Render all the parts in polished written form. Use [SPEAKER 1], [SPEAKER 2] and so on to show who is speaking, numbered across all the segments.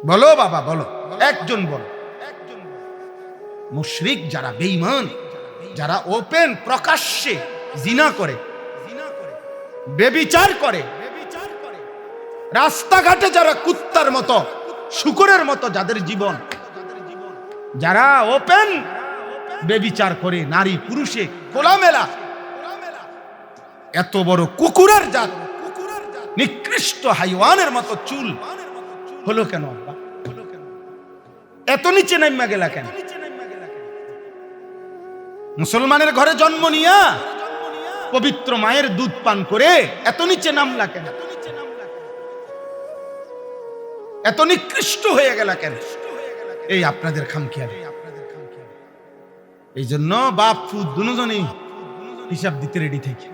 [SPEAKER 1] বলো বাবা বলো, একজন বলো। মুশরিক যারা, বেঈমান যারা ওপেন প্রকাশ্যে জিনা করে, বেবিচার করে, রাস্তাঘাটে যারা কুত্তার মতো, শুকরের মতো যাদের জীবন, যারা ওপেন বেবিচার করে, নারী পুরুষে খোলামেলা, এত বড় কুকুরের জাত, নিকৃষ্ট হাইওয়ানের মতো চুল হলো কেন আব্বা? এত নিচে নামা গেলা কেন? মুসলমানের ঘরে জন্ম নিয়া পবিত্র মায়ের দুধ পান করে এত নিচে নামলা কেন? এত নিকৃষ্ট হয়ে গেলা কেন? এই আপনাদের খামখেয়ালি। এই জন্য বাপ ফুদ দুজনেই হিসাব দিতে রেডি থেকে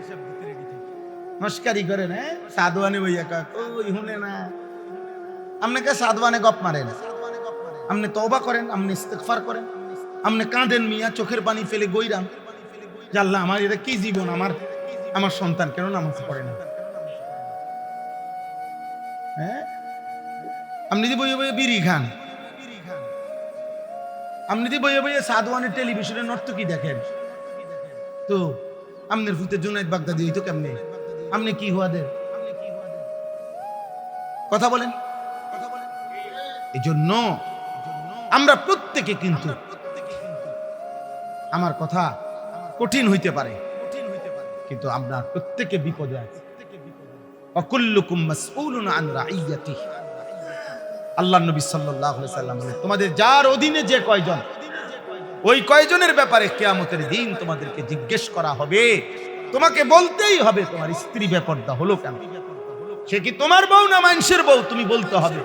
[SPEAKER 1] মস্কারি করে না, সাধুয়ানে বইয়া কই হুনে না, আপনাকে সাধুয়ানে গপ মারে না, আপনি তওবা করেন, আপনি ইস্তেগফার করেন, আপনি কাঁদেন মিয়া, চোখের পানি ফেলে গইরাম যে আল্লাহ আমার এটা কি জীবন, আমার সন্তান কেন নামাজ পড়ে না? হ্যাঁ, আপনি যে বইয়ে বইয়ে বিড়ি খান, আপনি যে বইয়ে বইয়ে সাধুয়ানের টেলিভিশনে নর্তকী দেখেন, তো আপনার ফুতে জুনাইদ বাগদাদি হইতো কেমনে? আপনি কি হওয়া দেন? কথা বলেন। এই জন্য আমরা প্রত্যেকে, কিন্তু আমার কথা কঠিন হইতে পারে, কিন্তু আমরা প্রত্যেকে বিপদে আছি। ওয়াকুল্লুকুম মাসউলুন আন রাইয়াতিহি। আল্লাহর নবী সাল্লাল্লাহু আলাইহি সাল্লাম বলেন, তোমাদের যার অধীনে যে কয়জন, ওই কয়জনের ব্যাপারে কিয়ামতের দিন তোমাদেরকে জিজ্ঞেস করা হবে। তোমাকে বলতেই হবে তোমার স্ত্রী বেপরদা হলো কেন? সে কি তোমার বউ না মানুষের বউ? তুমি বলতে হবে।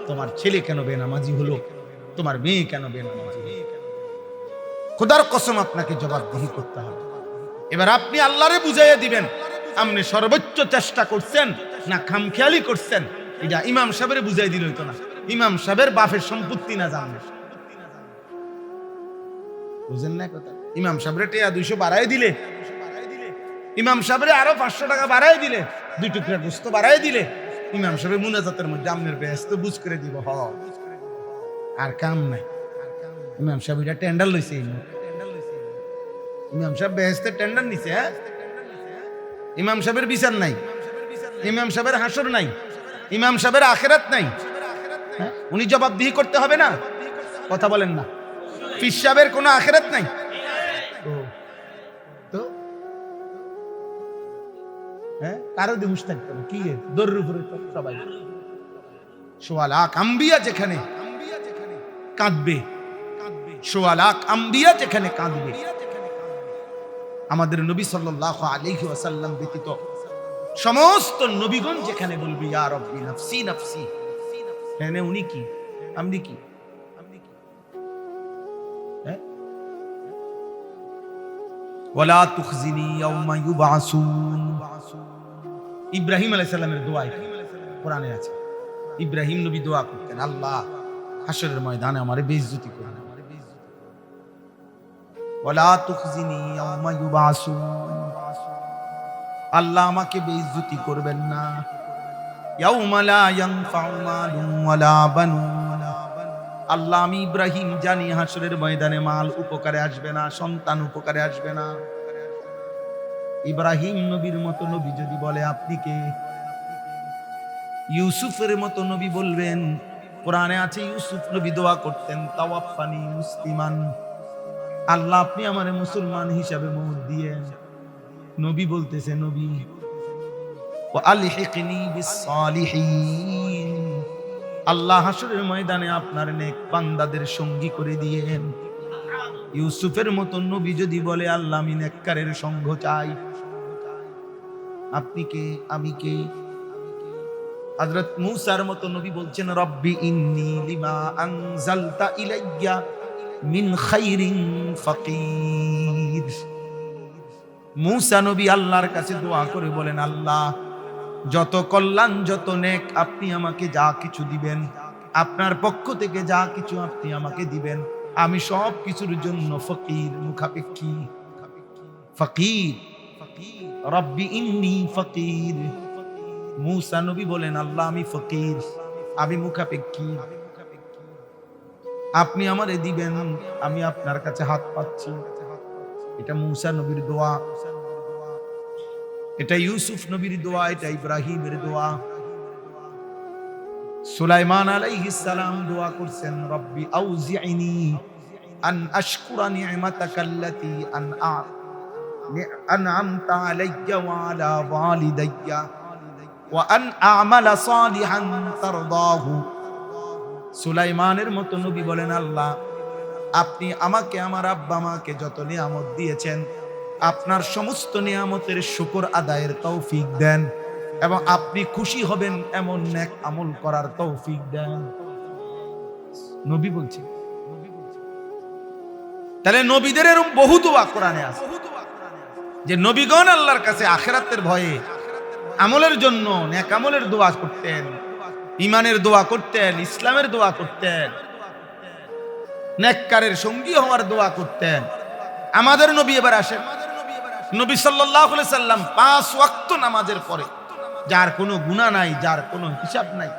[SPEAKER 1] তোমার ছেলে কেন বেনামাজি হলো? তোমার মেয়ে কেন বেনামাজি হলো? খোদার কসম আপনাকে জবাবদিহি করতে হবে। এবার আপনি আল্লাহরে বুঝাইয়া দিবেন, আপনি সর্বোচ্চ চেষ্টা করছেন না খামখেয়ালি করছেন। এটা ইমাম সাহেবের বুঝাই দিল হইতো না? ইমাম সাহেবের বাপের সম্পত্তি না জানলে, বুঝেন না কথা? ইমাম সাহেবের টেয়া 200 বাড়াই দিলে, ইমাম সাহেবের আরো 500 টাকা বাড়াই দিলে, 2 টুকরা গোস্ত বাড়াই দিলে, ইমাম সাহেবের মুনাজাতের মধ্যে আমনের বেহেশত বুঝ করে দিব। আর কাম নাই। ইমাম সাহেব এটা টেন্ডার লইছে, ইমাম সাহেব বেহেশতের টেন্ডার নিছে। হ্যাঁ, ইমাম সাহেবের বিচার নাই, ইমাম সাহেবের হাসর নাই, ইমাম সাহেবের আখিরাত নাই। উনি জবাবদিহি করতে হবে না? কথা বলেন না। পীর সাহেবের কোনো আখিরাত নাই তো? হ্যাঁ, কারো দিহুস থাকতে হবে কি? দরুর উপরে সবাই 1.25 লাখ আম্বিয়া যেখানে কাঁদবে, 1.25 লাখ আম্বিয়া যেখানে কাঁদবে, আমাদের নবী সাল্লাল্লাহু আলাইহি ওয়াসাল্লাম ব্যতীত সমস্ত নবীগণ যেখানে বলবে ইয়া রাব্বি নাফসি নাফসি, এখানে উনি কি, আপনি কি? ওয়ালা তুখজিনি ইয়াউমা ইউবআসুন। ইব্রাহিম আলাইহিস সালামের দোয়া কোরআনে আছে। ইব্রাহিম নবী দোয়া করতেন, আল্লাহ হাশরের ময়দানে আমারে বেইজ্জতি করবেন, ওয়ালা তুখজিনি ইয়াউমা ইউবআসুন, আল্লাহ আমাকে বেইজ্জতি করবেন না। ইয়াউমা লা ইয়ানফাউ মালুন ওয়ালা বানুন, আল্লাহ আমি ইব্রাহিম জানি হাশরের ময়দানে মাল উপকারে আসবে না, সন্তান উপকারে আসবে না। ইব্রাহিম নবীর মতো নবী যদি বলে আপনি কে? ইউসুফের মতো নবী বলবেন। কোরআনে আছে ইউসুফ নবী দোয়া করতেন, তাওয়াফানি মুসলিমান, আল্লাহ আপনি আমারে মুসলমান হিসাবে মওত দিয়েন। নবী বলতেছে, নবী ওয়া আলহিকনি বিস সালিহিন, আল্লাহ হাশরের ময়দানে আপনার নেক বান্দাদের সঙ্গী করে দিয়েন। ইউসুফের মতো নবী যদি বলে আল্লাহ আমি নেককারের সঙ্গ চাই, আপনি কে, আমি কে? হযরত মূসার মতো নবী বলছেন রব্বি ইন্নী লিমা আনজালতা ইলাইয়া মিন খাইরিন ফাকির। মূসা নবী আল্লাহর কাছে দোয়া করে বলেন, আল্লাহ যত কল্যাণ, যত নেক আপনি আমাকে যা কিছু দিবেন, আপনার পক্ষ থেকে যা কিছু আপনি আমাকে দিবেন, আমি সব কিছুর জন্য ফকির, মুখাপেক্ষী। ফকির, রব্বি ইন্নী ফকির। মূসা নবী বলেন, আল্লাহ আমি ফকির, আমি মুখাপেক্ষী। আপনি আমারে দিবেন, আমি আপনার কাছে হাত পাচ্ছি। এটা মূসা নবীর দোয়া, এটা ইউসুফ নবীর দোয়া, এটা ইব্রাহিমের দোয়া। সুলাইমান আলাইহিস সালাম দোয়া করছেন, রব্বি আউজি'নি আন আশকুরা নি'মাতাকাল্লাতী আন'আমতা আলাইয়া ওয়া আলা ওয়ালিদাইয়া ওয়া আন আ'মালা সালিহান তারদাহু। সুলাইমানের মতো নবী বলেন, আল্লাহ আপনি আমাকে, আমার আব্বা মাকে যত নিয়ামত দিয়েছেন, আপনার সমস্ত নিয়ামতের শুকর আদায়ের তৌফিক দেন, এবং আপনি খুশি হবেন এমন নেক আমল করার তৌফিক দেন। নবী বলছেন। তাহলে নবীদের এরকম বহু দোয়া কোরআনে আছে, যে নবীগণ আল্লাহর কাছে আখিরাতের ভয়ে আমলের জন্য নেক আমলের দোয়া করতেন, ঈমানের দোয়া করতেন, ইসলামের দোয়া করতেন, নেককারের সঙ্গী হওয়ার দোয়া করতেন। আমাদের নবী এবার আসেন, নবী সাল্লাল্লাহু আলাইহি সাল্লাম 5 ওয়াক্ত নামাজের পরে, যার কোনো গুনাহ নাই, যার কোনো হিসাব নাই,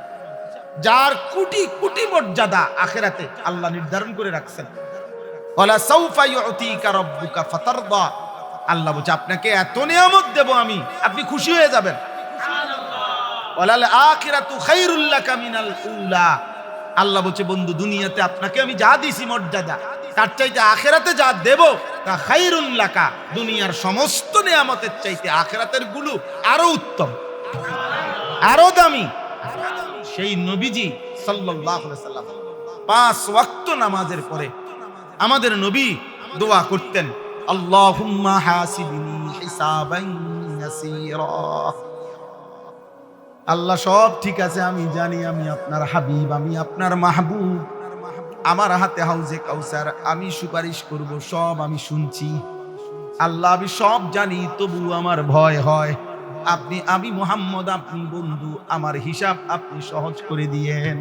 [SPEAKER 1] যার কোটি কোটি মর্যাদা আখিরাতে আল্লাহ নির্ধারণ করে রাখছেন। ওয়ালা সাউফা ইউতিকা রাব্বুকা ফাতারদা, আল্লাহ বলছে আপনাকে এত নিয়ামত দেব আমি, আপনি খুশি হয়ে যাবেন। সুবহানাল্লাহ। ওয়ালাল আখিরাতু খায়রুল লাকা মিনাল উলা, আল্লাহ বলছে বন্ধু দুনিয়াতে আপনাকে আমি যা দিছি মর্যাদা, তার চাইতে আখিরাতে যা দেব তা খায়রুল লাকা, দুনিয়ার সমস্ত নিয়ামতের চাইতে আখিরাতের গুলো আরো উত্তম, আরো দামি। সেই নবীজি সাল্লাল্লাহু আলাইহি সাল্লাম 5 ওয়াক্ত নামাজের পরে আমাদের নবী দোয়া করতেন, আল্লাহুম্মা হাসিবনি হিসাবান ইয়াসীরা। আল্লাহ সব ঠিক আছে, আমি জানি আমি আপনার হাবিব, আমি আপনার মাহবুব, আমার হাতে হাউজে কাউসার, আমি সুপারিশ করব, সব আমি শুনছি। আল্লাহ আমি সব জানি, তবু আমার ভয় হয়। আপনি, আমি মুহাম্মদ, আপনি বন্ধু, আমার হিসাব আপনি সহজ করে দিয়েন।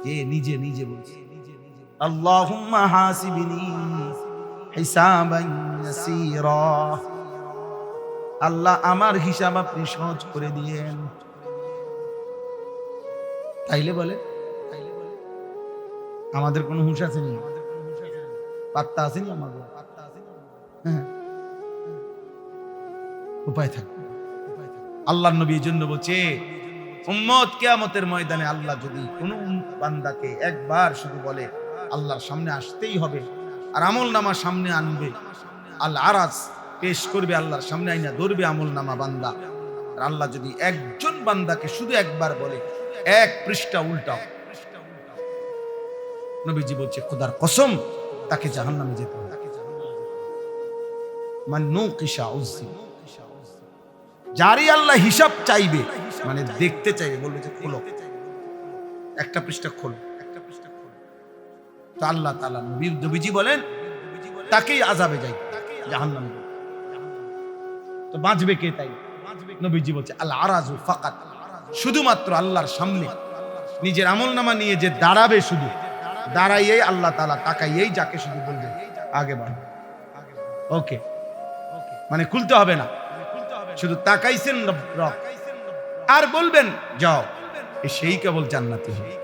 [SPEAKER 1] যে নিজে নিজে বলছে, আল্লাহুম্মা হাসিবনি হিসাবান ইয়াসীরা, আল্লাহ আমার হিসাব আপনি সহজ করে দিয়েন। তাইলে বলে আমাদের কোনো হুঁশ আছে নি, পাত্তা আছে নি আমাদের? হ্যাঁ, উপায় থাকবে। আল্লাহর নবী এই জন্য বলছে, উম্মত কিয়ামতের ময়দানে আল্লাহ যদি কোনো বান্দাকে একবার শুধু বলে আল্লাহর সামনে আসতেই হবে, আর আমল নামা সামনে আনবে, আল্লাহ আরাজ পেশ করবে, আল্লাহর সামনে আইনা ধরবে আমল নামা বান্দা, আর আল্লাহ যদি একজন বান্দাকে শুধু একবার বলে 1 পৃষ্ঠা উল্টাও, নবীজি বলছে খোদার কসম তাকে জাহান্নামে যেতে হবে। মান নুকিশা উযিব, যারই আল্লাহ হিসাব চাইবে, মানে দেখতে চাইবে, বলবে যে খোলো 1টা পৃষ্ঠা খোলো, তো আল্লাহ তাআলা নবীজি বলেন তাকেই আযাবে যাই, জাহান্নামে। তো বাঁচবে কে? তাই নবীজি বলছে আল আরাজু ফাকাত, শুধুমাত্র আল্লাহর সামনে নিজের আমলনামা নিয়ে যে দাঁড়াবে, শুধু দাঁড়াইয়েই আল্লাহ তাআলা তাকাইয়েই যাকে শুধু বলবে আগে বাড়, ওকে, মানে খুলতে হবে না, শুধু তাকাইছেন রব আর বলবেন যাও, সেই কেবল জান্নাতি হবে।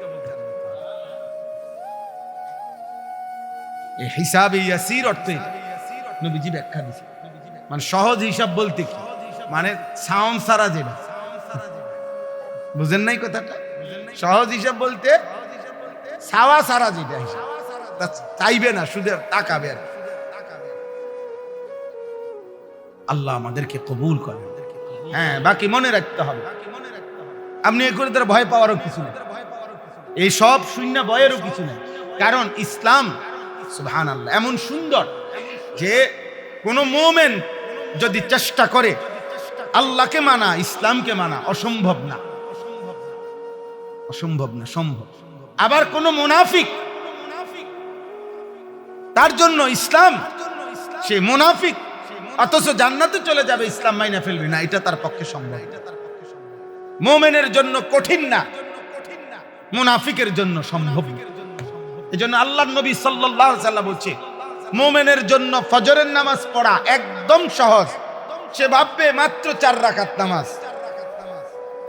[SPEAKER 1] এই হিসাবে ইয়াসির অর্থে নবীজি ব্যাখ্যা দিয়েছে, মানে সহজ হিসাব বলতে কি, মানে সাউন্ড সারা যেটা, বুঝেন নাই কথাটা? সহজ হিসাব বলতে সাওয়া সারা যেটা হিসাব, চাইবে না, শুধু তাকাবে। আল্লাহ আমাদেরকে কবুল করে। হ্যাঁ, বাকি মনে রাখতে হবে, আপনি এই করে তার ভয় পাওয়ারও কিছু নেই, এই সব শূন্য ভয়েরও কিছু নেই, কারণ ইসলাম সুবহানাল্লাহ এমন সুন্দর যে কোন মুমিন যদি চেষ্টা করে আল্লাহকে মানা, ইসলামকে মানা, অসম্ভব না, অসম্ভব না, সম্ভব। আবার কোন মুনাফিক, তার জন্য ইসলাম, সে মুনাফিক অথচ জান্নাতে চলে যাবে, ইসলাম মাইনা ফেলবে না, এটা তার পক্ষে সম্ভব। মুমিনের জন্য কঠিন না, মুনাফিকের জন্য সম্ভব। এজন্য আল্লাহর নবী সাল্লাল্লাহু আলাইহি ওয়াসাল্লাম বলছে মুমিনের জন্য ফজরের নামাজ পড়া একদম সহজ, সে ভাববে মাত্র 4 রাকাত নামাজ।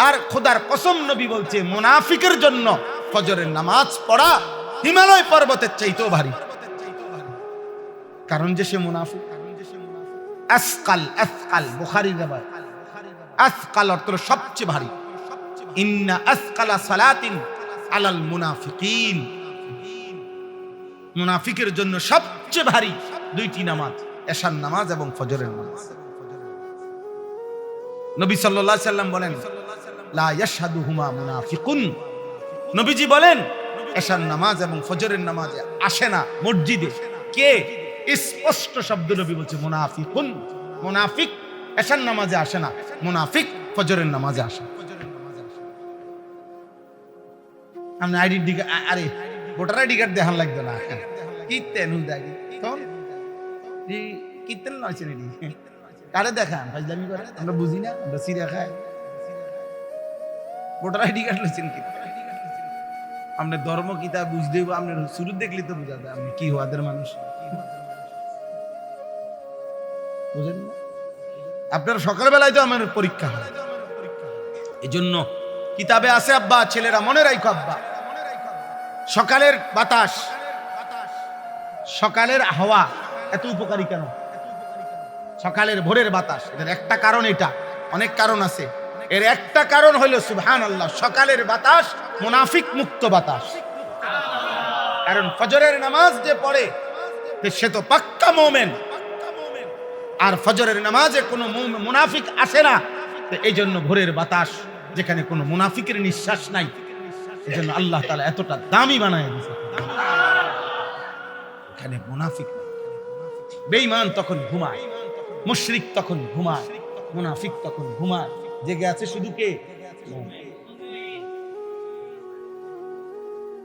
[SPEAKER 1] আর খোদার কসম নবী বলছে মুনাফিকের জন্য ফজরের নামাজ পড়া হিমালয় পর্বতের চাইতেও ভারী। কারণ যে সে মুনাফিক। আসকাল, আসকাল বুখারীর riwayat, আসকাল অর্থ সবচেয়ে ভারী। ইন্না আসকালা সালাতিন আলাল মুনাফিকিন, মুনাফিকের জন্য সবচেয়ে ভারী দুইটি নামাজ, এশার নামাজ এবং ফজরের নামাজ। নবী সাল্লাল্লাহু আলাইহি সাল্লাম বলেন লা ইয়াশহাদুহুমা মুনাফিকুন, নবীজি বলেন এশার নামাজ এবং ফজরের নামাজে আসে না মসজিদে কে? স্পষ্ট শব্দ নবী বলছে মুনাফিকুন, মুনাফিক এশার নামাজে আসে না, মুনাফিক ফজরের নামাজে আসে। আপনি আইডি আরে ভোটার আইডি কার্ড দেখান লাগবে না, কি তেনুল দেখি তখন কি তেল নয় কারে দেখান ফাজলামি করে, আমরা বুঝি না, আমরা সিরিয়া খাই। ভোটার আইডি কার্ড লইছেন কি আপনি ধর্ম কিতাব বুঝতে আপনি শুরু দেখলে তো বুঝা যায় আপনি কি হওয়াদের মানুষ, বুঝেন না? আপনার সকালবেলায় তো আমার পরীক্ষা হয়, এই জন্য কিতাবে আছে আব্বা ছেলেরা মনে রাখো আব্বা, সকালের বাতাস, সকালের হাওয়া এত উপকারী কেন? সকালের ভোরের বাতাস, এর একটা কারণ, এটা অনেক কারণ আছে, এর একটা কারণ হলো সুবহানাল্লাহ সকালের বাতাস মুনাফিক মুক্ত বাতাস। কারণ ফজরের নামাজ যে পড়ে সে তো পাক্কা মুমিন, আর ফজরের নামাজে কোনো মুনাফিক আসে না, এই জন্য ভোরের বাতাস যেখানে কোনো মুনাফিকের নিঃশ্বাস নাই, এই জন্য আল্লাহ তাআলা এতটা দামি বানায় দিয়েছে। এখানে মুনাফিক, বেঈমান তখন ঘুমায়, মুশরিক তখন ঘুমায়, মুনাফিক তখন ঘুমায়, জেগে আছে শুধু কে?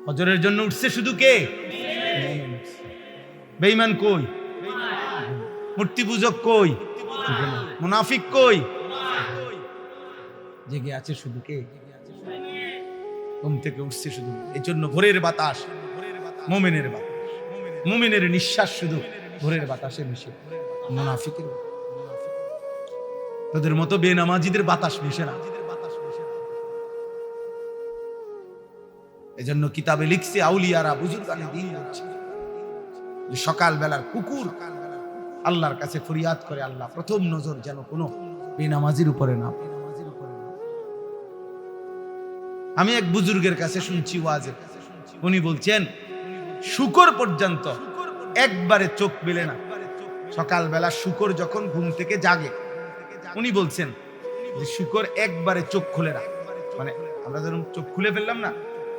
[SPEAKER 1] ফজরের জন্য উঠছে শুধু কে? বেঈমান কই? মূর্তি পূজক কই? মুনাফিক কই? জেগে আছে শুধু কে? ঘুম থেকে উঠছে শুধু। এই জন্য ভোরের বাতাস মুমিনের বাতাস, মুমিনের নিঃশ্বাস শুধু ভোরের বাতাসে মিশে, মুনাফিকের তোদের মতো বেনামাজিদের বাতাস মিশে না। এজন্য কিতাবে লিখছে আউলিয়ারা বুজুর্গানে দিন বলছে সকাল বেলার কুকুর আল্লাহর কাছে ফরিয়াদ করে, আল্লাহ প্রথম নজর যেন কোনো বেনামাজির উপরে না। আমি এক বুজুর্গের কাছে শুনছি ওয়াজে, উনি বলছেন শুকর পর্যন্ত একবারে চোখ মেলে না, সকালবেলা শুকর যখন ঘুম থেকে জাগে, উনি বলছেন যে শুকর একবারে চোখ খুলে না, মানে আমরা যখন চোখ খুলে ফেললাম না,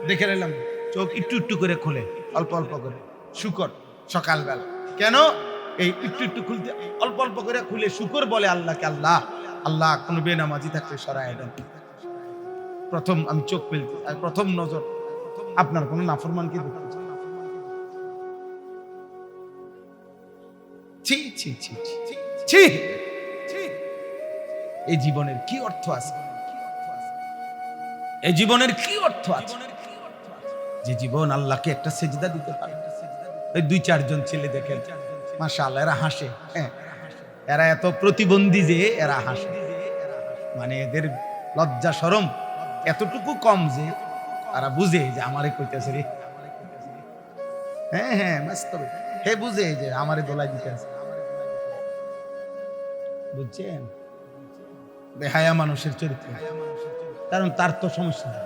[SPEAKER 1] দেখে নিলাম চোখ একটু একটু করে খোলে, অল্প অল্প করে শুকর সকালবেলা। কেন? এই একটু একটু খুলতে অল্প অল্প করে খুলে শুকর বলে আল্লাহকে, আল্লাহ আল্লাহ কোন বেনামাজি থাকলে সরায় দেন, প্রথম আমি চোখ ফেলতে, প্রথম নজর আপনার কোন নাফরমানকে দেখতে। ছি ছি ছি ছি, এই জীবনের কি অর্থ আছে? এই জীবনের কি অর্থ আছে যে জীবন আল্লাহকে একটা সেজদা দিতে পারে? এই 2-4 জন ছেলে দেখেন মাশাআল্লাহ, এরা হাসে, এরা এত প্রতিবন্ধী যে এরা হাসে, মানে এদের লজ্জা শরম এতটুকু কম যে এরা বুঝে যে আমারে কইতেছে রে, হ্যাঁ হ্যাঁ বাস্তবে হে বুঝে যে আমারে দোলাই দিতে আছে, বুঝছেন? বেহায়া মানুষের চরিত্র, কারণ তার তো সমস্যা নেই,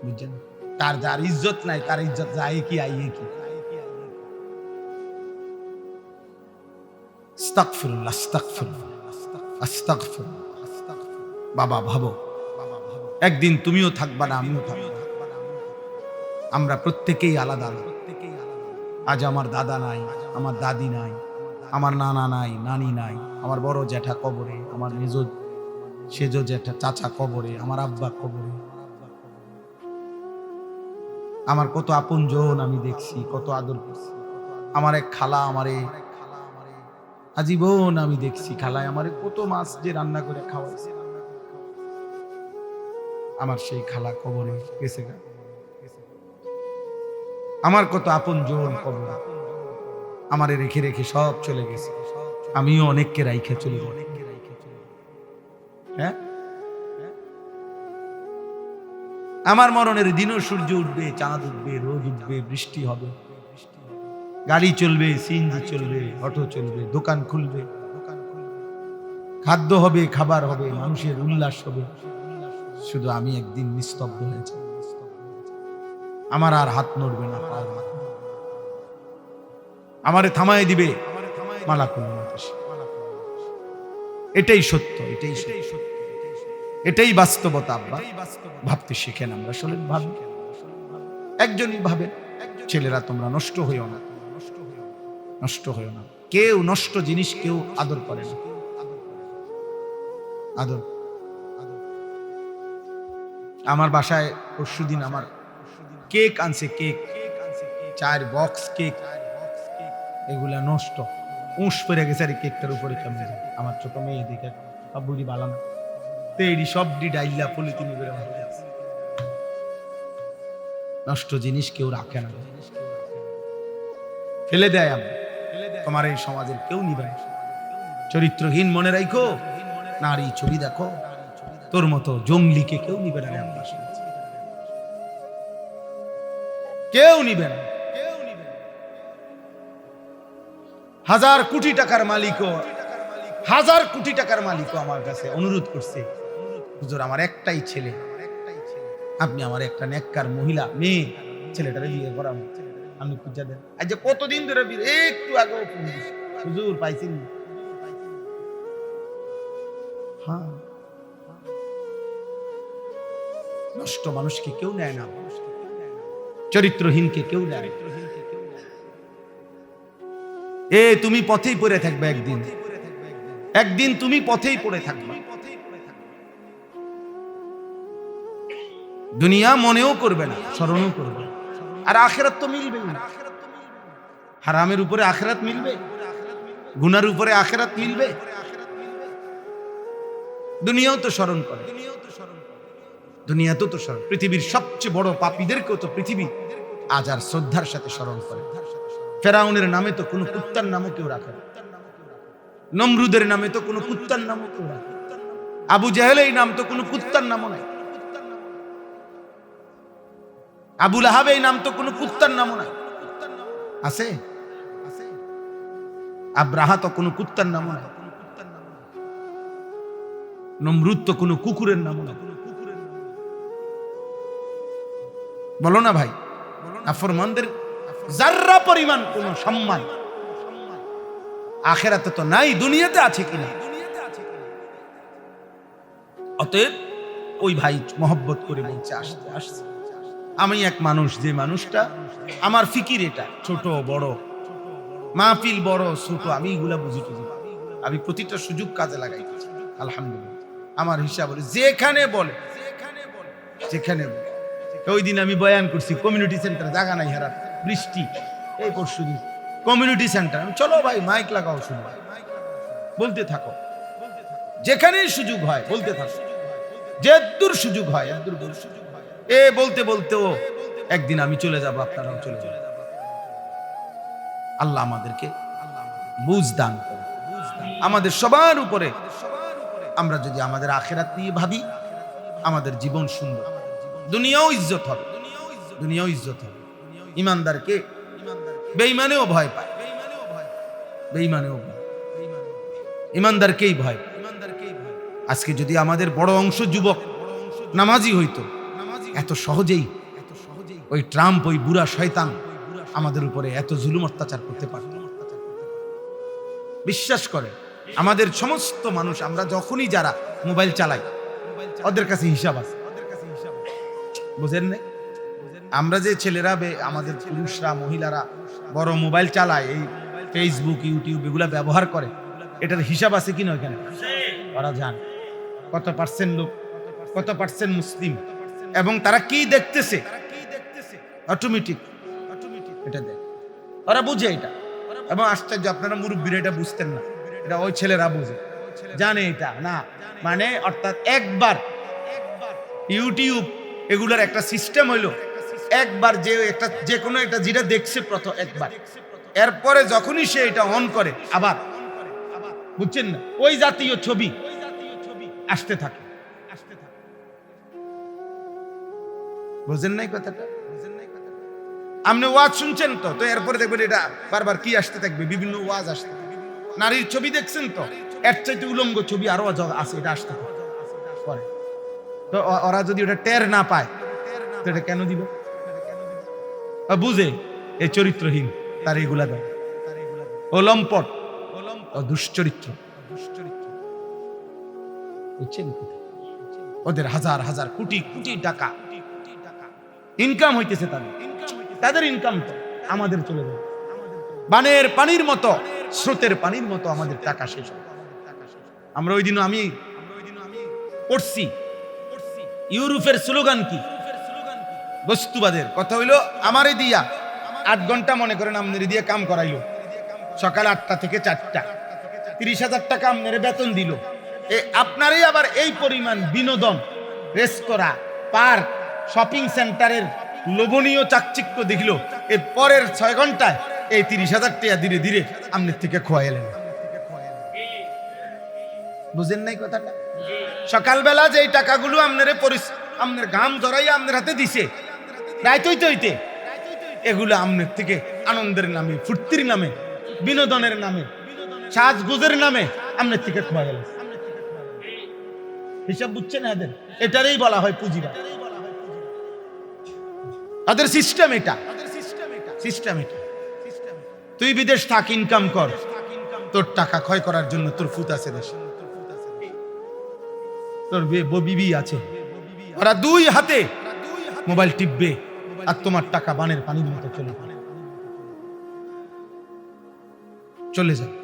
[SPEAKER 1] বুঝছেন? তার যার ইজ্জত নাই, তার ইজ্জত যায় কি আইয়ে কি। আস্তাগফিরুল্লাহ, আস্তাগফিরুল্লাহ, আস্তাগফিরুল্লাহ। বাবা ভাবো, একদিন তুমিও থাকবা না, আমিও থাকবো, আমরা প্রত্যেকেই আলাদা। আজ আমার দাদা নাই, আমার দাদি নাই, আমার নানা নাই, নানি নাই, আমার বড় জ্যাঠা কবরে, আমার সেজ জ্যাঠা চাচা কবরে, আমার আব্বা কবরে, আমার কত আপনজন আমি দেখছি, কত আদর করছি, আমার এক খালা আমারে আজীবন আমি দেখছি, খালায় আমারে কত মাছ যে রান্না করে খাওয়াইছে, আমার সেই খালা কবরে গেছে, আমার কত আপনজন কবরে আমারে রেখে রেখে সব চলে গেছে, আমিও অনেককে রাইখে চলে যাব। হ্যাঁ, আমার মরণের দিনও সূর্য উঠবে, চাঁদ উঠবে, রোদ উঠবে, বৃষ্টি হবে, গাড়ি চলবে, সিএনজি চলবে, অটো চলবে, দোকান খুলবে, খাদ্য হবে, খাবার হবে, মানুষের উল্লাস হবে। শুধু আমি একদিন নিস্তব্ধ হয়েছি, আমার আর হাত নড়বে না, পা নড়বে না। আমারে থামায় দিবে মালাকুল মউত এসে। এটাই সত্য, এটাই সত্য, এটাই বাস্তবতা। আব্বা ভাবতে শিখেন, আমরা আসলে ভাবি, একজনই ভাবে। ছেলেরা তোমরা নষ্ট হইও না, নষ্ট হইও না। কেউ নষ্ট জিনিস কেউ আদর করে না, আদর। আমার বাসায় পরশুদিন আমার কেক আনছে, কেক 4 বক্স কেক, এগুলা নষ্ট, উঁশ পড়ে গেছে আর কেকটার উপরে কেমন। আমার ছোট মেয়ে দিকে আব্বুরি বালানা তেড়ি সবডি ডাইলা পলিথিনে করে মারা গেছে। নষ্ট জিনিস কেউ রাখে না, ফেলে দেয়। আমরা তোমার এই সমাজের কেউ নিবে না। চরিত্রহীন মনে রাখো, নারী ছবি দেখো, তোর মতো জঙ্গলিকে কেউ নিবে না, কেউ নিবে না। 1000 কোটি টাকার মালিকও, 1000 কোটি টাকার মালিকও আমার কাছে অনুরোধ করছে, হুজুর আমার একটাই ছেলে, আপনি আমার একটা নেককার মহিলা মেয়ে ছেলেটারে বিয়ে করাবো, আপনি খুঁজে দেন। আজ যে কতদিন ধরে বিয়ে, একটু আগেও হুজুর পাইছেন। হ্যাঁ, নষ্ট মানুষকে কেউ নেয় না, চরিত্রহীনকে কেউ নেয়। তুমি পথেই পড়ে থাকবে, একদিন একদিন তুমি পথেই পড়ে থাকবে। দুনিয়া মনেও করবে না, স্মরণও করবে না। আর আখিরাত তো মিলবে না। হারামের উপরে আখিরাত মিলবে, গুনার উপরে আখিরাত মিলবে। দুনিয়াও তো স্মরণ করে, দুনিয়াতেও তো স্মরণ। পৃথিবীর সবচেয়ে বড় পাপীদেরকেও তো পৃথিবী আজ আর শ্রদ্ধার সাথে স্মরণ করে। ফেরাউনের নামে তো কোনো কুত্তার নামও কেউ রাখে না, নমরুদের নামে তো কোনো কুত্তার নামও কেউ রাখে না, আবু জাহেল এই নাম তো কোনো কুত্তার নামও নাই, আবু লাহাব এই নাম তো কোনো কুত্তার নামও নাই। আছে? আব্রাহা তো কোনো কুত্তার নামও নাই, নমরুদ তো কোনো কুকুরের নামও নাই। বলো না ভাই, নাফরমানদের যাররা পরিমাণ কোন সম্মান আখিরাতে তো নাই, দুনিয়াতে আছে কিনা। অতএব ওই ভাই মহব্বত করে বলছে, আসতে আসছে। আমি এক মানুষ, যে মানুষটা আমার ফিকির এটা, ছোট বড় মাহফিল বড় ছোট আমি এগুলা বুঝি টুঝি, আমি প্রতিটা সুযোগ কাজে লাগাই। আলহামদুলিল্লাহ আমার হিসাব বলে, যেখানে বলে যেখানে বলে। ওই দিন আমি বয়ান করছি কমিউনিটি সেন্টারে, জায়গা নাই হারার, বৃষ্টি, এই পরশুদিন কমিউনিটি সেন্টার। আমি চলো ভাই মাইক লাগাও, শুনো, বলতে থাকো, যেখানেই সুযোগ হয় বলতে থাকো, যে দূর সুযোগ হয় এদূর বল। বলতে বলতে ও একদিন আমি চলে যাব, আপনারাও চলে যাবেন। আল্লাহ আমাদেরকে বুঝ দান করে, আমাদের সবার উপরে। আমরা যদি আমাদের আখিরাত নিয়ে ভাবি, আমাদের জীবন সুন্দর, দুনিয়াও ইজ্জত হবে, দুনিয়াও ইজ্জত হবে। ইমানদারকে বেঈমানেও ভয় পায়, বেঈমানেও ভয়, ইমানদারকেই ভয়। আজকে যদি আমাদের বড় অংশ যুবক নামাজি হইতো, এত সহজেই ওই ট্রাম্প, ওই বুড়া শয়তান আমাদের উপরে এত জুলুম অত্যাচার করতে পারত। বিশ্বাস করে আমাদের সমস্ত মানুষ, আমরা যখনই যারা মোবাইল চালাই, ওদের কাছে হিসাব আছে, বুঝেন না? আমরা যে ছেলেরা, আমাদের পুরুষরা, মহিলারা বড় মোবাইল চালায়, এই ফেসবুক, ইউটিউব এগুলা ব্যবহার করে, এটার হিসাব আছে কিনা ওখানে? ওরা জানে কত পার্সেন্ট লোক, কত পার্সেন্ট মুসলিম, এবং তারা কি দেখতেছে, অটোমেটিক এটা দেখ, ওরা বুঝে এটা। এবং আশ্চর্য, আপনারা মুরব্বীরা এটা বুঝতেন না, এটা ওই ছেলেরা বুঝে, জানে এটা না। মানে অর্থাৎ একবার ইউটিউব এগুলোর একটা সিস্টেম হইলো, একবার যে কোনো একটা যেটা দেখছে প্রথম একবার, এরপরে যখনই সে এটা অন করে আবার, বুঝছেন না, ওই জাতীয় ছবি আসতে থাকে। বুঝেন নাই কথাটা? আপনি ওয়াজ শুনছেন তো, তো এরপরে দেখবেন এটা বারবার কি আসতে থাকবে, বিভিন্ন ওয়াজ আসতে থাকবে। নারীর ছবি দেখছেন তো, এর চাইতে উলঙ্গ ছবি আরো আছে, এটা আসতে পারে। তো ওরা যদি ওটা টের না পায় তো এটা কেন দিবে? বুঝে এই চরিত্রহীন তার এগুলা দেয়, ও লম্পট, ও দুশ্চরিত্র। বুঝছেন? ওদের হাজার হাজার কোটি কোটি টাকা ইনকাম হইতেছে, তাদের ইনকাম তো আমাদের চলে যাবে বানের পানির মতো, স্রোতের পানির মতো আমাদের টাকা শেষ হয়। আমরা ওই দিন আমি পড়ছি ইউরোপের স্লোগান কি, বস্তুবাদের কথা হইলো আমারে দিয়া 8 ঘন্টা মনে করেন আমনের দিয়ে কাম করাইলো, সকাল 8টা থেকে 4টা, 30,000 টাকা আমনের বেতন দিল। আপনারই আবার এই পরিমাণ বিনোদন, রেস্তোরাঁ, পার্ক, শপিং সেন্টারের লোভনীয় চাকচিক্য দেখিল, এর পরের 6 ঘন্টায় এই 30,000 টাকা ধীরে ধীরে আমনের থেকে খোয়া এলেন। বুঝেন নাই কথাটা? সকালবেলা যে টাকাগুলো আপনার ঘাম জড়াইয়া আপনার হাতে দিছে, রাইত হইতে হইতে এগুলো আপনার থেকে আনন্দের নামে, ফুর্তির নামে, বিনোদনের নামে, সাজগোজের নামে আপনার থেকে খোয়া গেল। হিসাব বুঝছেন? এটারই বলা হয় পুঁজিবাদ। তাদের সিস্টেম এটা, সিস্টেম এটা। তুই বিদেশ থাক, ইনকাম কর, তোর টাকা ক্ষয় করার জন্য তোর ফুত আছে দেশে, তোর বিবি আছে, ওরা 2 হাতে মোবাইল টিপবে আর তোমার টাকা বানের পানির মতো চলে যাবে।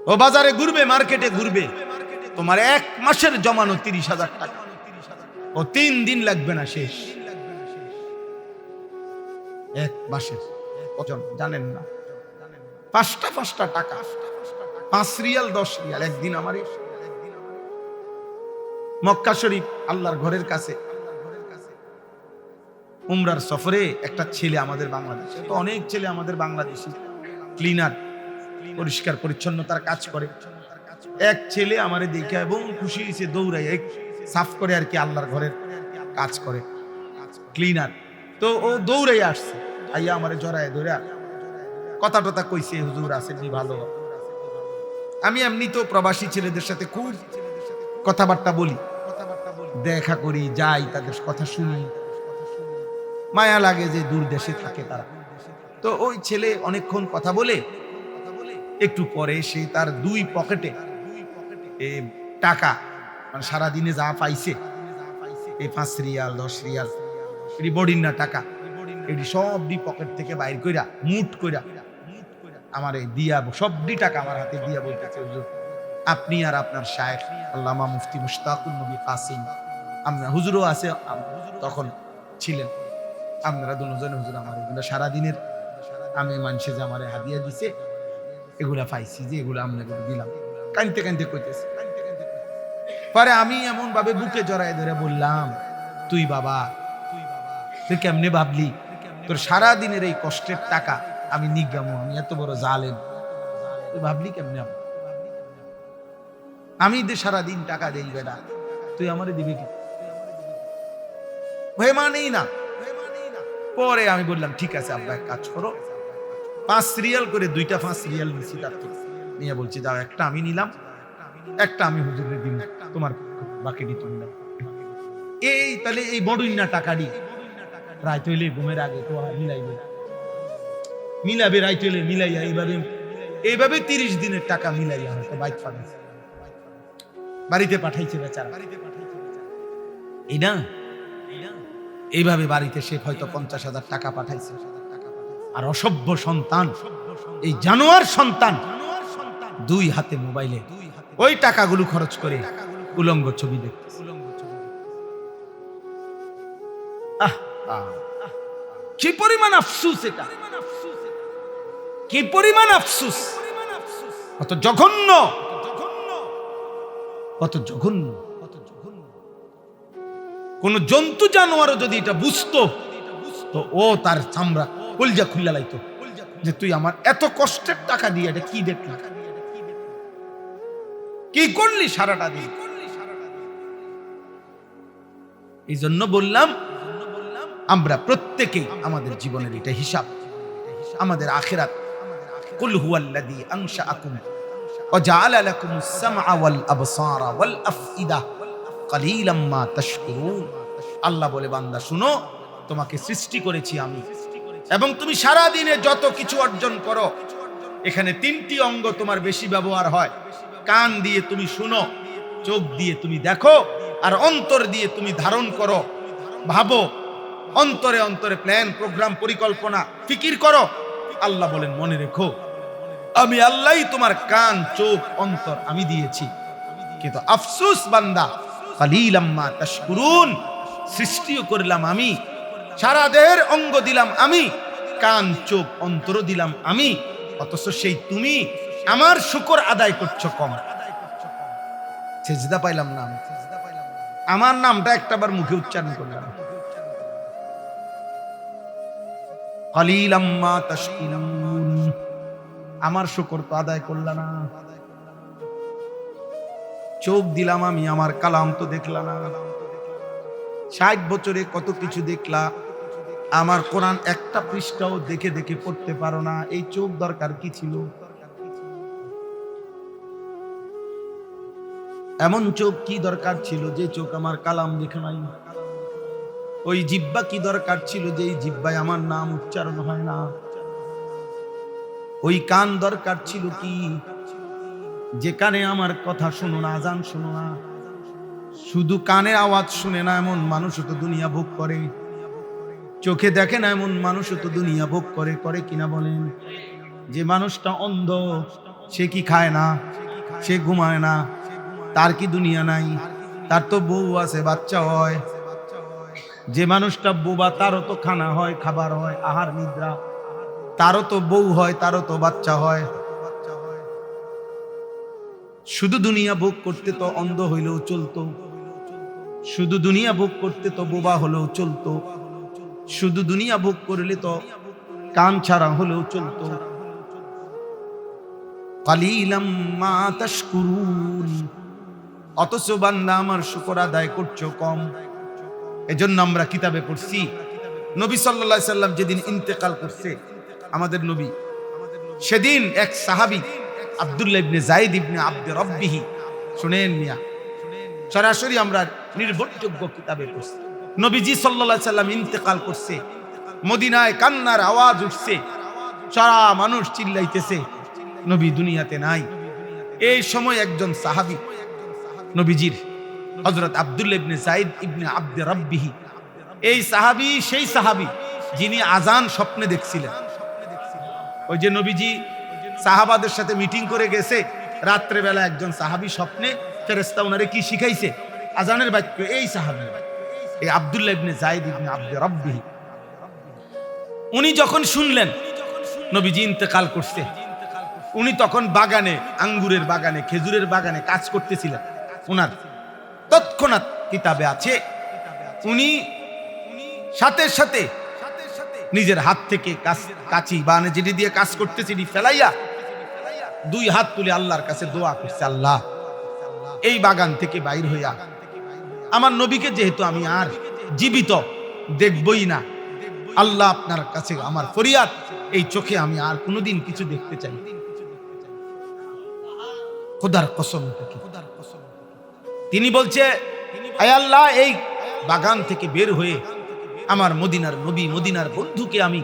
[SPEAKER 1] ও বাজারে ঘুরবে, মার্কেটে ঘুরবে, তোমার 1 মাসের জমানো 30,000 টাকা ও 3 দিন লাগবে না শেষ। 1 মাসের ওজন জানেন না? 5টা টাকা, 5 রিয়াল 10 রিয়াল। একদিন আমার মক্কা শরীফ আল্লাহর ঘরের কাছে উমরার সফরে একটা ছেলে আমাদের বাংলাদেশে, তো অনেক ছেলে আমাদের বাংলাদেশি ক্লিনার, পরিষ্কার পরিচ্ছন্নতার কাজ করে। এক ছেলে আমারে দেখে এবং খুশি হয়েছে, দৌড়াই সাফ করে আর কি, আল্লাহর ঘরের কাজ করে, ক্লিনার। তো ও দৌড়াই আসছে, আইয়া আমারে জড়ায় ধরে কথা টথা কইছে, হুজুর আসেননি, ভালো। আমি এমনি তো প্রবাসী ছেলেদের সাথে খুব কথাবার্তা বলি, দেখা করি, যাই, তাদের কথা শুনি, মায়া লাগে যে দূর দেশে থাকে তারা। তো ওই ছেলে অনেকক্ষণ কথা বলে একটু পরে সে তার 2 পকেটে টাকা, মানে সারাদিনে যা পাইছে, এই 5 রিয়াল 10 রিয়াল এটি বডির না টাকা, এটি সবটি পকেট থেকে বাইর কইরা মুঠ কইরা আমার দিয়া, সবটি টাকা আমার হাতে দিয়া বলতেছে, হুজুর আপনি আর আপনার শায়েখ আল্লামা মুফতি মুশতাকুন নবী কাসিম, আমরা হুজুরও আছে তখন ছিলেন, আপনারা দুজনে হুজুর আমার এগুলো সারাদিনের আমি মানুষে যে আমার হাদিয়া দিছে এগুলা পাইছি, যে এগুলো আমরা দিলাম। কানতে কানতে কইতেছে। পরে আমি এমন ভাবে বুকে জড়ায় ধরে বললাম, তুই বাবা, তুই কেমনে ভাবলি তোর সারা দিনের এই কষ্টের টাকা আমি নিগামো? আমি এত বড় জালেম, তুই ভাবলি কেমনে? আমি সারাদিন টাকা দেই বেটা, তুই আমারে দিবি কি? হয়ে মানেই না। পরে আমি বললাম, ঠিক আছে আব্বা, এক কাজ করো, 5 রিয়াল করে 2টা 5 রিয়াল নিচ্ছি, তার নিয়ে বলছি দাও, একটা আমি নিলাম, একটা আমি হুজুরের দিন, তোমার বাকিটি তুমি নাও। এই তাহলে এই বড়ইনা টাকা দি রাইত হইলে ঘুমের আগে তো মিলাবে, রাইত হইলে মিলাইয়া এইভাবে 30 দিনের টাকা মিলাইয়া হয়তো বাইক পাঠাইছে, বাড়িতে পাঠাইছে বেচারা। এই না, এইভাবে বাড়িতে সে হয়তো 50,000 টাকা পাঠাইছে। আর অসভ্য সন্তান, এই জানোয়ার সন্তান 2 হাতে মোবাইলে ওই টাকাগুলো খরচ করে উলঙ্গ ছবি দেখতেছে। কি পরিমাণ আফসোস এটা, কি পরিমাণ আফসোস, কত জঘন্য, কত জঘন্য। কোন জন্তু জানোয়ারও যদি এটা বুঝতো তো ও তার চামড়া কলজা খুলে লাইতো, যে তুই আমার এত কষ্টের টাকা দিয়ে এটা কি দেখলি, কি করলি সারাটা দিন। এই জন্য বললাম আমরা প্রত্যেকেই আমাদের জীবনের এটা হিসাব, আমাদের আখিরাত। কুল হুয়াল্লাযী আনশাআকুম ওয়া জাআলা লাকুমুস সামআ ওয়াল আবসারা ওয়াল আফইদা কালিলাম মা তাশকুরুন। আল্লাহ বলে, বান্দা শুনো, তোমাকে সৃষ্টি করেছি আমি, এবং তুমি সারা দিনে যত কিছু অর্জন করো, এখানে তিনটি অঙ্গ তোমার বেশি ব্যবহার হয়। কান দিয়ে তুমি শুনো, চোখ দিয়ে তুমি দেখো, আর অন্তর দিয়ে তুমি ধারণ করো, ভাবো, অন্তরে অন্তরে প্ল্যান, প্রোগ্রাম, পরিকল্পনা, ফিকির করো। আল্লাহ বলেন, মনে রেখো, আমি আল্লাহই তোমার কান, চোখ, অন্তর আমি দিয়েছি। কিন্তু আফসোস বান্দা, কালিলাম মা তাশকুরুন, সৃষ্টিও করলাম আমি, সারা দেহের অঙ্গ দিলাম আমি, কান, চোখ, অন্তর দিলাম আমি, অথচ সেই তুমি আমার শুকর আদায় করছো কম। সেজদা পাইলাম না, আমার নামটা একটাবার মুখে উচ্চারণ করলাম। কালিলাম মা তাশকুরুন, আমার শুকর তো আদায় করলা না। চোখ দিলাম আমি, আমার কালাম তো দেখলা না। 60 বছরে কত কিছু দেখলা, আমার কোরআন একটা পৃষ্ঠাও দেখে দেখে পড়তে পারো না। এই চোখ দরকার কি ছিল? এমন চোখ কি দরকার ছিল যে চোখ আমার কালাম দেখে নাই? ওই জিহ্বা কি দরকার ছিল যে এই জিহ্বায় আমার নাম উচ্চারণ হয় না? ওই কান দরকার ছিল কি যে কানে আমার কথা শুনো না, আজান শুনো না? শুধু কানে আওয়াজ শুনে না এমন মানুষও তো দুনিয়া ভোগ করে। চোখে দেখে না এমন মানুষও তো দুনিয়া ভোগ করে। করে কিনা বলেন? যে মানুষটা অন্ধ, সে কি খায় না? সে ঘুমায় না? তার কি দুনিয়া নাই? তার তো বউ আছে, বাচ্চা হয়। যে মানুষটা বোবা, তারও তো খানা হয়, খাবার হয়, আহার নিদ্রা। তারও তো বউ হয়, তারও তো বাচ্চা হয়। শুধু দুনিয়া ভোগ করতে তো অন্ধ হইলেও চলতো, শুধু দুনিয়া ভোগ করতে তো বোবা হলেও চলতো, শুধু দুনিয়া ভোগ করলে তো কান ছাড়া হলেও চলতো। কালিলাম মা তাশকুরুন, অথচ বান্দা আমার শুকর আদায় করছো কম। এজন্য আমরা কিতাবে পড়ছি, নবী সাল্লাল্লাহু আলাইহি সাল্লাম যেদিন ইন্তেকাল করছে আমাদের নবী, সেদিন এক সাহাবী আব্দুল্লাহ ইবনে যায়েদ ইবনে আব্দে রব্বিহি, শুনেন মিয়া, সরাসরি আমরা নির্ভরযোগ্য কিতাবে পড়ছি, নবীজি সাল্লাল্লাহু আলাইহি সাল্লাম ইন্তেকাল করছে, মদিনায় কান্নার আওয়াজ উঠছে, সারা মানুষ চিল্লাইতেছে নবী দুনিয়াতে নাই। এই সময় একজন সাহাবী নবীজির, হযরত আব্দুল্লাহ ইবনে যায়েদ ইবনে আব্দে রব্বিহি, এই সাহাবী সেই সাহাবী যিনি আজান স্বপ্নে দেখছিলেন। ওই যে নবীজি সাহাবাদের সাথে মিটিং করে গেছে, রাত্রে বেলা একজন সাহাবী স্বপ্নে ফেরেশতা ওনারে কি শিখাইছে? আজানের বাক্য। এই সাহাবী, এই আব্দুল্লাহ ইবনে যায়েদ ইবনে আব্দে রব্বিহি, উনি যখন শুনলেন নবীজি ইন্তেকাল করছে, উনি তখন বাগানে, আঙ্গুরের বাগানে, খেজুরের বাগানে কাজ করতেছিলেন। ওনার তৎক্ষণাৎ কিতাবে আছে, উনি সাথে সাথে নিজের হাত থেকে কাঁচি বা যেটি দিয়ে কাজ করতেছি ফেলাইয়া 2 হাত তুলে আল্লাহর কাছে দোয়া করছে, আল্লাহ এই বাগান থেকে বাইর হইয়া আমার নবীকে যেহেতু আমি আর জীবিত দেখবই না, আল্লাহ আপনার কাছে আমার ফরিয়াদ, এই চোখে আমি আর কোনোদিন কিছু দেখতে চাই। খোদার কসম, তিনি বলছে, আয় আল্লাহ, এই বাগান থেকে বের হয়ে আমার মদিনার নবী, মদিনার বন্ধুকে আমি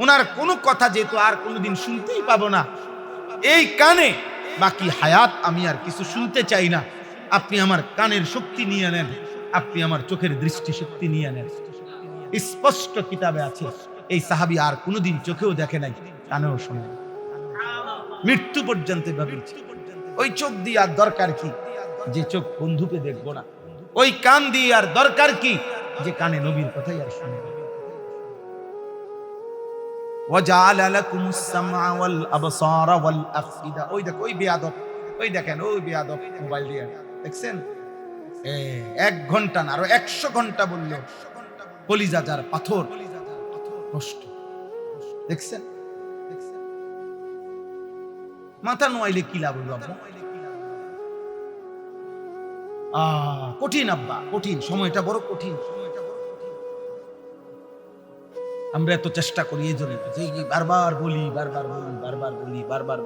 [SPEAKER 1] ওনার কোনো কথা যেহেতু আর কোনোদিন শুনতেই পাবো না, এই কানে বাকি হায়াত আমি আর কিছু শুনতে চাই না। আপনি আমার কানের শক্তি নিয়ে নেন, আপনি আমার চোখের দৃষ্টি শক্তি নিয়ে নেন। স্পষ্ট কিতাবে আছে, এই সাহাবী আর কোনোদিন চোখেও দেখে নাই, কানেও শোনে নাই, মৃত্যু পর্যন্ত ভাবিছে। ওই চোখ দিয়ে আর দরকার কি যে চোখ বন্ধুকে দেখবো না? ওই কান দিয়ে আর দরকার কি যে কানে নবীর কথাই আর শুনে না? ওয়াজআলা লাকুমুস সামআ ওয়াল আবসারা ওয়াল আফইদা। ওই দেখো, ওই বেয়াদব, ওই দেখেন, ওই বেয়াদব মোবাইল দিয়ে দেখছেন, 1 ঘন্টা না আরো 100 ঘন্টা বলল, কলিজা যার পাথর নষ্ট। দেখছেন, মাথা নোয়াইলে কি লাভ হইল? কঠিন আব্বা, কঠিন, সময়টা বড় কঠিন। আমরা এত চেষ্টা করি এই জন্য যে বারবার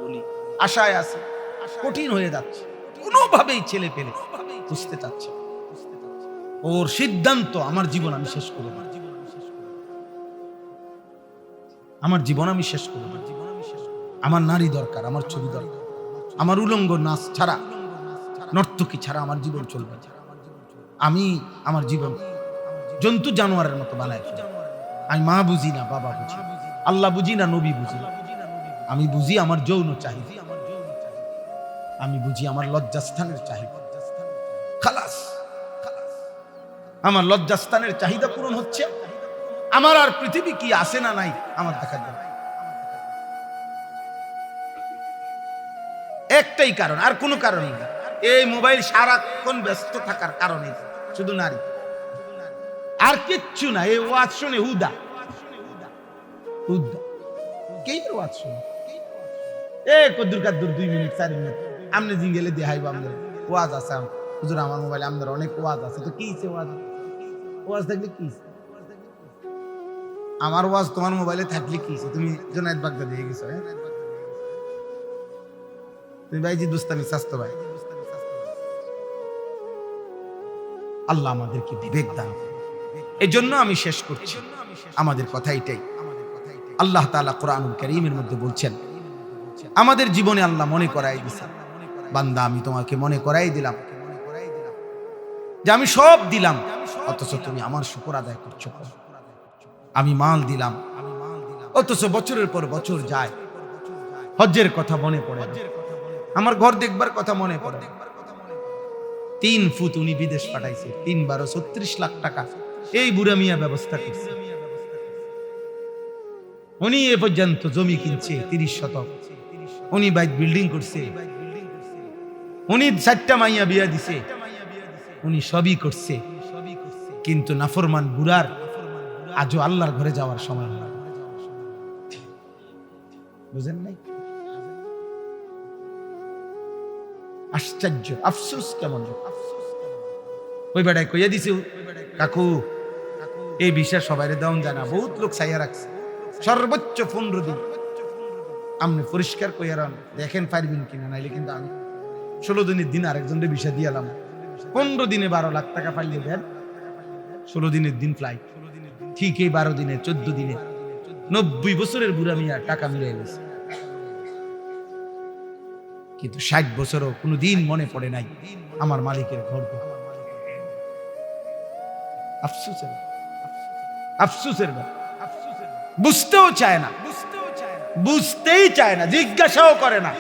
[SPEAKER 1] বলি, আশায় আছে, কঠিন হয়ে যাচ্ছে, কোনোভাবেই ছেলে পেলে বুঝতে চাচ্ছে ওর সিদ্ধান্ত আমার জীবন আমি শেষ করব, আমার জীবন আমি শেষ করব, আমার নারী দরকার, আমার ছবি দরকার, আমার উলঙ্গ নাচ ছাড়া, নর্তকী ছাড়া আমার জীবন চলবে না। আমি আমার জীবন জন্তু জানোয়ারের মতো বানাই ফেলি। আমি মা বুঝি না, বাবা বুঝি, আল্লাহ বুঝি না, নবী বুঝি। আমি বুঝি আমার যৌন চাহিদা, আমি বুঝি আমার লজ্জাস্থানের চাহিদা। খালাস, আমার লজ্জাস্থানের চাহিদা পূরণ হচ্ছে, আমার আর পৃথিবী কি আছে না নাই আমার দেখার জন্য। একটাই কারণ, আর কোনো কারণ নেই। এই মোবাইল সারাক্ষণ ব্যস্ত থাকার কারণে শুধু নারী, আর কিচ্ছু না। এই ওয়াজ শুনে হুদা কে ওয়াজ শুনে কদ্দুর কাদ্দুর 2 মিনিট 4 মিনিট আমনে জিঙ্গেলে দেখাইব। আমাদের ওয়াজ আছে হুজুর, আমার মোবাইলে আমাদের অনেক ওয়াজ আছে। তো কি ওয়াজ থাকলে কি, আমার ওয়াজ তোমার মোবাইলে থাকলে কি, তুমি জুনায়েদ বাগদাদি দিয়ে গেছো, তুমি ভাইজি দুস্তানি স্বাস্থ্য ভাই। আল্লাহ আমাদেরকে বিবেক দান। এই জন্য আমি শেষ করছি, আমাদের কথা এটাই। আল্লাহ তাআলা কোরআনুল কারীমের মধ্যে বলছেন, আমাদের জীবনে আল্লাহ মনে করাই দিয়েছেন, বান্দা আমি তোমাকে মনে করাই দিলাম যে আমি সব দিলাম, অথচ তুমি আমার শুকর আদায় করছো। আমি মাল দিলাম, অথচ বছরের পর বছর যায়, হজ্জের কথা মনে পড়ে না, আমার ঘর দেখবার কথা মনে পড়ে। 3 ফুট উনি বিদেশ পাঠাইছে, 3 বারো 36 লাখ টাকা এই বুড়া মিয়া ব্যবস্থা করছে। উনি এ পর্যন্ত জমি কিনছে 30 শতক, উনি বাইক বিল্ডিং করছে, উনি 4টা মাইয়া বিয়া দিছে, উনি সবই করছে, কিন্তু নাফরমান বুড়ার আজও আল্লাহর ঘরে যাওয়ার সময় হয়। বুঝেন নাই? আশ্চর্য, আফসোস কেমন। ওই বেটায় কইয়া দিছে, কাকু এই বিষয় সবাই দেওয়া যায় না, বহুত লোক চাইয়া রাখছে, সর্বোচ্চ 15 দিন আপনি পরিষ্কার কইয়া রান, দেখেন পারবেন কিনা, নাইলে কিন্তু আমি 16 দিনের দিন আরেকজনের বিষয় দিয়ালাম। 15 দিনে 12 লাখ টাকা পাইলে দেন, 16 দিনের দিন ফ্লাইট, ঠিক এই 12 দিনে 14 দিনে 90 বছরের বুড়া মিয়া টাকা মিলাই গেছে। কিন্তু 60 বছরও কোনোদিন মনে পড়ে নাই আমার মালিকের ঘর। আফসোসের, আফসোসের, বুঝতেও চায় না, বুঝতেই চায় না, জিজ্ঞাসাও করে না,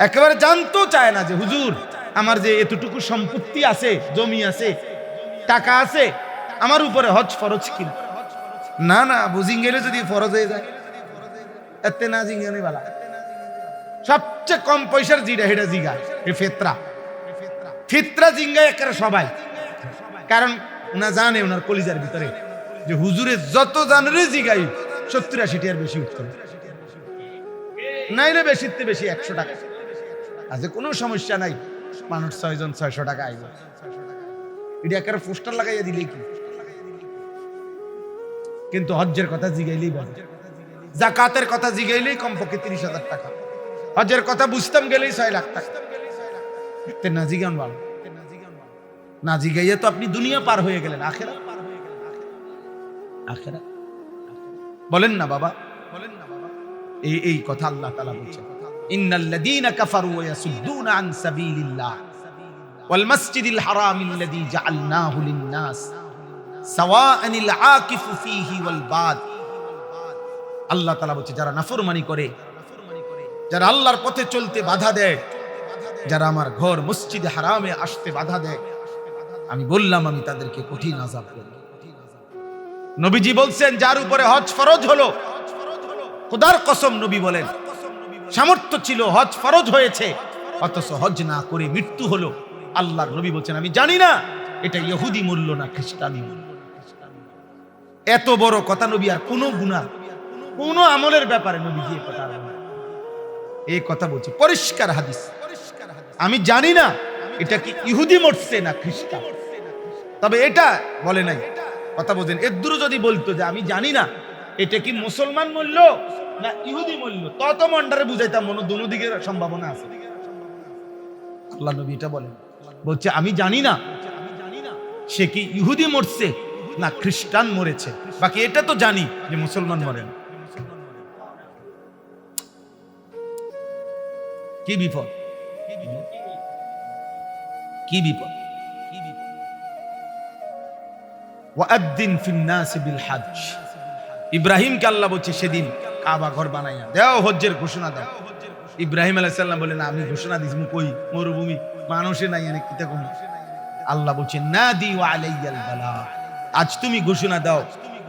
[SPEAKER 1] একেবারে জানতেও চায় না যে হুজুর আমার যে এতটুকু সম্পত্তি আছে, জমি আছে, টাকা আছে, আমার উপরে হজ ফরজ কিনা। না না, বুঝিং গেলে যদি ফরজ হয়ে যায়, এতে না জিঙ্গানি বালা। সবচেয়ে কম পয়সার জিরা হেটা জিগা এই ফিতরা, ফিতরা জিঙ্গা একেবারে সবাই। কারণ না জানে ওনার কলিজার ভিতরে যে হুজুরে যত জানরে জিগাই 70-80 টাকার বেশি উঠতো, নাইলে বেশিতে বেশি 100 টাকা। আজ কোনো সমস্যা নাই, মানুষ 6 জন 600 টাকা আইব, এটা একেবারে পোস্টার লাগাইয়া দিলে কি। কিন্তু হজ্জের কথা জিগাইলেই বলে, যাকাতের কথা জিগাইলেই কমপক্ষে 30,000 টাকা, হজ্জের কথা বুঝতাম গেলেই 6 লাখ টাকা। না জিগান ভালো, না জিগাইয়া তো আপনি দুনিয়া পার হয়ে গেলেন, আখেরাত আখেরাত বলেন না বাবা, বলেন না বাবা। এই কথা আল্লাহ তাআলা বলছেন, ইন্নাল্লাযীনা কাফারু ওয়া ইয়াসুদ্দুনা আন সাবিলিল্লাহ ওয়াল মাসজিদিল হারামিল্লাযী জাআলনাহু লিন-নাস সাওয়াআনিল আকিফু ফীহি ওয়াল বাদ। আল্লাহ তাআলা বলছে, যারা নাফরমানি করে, যারা আল্লাহর পথে চলতে বাধা দেয়, যারা আমার ঘর মসজিদে হারামে আসতে বাধা দেয়, আমি বললাম আমি তাদেরকে কঠিন আযাব দেব। নবীজি বলছেন, যার উপরে হজ ফরজ হলো, খোদার কসম নবী বলেন, সামর্থ্য ছিল, হজ ফরজ হয়েছে, অথচ হজ না করে মৃত্যু হলো, আল্লাহর নবী বলছেন আমি জানি না এটা ইহুদি মূল্য না খ্রিস্টানি। এত বড় কথা নবী আর কোন গুনাহ, কোন আমলের ব্যাপারে নবীজি এই কথা বলছে, পরিষ্কার হাদিস। আমি জানি না এটা কি ইহুদি মরছে না খ্রিস্টান, তবে এটা বলে নাই। কথা বোঝেন, এর দূর যদি বলতো যে আমি জানি না এটা কি মুসলমান মূল্য না ইহুদি মূল্য, তত মন্ডারে বুঝাইতাম মনে দুনো দিকের সম্ভাবনা আছে। আল্লাহ নবী এটা বলেন, বলছে আমি জানি না সে কি ইহুদি মরছে না খ্রিস্টান মরেছে, বাকি এটা তো জানি যে মুসলমান মরেন। কি বিপদ, কি বিপদ। ওয়াদ্দিন ফিন নাস বিল হজ, ইব্রাহিমকে আল্লাহ বলছে সেদিন কাবা ঘর বানাইয়া দাও, হজ্জের ঘোষণা দাও। ইব্রাহিম আলাইহিস সালাম বলেন আমি ঘোষণা দিছি কই মরুভূমি মানুষে নাই এনে কিতা কোন। আল্লাহ বলছেন নাদি ওয়া আলাইয়াল বালা, আজ তুমি ঘোষণা দাও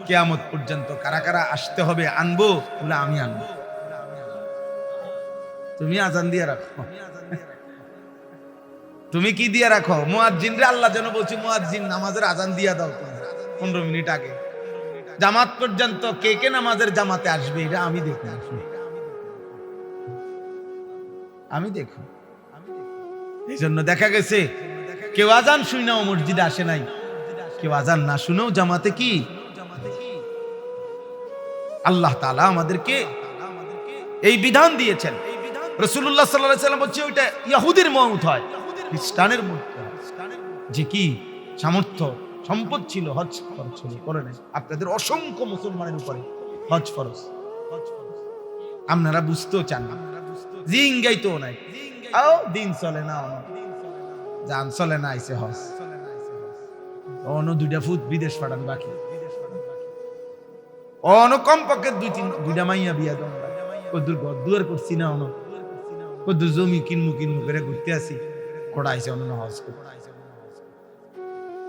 [SPEAKER 1] কিয়ামত পর্যন্ত কারা কারা আসতে হবে আনবো, বলে আমি আনবো। তুমি আজান দিয়ে রাখো, তুমি কি দিয়ে রাখো, মুয়াজ্জিন রে আল্লাহ যেন বলছে মুয়াজ্জিন নামাজের আজান দিয়া দাও তুমি 15 মিনিট আগে। জামাত পর্যন্ত কে কে নামাজের জামাতে আসবে এটা আমি দেখি, আমি দেখি। এই জন্য দেখা গেছে কেউ আজান শুনেও মসজিদে আসে নাই, কেউ আজান না শুনেও জামাতে কি। আল্লাহ তাআলা আমাদেরকে এই বিধান দিয়েছেন। রাসূলুল্লাহ সাল্লাল্লাহু আলাইহি ওয়াসাল্লাম বলছে ওইটা ইহুদির মওত হয়, খ্রিস্টানের মওত যে কি সামর্থ্য সম্পদ ছিল হজ ফরজ করে নেন। আপনাদের অসংখ্য মুসলমানের উপরে হজ ফরজ, আপনারা বুঝতেও চান না, জিঙ্গাইতো নাই, আও দিন চলে না, জান চলে না, আইছে হজ অন্য 2টা ফুট বিদেশ পাঠান বাকি, অন্য কমপক্ষে 2-3 মাইয়া বিয়া দাও, কদ্দুর ঘর দুয়ার করছি না, অন্য কদ্দুর জমি কিনমু করে ঘুরতে আসি, কোটা আইছে অন্য হজ করতে।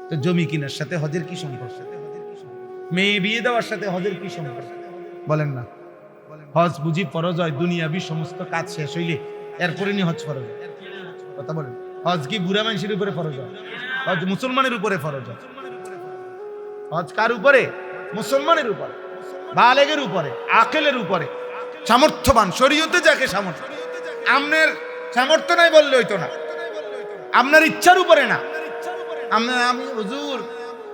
[SPEAKER 1] তো জমি কিনার সাথে হজের কি সম্পর্ক, মেয়ে বিয়ে দেওয়ার সাথে হজের কি সম্পর্ক বলেন না। হজ বুঝি ফরজ হয় দুনিয়াবি সমস্ত কাজ শেষ হইলে, এরপরে নি হজ ফরজ হয়। কথা বলেন, হজ কি বুড়া মানুষের উপরে ফরজ হয়? হজ মুসলমানের উপরে ফরজ হয়। হজ কার উপরে? মুসলমানের উপরে, বালেগের উপরে, আকেলের উপরে, সামর্থ্যবান, শরীয়তে যাকে সামর্থ্য। আপনার সামর্থ্য নাই বললে হইতো না, আপনার ইচ্ছার উপরে না। আমি হুজুর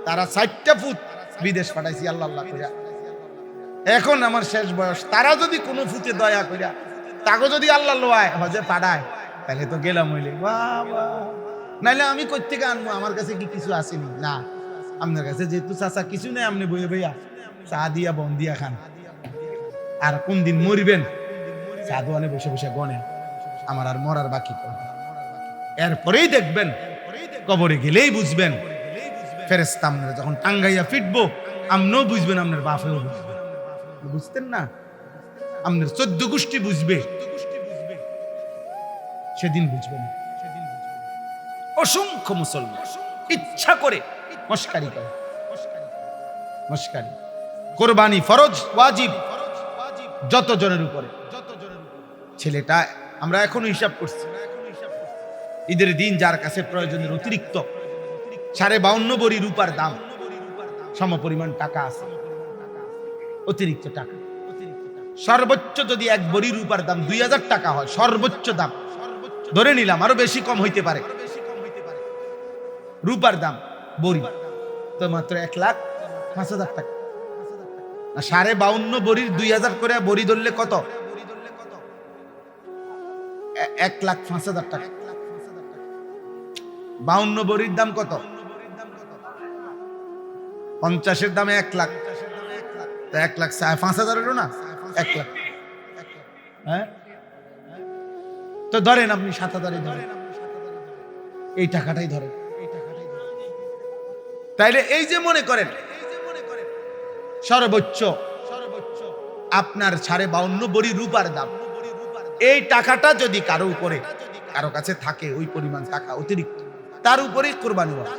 [SPEAKER 1] তারা 60টা ফুট বিদেশ পাঠাইছি আল্লাহ আল্লাহ কইরা, এখন আমার শেষ বয়স, তারা যদি কোনো ফুটে দয়া কইরা তাকে যদি আল্লাহ লোয়ায় হজে পাঠায়, তাহলে তো গেলাম হইলে বাবা। নাইলে আমি কই থেকে আনবো, আমার কাছে কি কিছু আসেনি না। আপনার কাছে যেহেতু চাচা কিছু নেই, আপনি বইয়ে বইয়া চা দিয়া বন দিয়া খান, আর কোন দিন মরিবেন চা দোয়ানে বসে বসে গনেন, আমার আর মরার বাকি কর। এরপরেই দেখবেন, কবরে গেলেই বুঝবেন, ফেরেশতা আপনারা যখন টাঙ্গাইয়া ফিটবো, আপনিও বুঝবেন, আপনার বাপেও বুঝবেন। বুঝতেন না, আপনার 14 গোষ্ঠী বুঝবে, সেদিন বুঝবেন। অসংখ্য মুসলমান ইচ্ছা করে মস্কারি করে, মস্কারি। কোরবানি ফরজ ওয়াজিব যত জনের উপরে, ছেলেটা আমরা এখনো হিসাব করছি, ঈদের দিন যার কাছে প্রয়োজনের অতিরিক্ত 52.5 ভরি রূপার দাম, সমপরিমাণ টাকা আছে, অতিরিক্ত টাকা, সর্বোচ্চ যদি 1 ভরি রূপার দাম 2000 টাকা হয়, সর্বোচ্চ দাম ধরে নিলাম, আরো বেশি কম হইতে পারে, রূপার দাম ভরি তো মাত্র 1,05,000 টাকা। 52.5 ভরির 2000 করে ভরি ধরলে কত? 1,05,000 টাকা। 52 ভরির দাম কত? 50-এর দামে 1 লাখ, 1,05,000 হলো না, 1 লাখ। হ্যাঁ, তো ধরেন আপনি 7,000 ধরেন, এই টাকাটাই ধরেন। তাইলে এই যে মনে করেন সর্বোচ্চ আপনার 52.5 ভরি রূপার দাম, এই টাকাটা যদি কারো উপরে কারো কাছে থাকে, ওই পরিমাণ টাকা অতিরিক্ত, তার উপরেই কোরবানি হয়।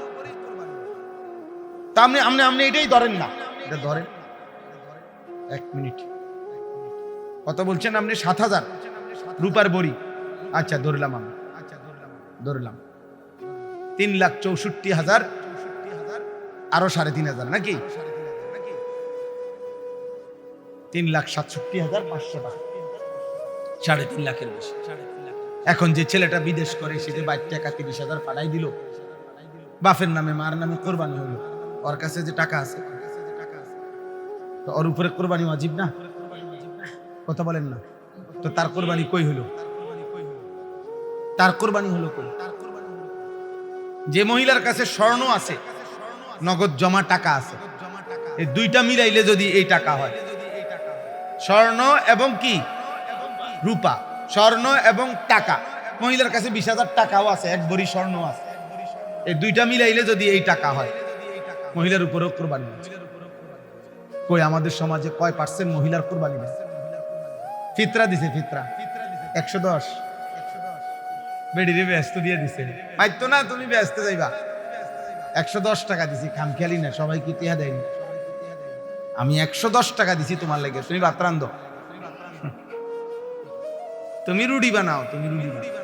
[SPEAKER 1] তা আপনি এটাই ধরেন না, এটা ধরেন 1 মিনিট। কত বলছেন আপনি? 7,000 রূপার ভরি। আচ্ছা ধরলাম, আমি ধরলাম 3,64,000 আরো 3,500 নাকি 3,67,500 টাকা, 3.5 লাখের বেশি। এখন যে ছেলেটা বিদেশ করে সে যে 22,000 পাঠাই দিল, বাপের নামে মার নামে কোরবানি হইল, ওর কাছে যে টাকা আছে তো ওর উপরে কোরবানি ওয়াজিব না? কথা বলেন না তো? তার কোরবানি কই হলো? তার কোরবানি হলো কই? যে মহিলার কাছে স্বর্ণ আছে, নগদ জমা টাকা আছে, এই দুইটা মিলাইলে যদি এই টাকা হয়, স্বর্ণ এবং কি রূপা, স্বর্ণ এবং টাকা, মহিলার কাছে 20,000 টাকাও আছে, এক ভরি স্বর্ণ আছে, এই দুইটা মিলাইলে যদি এই টাকা হয়, মহিলার উপরেও কোরবানি আছে। কই আমাদের সমাজে কয় % মহিলার কোরবানি দেয়? ফিতরা দিছে, ফিতরা 110 বেডিরে ব্যস্ত দিয়ে দিছে, পাইতো না তুমি ব্যস্ত যাইবা, 110 টাকা দিছি, খামখেয়ালি না, সবাই কি টিয়া দেয়নি? আমি 110 টাকা দিছি তোমার লেগে, তুমি ভাত রান্ধো, তুমি রুটি বানাও, তুমি রুটি বানাও,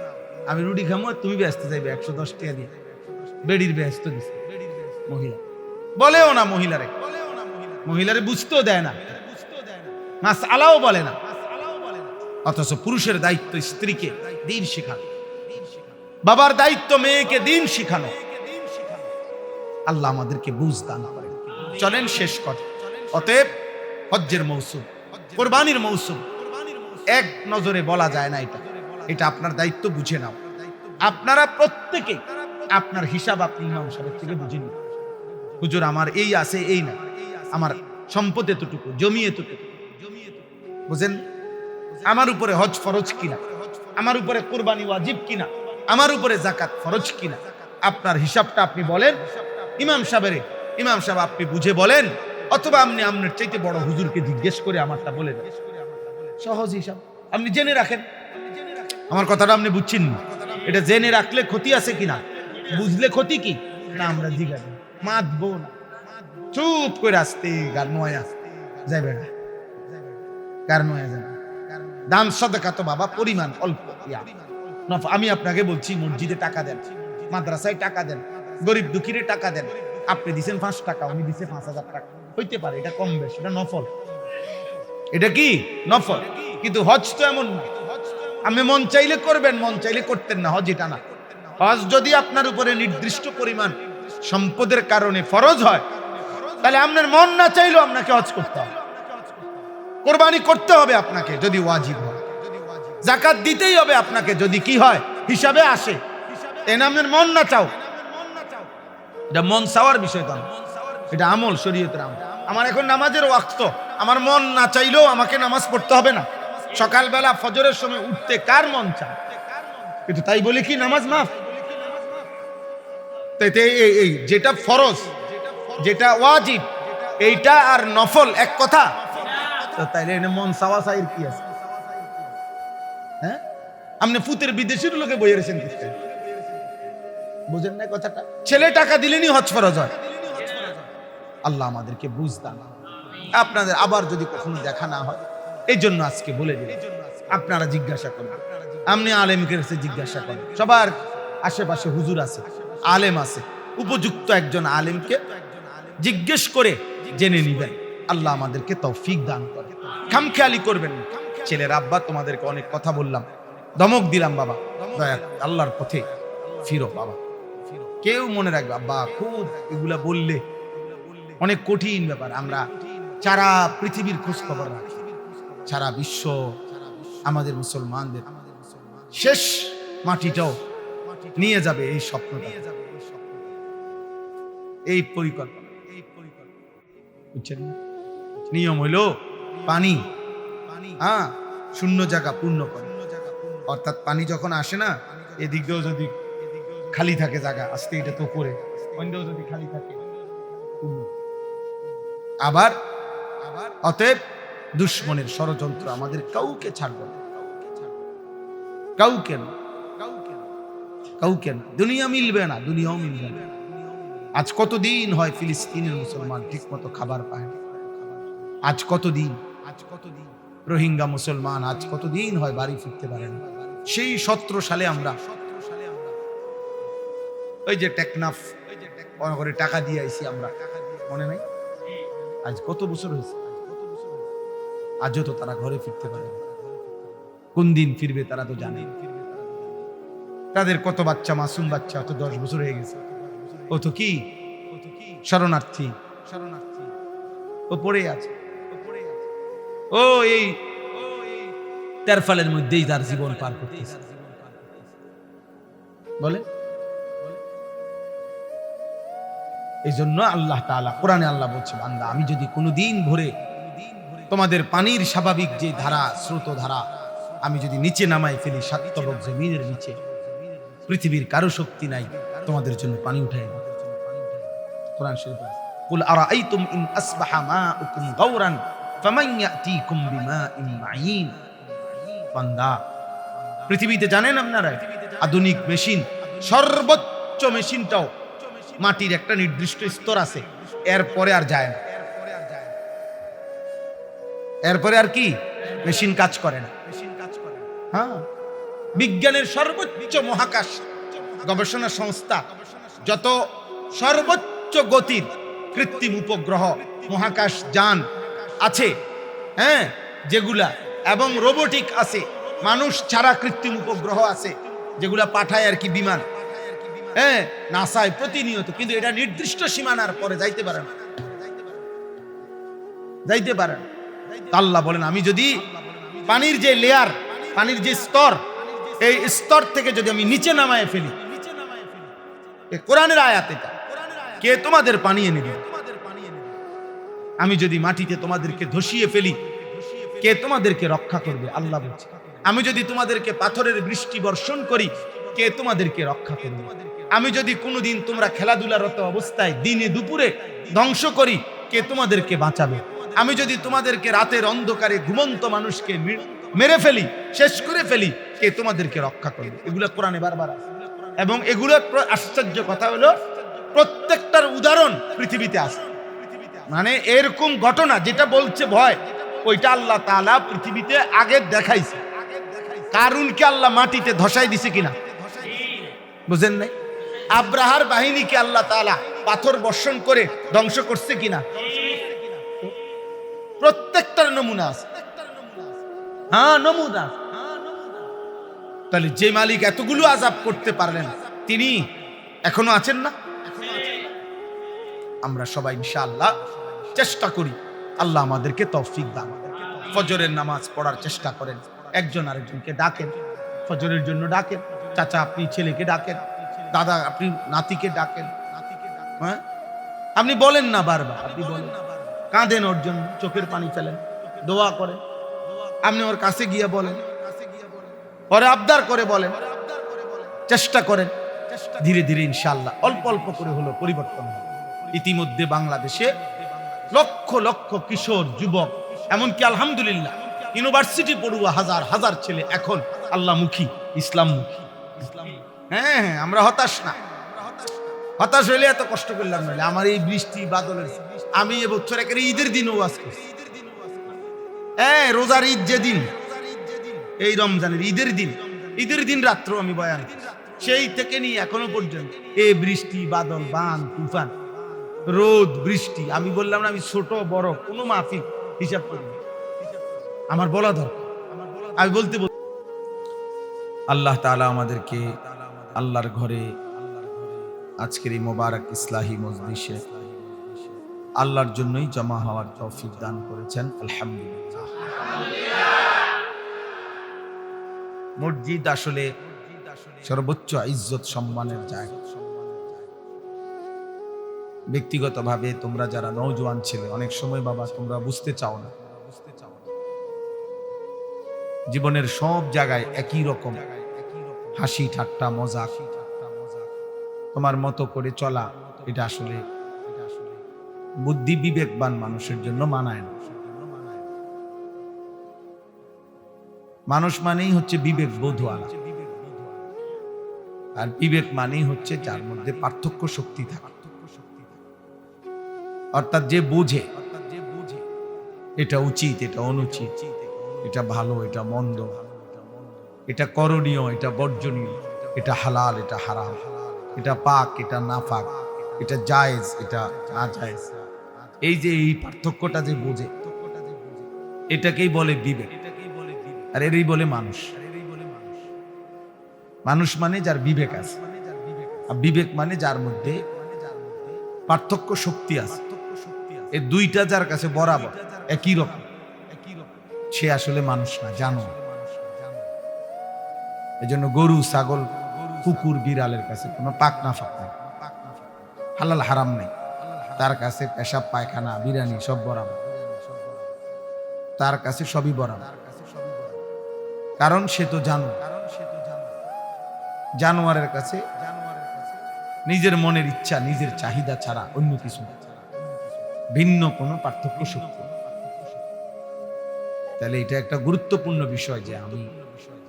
[SPEAKER 1] আমি রুটি খামো, তুমি ব্যস্ত যাইবে 110 টাকা দিয়ে, বেডির ব্যস্ত দিছে। মহিলা বলেও না, মহিলারে বুঝতেও দেয় না, মাস আলাও বলে না, অথচ পুরুষের দায়িত্ব স্ত্রীকে দিন শেখানো, বাবার দায়িত্ব মেয়েকে দিন শেখানো। আল্লাহ আমাদেরকে বুঝ দান করেন। চলেন শেষ কথা। অতএব হজ্জের মৌসুম, কোরবানির মৌসুম, এক নজরে বলা যায় না, এটা আপনার দায়িত্ব, বুঝে নাও। আপনারা প্রত্যেকে আপনার হিসাব আপনি ইমাম সাহেব থেকে বুঝে নিন। হুজুর আমার এই আছে, এই না, আমার সম্পদ এতটুকু, জমি এতটুকু, বুঝেন? আমার উপরে হজ ফরজ কিনা, আমার উপরে কোরবানি ওয়াজিব কিনা, আমার উপরে যাকাত ফরজ কিনা, আপনার হিসাবটা আপনি বলেন ইমাম সাহেব আপনি বুঝে বলেন, অথবা আপনি আপনার চাইতে বড় হুজুরকে জিজ্ঞেস করে আমারটা বলে দেন। সহজ হিসাব আপনি জেনে রাখেন। আমার কথাটা আপনি বুঝছেন? এটা জেনে রাখলে ক্ষতি আছে কিনা, বুঝলে ক্ষতি কি না, আমরা জিজ্ঞাসা মাতবো না, চুপ করে আসতে গার নয়া যাইবে না, গার নয়া যাবে। দান সাদাকা তো বাবা পরিমাণ অল্প, আমি আপনাকে বলছি মসজিদে টাকা দেন, মাদ্রাসায় টাকা দেন, গরিব দুঃখীরে টাকা দেন। আপনি দিচ্ছেন 5 টাকা, উনি দিচ্ছে 5,000 টাকা, হইতে পারে এটা কম বেশ, এটা নফল, এটা কি নফল। কিন্তু হজ তো এমন না, আপনি মন চাইলে করবেন, মন চাইলে করতেন না, হজ এটা না। হজ যদি আপনার উপরে নির্দিষ্ট পরিমাণ সম্পদের কারণে ফরজ হয়, তাহলে আপনার মন না চাইলেও আপনাকে হজ করতে হবে, কোরবানি করতে হবে আপনাকে যদি ওয়াজিব হয়, যাকাত দিতেই হবে আপনাকে যদি কি হয় হিসাবে আসে। এনে আপনার মন না চাও, এটা মন চাওয়ার বিষয় তো, এটা আমল, শরীয়তের আমল। আমার এখন নামাজের ওয়াক্ত, আমার মন না চাইলেও আমাকে নামাজ পড়তে হবে না। সকালবেলা ফজরের সময় উঠতে কার মন চায়? কিন্তু তাই বলে কি নামাজ মাফ? এই যেটা ফরজ, যেটা ওয়াজিব, এইটা আর নফল এক কথা? তাইলে এনে মন চাওয়া চাইর কি আছে? হ্যাঁ, আপনি ফুতের বিদেশির লোকে বইয়ে রেছেন, বুঝেন না কথাটা? ছেলে টাকা দিলেনি হজ ফরজ হয়। আল্লাহ আমাদেরকে বুঝদান। আপনাদের আবার যদি কখনো দেখা না হয়, এই জন্য আজকে বলে দিলেন, আপনারা জিজ্ঞাসা করবেন, আপনি আলেমকে জিজ্ঞাসা করেন, সবার আশেপাশে হুজুর আছে, আলেম আছে, উপযুক্ত একজন আলেমকে জিজ্ঞেস করে জেনে নিবেন। আল্লাহ আমাদেরকে তৌফিক দান করে। খামখেয়ালি করবেন না। ছেলের আব্বা তোমাদেরকে অনেক কথা বললাম, ধমক দিলাম, বাবা দয়া আল্লাহর পথে ফিরো, বাবা কেউ মনে রাখবে, আব্বা খুব এগুলা বললে অনেক কঠিন ব্যাপার। আমরা সারা পৃথিবীর খোঁজ খবর রাখি, সারা বিশ্ব, আমাদের মুসলমানদের শেষ মাটিটাও নিয়ে যাবে এই স্বপ্নটা, এই পরিকল্পনা, বুঝছেন? নিয়ম হইল পানি, হ্যাঁ, শূন্য জায়গা পূর্ণ করে। অর্থাৎ পানি যখন আসে না, এদিকেও যদি খালি থাকে জায়গা, আস্তে এটা তো করে, অন্যও যদি খালি থাকে পূর্ণ। আবার অতএব দুশ্মনের ষড়যন্ত্র আমাদের কাউকে ছাড়বে না, কাউকে না, কাউকে না। দুনিয়া মিলবে না, দুনিয়াও মিলবে না। আজ কতদিন হয় ফিলিস্তিনের মুসলমান ঠিক মতো খাবার পায় না, আজ কতদিন রোহিঙ্গা মুসলমান আজ কতদিন হয় বাড়ি ফিরতে পারে না। সেই 17 সালে আমরা ওই যে টেকনাফ করে টাকা দিয়ে আইছি আমরা, মনে নাই? আজ কত বছর হয়েছে, আজও তো তারা ঘরে ফিরতে পারে না। কোন দিন ফিরবে তারা তো জানে। তাদের কত বাচ্চা, মাসুম বাচ্চা, তো 10 বছর হয়ে গেছে, ও তো কি শরণার্থী, ও পড়ে আছে, ও এই তেরফালের মধ্যেই তার জীবন পার করতেছে। বলে এই জন্য আল্লাহ তাআলা কোরআনে আল্লাহ বলছে, বান্দা আমি যদি কোনোদিন ভরে তোমাদের পানির স্বাভাবিক যে ধারা, স্রোত ধারা আমি যদি নিচে নামাই ফেলি, সাততবক জমিনের নিচে, পৃথিবীর কারো শক্তি নাই তোমাদের জন্য পানি উঠায় দেবে। কোরআন শরীফ আছে, কুল আরাআইতুম ইন আসবাহা মাউকুম গাওরান ফামান ইয়াতিকুম বিমাইন মাঈন। বান্দা পৃথিবীতে জানেন আপনারা আধুনিক মেশিন, সর্বোচ্চ মেশিনটাও মাটির একটা নির্দিষ্ট স্তর আছে, এরপরে আর যায় না, এরপরে আর কি মেশিন কাজ করে না। হ্যাঁ, বিজ্ঞানের সর্বোচ্চ মহাকাশ গবেষণা সংস্থা যত সর্বোচ্চ গতির কৃত্রিম উপগ্রহ মহাকাশ যান আছে, হ্যাঁ, যেগুলা এবং রোবোটিক আছে, মানুষ ছাড়া কৃত্রিম উপগ্রহ আছে যেগুলা পাঠায় আর কি বিমান, হ্যাঁ, নাসায় প্রতিনিয়ত, কিন্তু এটা নির্দিষ্ট সীমানার পরে যাইতে পারে না, যাইতে পারে না। আল্লাহ বলেন আমি যদি পানির যে লেয়ার, পানির যে স্তর, এই স্তর থেকে যদি আমি নিচে নামায় ফেলি, কোরআনের আয়াত এটা, কে তোমাদের পানি এনে দিবে? আমি যদি মাটিতে তোমাদেরকে ধসিয়ে ফেলি, কে তোমাদেরকে রক্ষা করবে? আল্লাহ বলছে আমি যদি তোমাদেরকে পাথরের বৃষ্টি বর্ষণ করি, কে তোমাদেরকে রক্ষা করবে? আমি যদি কোনোদিন তোমরা খেলাধুলারত অবস্থায় দিনে দুপুরে ধ্বংস করি, কে তোমাদেরকে বাঁচাবে? আমি যদি তোমাদেরকে রাতের অন্ধকারে ঘুমন্ত মানুষকে মেরে ফেলি, শেষ করে ফেলি, কে তোমাদেরকে রক্ষা করবে? এগুলো কোরআনে বারবার আছে, এবং এগুলোর আশ্চর্য কথা হলো প্রত্যেকটার উদাহরণ পৃথিবীতে আছে। মানে এরকম ঘটনা যেটা বলছে ভয়, ওইটা আল্লাহ তাআলা পৃথিবীতে আগে দেখাইছে। কারুনকে আল্লাহ মাটিতে ধসাই দিছে কিনা বুঝেন নাই? আব্রাহার বাহিনীকে আল্লাহ তাআলা পাথর বর্ষণ করে ধ্বংস করছে কিনা? প্রত্যেকটার নমুনা আছে। হ্যাঁ, নমুনা। তাহলে যে মালিক এতগুলো আযাব করতে পারলেন, তিনি এখনো আছেন না? আমরা সবাই ইনশাআল্লাহ চেষ্টা করি, আল্লাহ আমাদেরকে তৌফিক দান। ফজরের নামাজ পড়ার চেষ্টা করেন, একজন আরেকজনকে ডাকেন, ফজরের জন্য ডাকেন, চাচা আপনি ছেলেকে ডাকেন, দাদা আপনি নাতিকে ডাকেন, হ্যাঁ, আপনি বলেন না বারবার, আপনি বলেন, কাঁদেন ওর জন্য, চোখের পানি ফেলেন, দোয়া করেন, আপনি ওর কাছে গিয়ে বলেন, ওরে আবদার করে বলেন, চেষ্টা করেন, ধীরে ধীরে ইনশাআল্লাহ অল্প অল্প করে হলো পরিবর্তন হবে। ইতিমধ্যে বাংলাদেশে লক্ষ লক্ষ কিশোর যুবক, এমনকি আলহামদুলিল্লাহ ইউনিভার্সিটি পড়ুয়া হাজার হাজার ছেলে এখন আল্লাহমুখী, ইসলামমুখী। হ্যাঁ, আমরা হতাশ না, হতাশ হইলে এত কষ্ট করলাম না। আমার এই বৃষ্টি বাদলের, আমি এবছর একেবারে ঈদের দিন ওয়াজ করছি। হ্যাঁ, রোজার ঈদ যেদিন, এই রমজানের ঈদের দিন রাত্র আমি বয়ান, সেই থেকে নিয়ে এখনো পর্যন্ত এই বৃষ্টি বাদল বান তুফান রোদ বৃষ্টি, আমি বললাম না আমি ছোট বড় কোনো মাফিক হিসাব করি, আমার বলা দরকার, আমি বলতে আল্লাহ তাআলা আমাদেরকে আল্লাহর ঘরে আজকের এই মোবারক ইসলাহি মজলিসে আল্লাহর জন্যই জমা হওয়ার তৌফিক দান করেছেন, আলহামদুলিল্লাহ। মসজিদ আসলে সর্বোচ্চ ইজ্জত সম্মানের জায়গা। ব্যক্তিগতভাবে তোমরা যারা নওজোয়ান ছেলে, অনেক সময় বাবা তোমরা বুঝতে চাও না, জীবনের সব জায়গায় একই রকম হাসি ঠাট্টা মজাক, তোমার মতো করে চলা, এটা আসলে বুদ্ধি বিবেকবান মানুষের জন্য মানায় না। মানুষ মানেই হচ্ছে বিবেক বোধওয়ালা, আর বিবেক মানেই হচ্ছে যার মধ্যে পার্থক্য শক্তি থাকে, অর্থাৎ যে বোঝে এটা উচিত, এটা অনুচিত, এটা ভালো, এটা মন্দ, এটা করণীয়, এটা বর্জনীয়, এটা হালাল, এটা হারাম, এটা পাক, এটা নাফাক, এটা জায়েজ, এটা না জায়েজ, এই যে এই পার্থক্যটা যে বোঝে, এটাকেই বলে বিবেক, আর এরই বলে মানুষ। মানুষ মানে যার বিবেক আছে, আর বিবেক মানে যার মধ্যে পার্থক্য শক্তি আছে। এই দুইটা যার কাছে বরাবর একই রকম, সে আসলে মানুষ না, জানো। এই জন্য গরু, ছাগল, কুকুর, বিড়ালের কাছে কোনো পাক না ফাঁক নাই, হালাল হারাম নেই। তার কাছে পেশাব, পায়খানা, বিরানি সব বরাবর, তার কাছে সবই বরাবর। কারণ সে তো জানো। জানোয়ারের কাছে নিজের মনের ইচ্ছা, নিজের চাহিদা ছাড়া অন্য কিছু না, ভিন্ন কোনো পার্থক্য শক্তি। তাহলে এটা একটা গুরুত্বপূর্ণ বিষয় যে আমি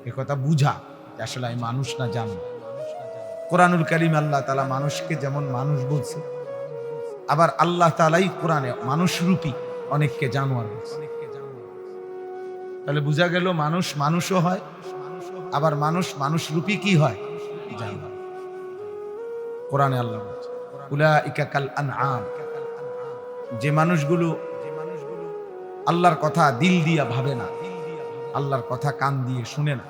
[SPEAKER 1] একথা বুঝা যে আসলে আমি মানুষ না, জানো। কোরআনুল কারীম আল্লাহ তাআলা মানুষকে যেমন মানুষ বলছে, আবার আল্লাহ তাআলাই কোরআনে মানুষরূপী অনেককে জানোয়ার বলছে। তাহলে বোঝা গেল মানুষ মানুষও হয়, আবার মানুষ মানুষরূপী কি হয়, জানোয়ার। কোরআনে আল্লাহ বলছে উলাইকা কাল আনআম, যে মানুষগুলো আল্লাহর কথা দিল দিয়া ভাবে না, আল্লাহর কথা কান দিয়ে শুনে না,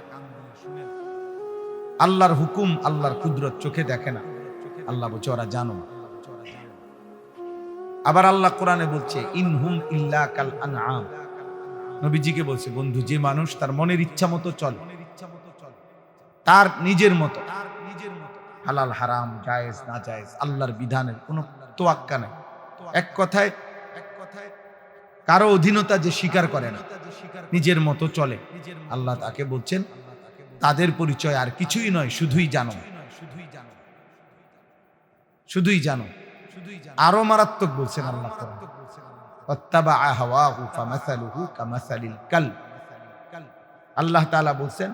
[SPEAKER 1] আল্লাহর হুকুম, আল্লাহর কুদরত চোখে দেখে না, আল্লাহ বলছে ওরা জানো। আবার আল্লাহ কোরআনে বলছে ইনহুম ইল্লা কাল আনআম, নবীজিকে বলছে বন্ধু, যে মানুষ তার মনের ইচ্ছা মতো চলে, তার নিজের মতো, হালাল হারাম, জায়েজ না জায়েজ, আল্লাহর বিধানের কোনো তোয়াক্কা নেই। এক কথায় কারো অধীনতা যে স্বীকার করে না, নিজের মতো চলে, আল্লাহ তাকে বলছেন তাদের পরিচয় আর কিছুই নয়, শুধুই জানো, শুধুই জানো। আরো মারাত্মক বলছেন আল্লাহ কোরআন, ওয়াত্তাবাআ হাওয়াহু ফামাসালুহু কামাসালিল কালব। আল্লাহ তাআলা বলছেন,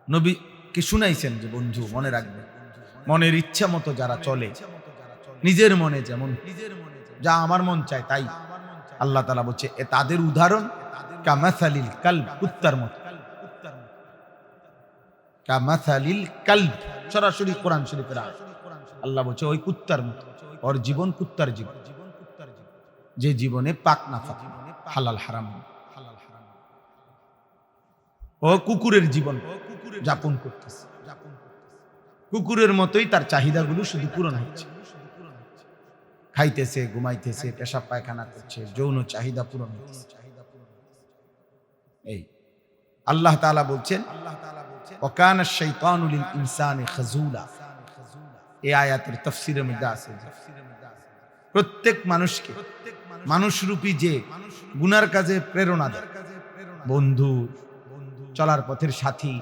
[SPEAKER 1] নবীকে শুনাইছেন যে বন্ধু মনে রাখবে, মনের ইচ্ছা মতো যারা চলে, নিজের মনে যেমন যা আমার মন চায় তাই, আল্লাহ তাআলা বলছে এ তাদের উদাহরণ কামাসালিল কালব, কুত্তার মতো। কামাসালিল কালব সরাসরি কোরআন শরীফের আয়াত। আল্লাহ বলছে ওই কুত্তার মতো, ওর জীবন কুত্তার জীবন, যে জীবনে পাক না ফাক, হালাল হারাম, ও কুকুরের জীবন যাপন করতেছে। কুকুরের মতোই তার চাহিদাগুলো শুধু পূরণ হচ্ছে, খাইতেছে, ঘুমাইতেছে, পেশাব পায়খানা করছে, যৌন চাহিদা পূরণ হচ্ছে। এই আল্লাহ তাআলা বলছেন ওয়াকানা শাইতানু লিল ইনসানি খাযুলা। এই আয়াতের তাফসীরের মধ্যে আছে প্রত্যেক মানুষকে মানুষরূপী যে গুনার কাজে প্রেরণা দেয়, বন্ধু, চলার পথের সাথী,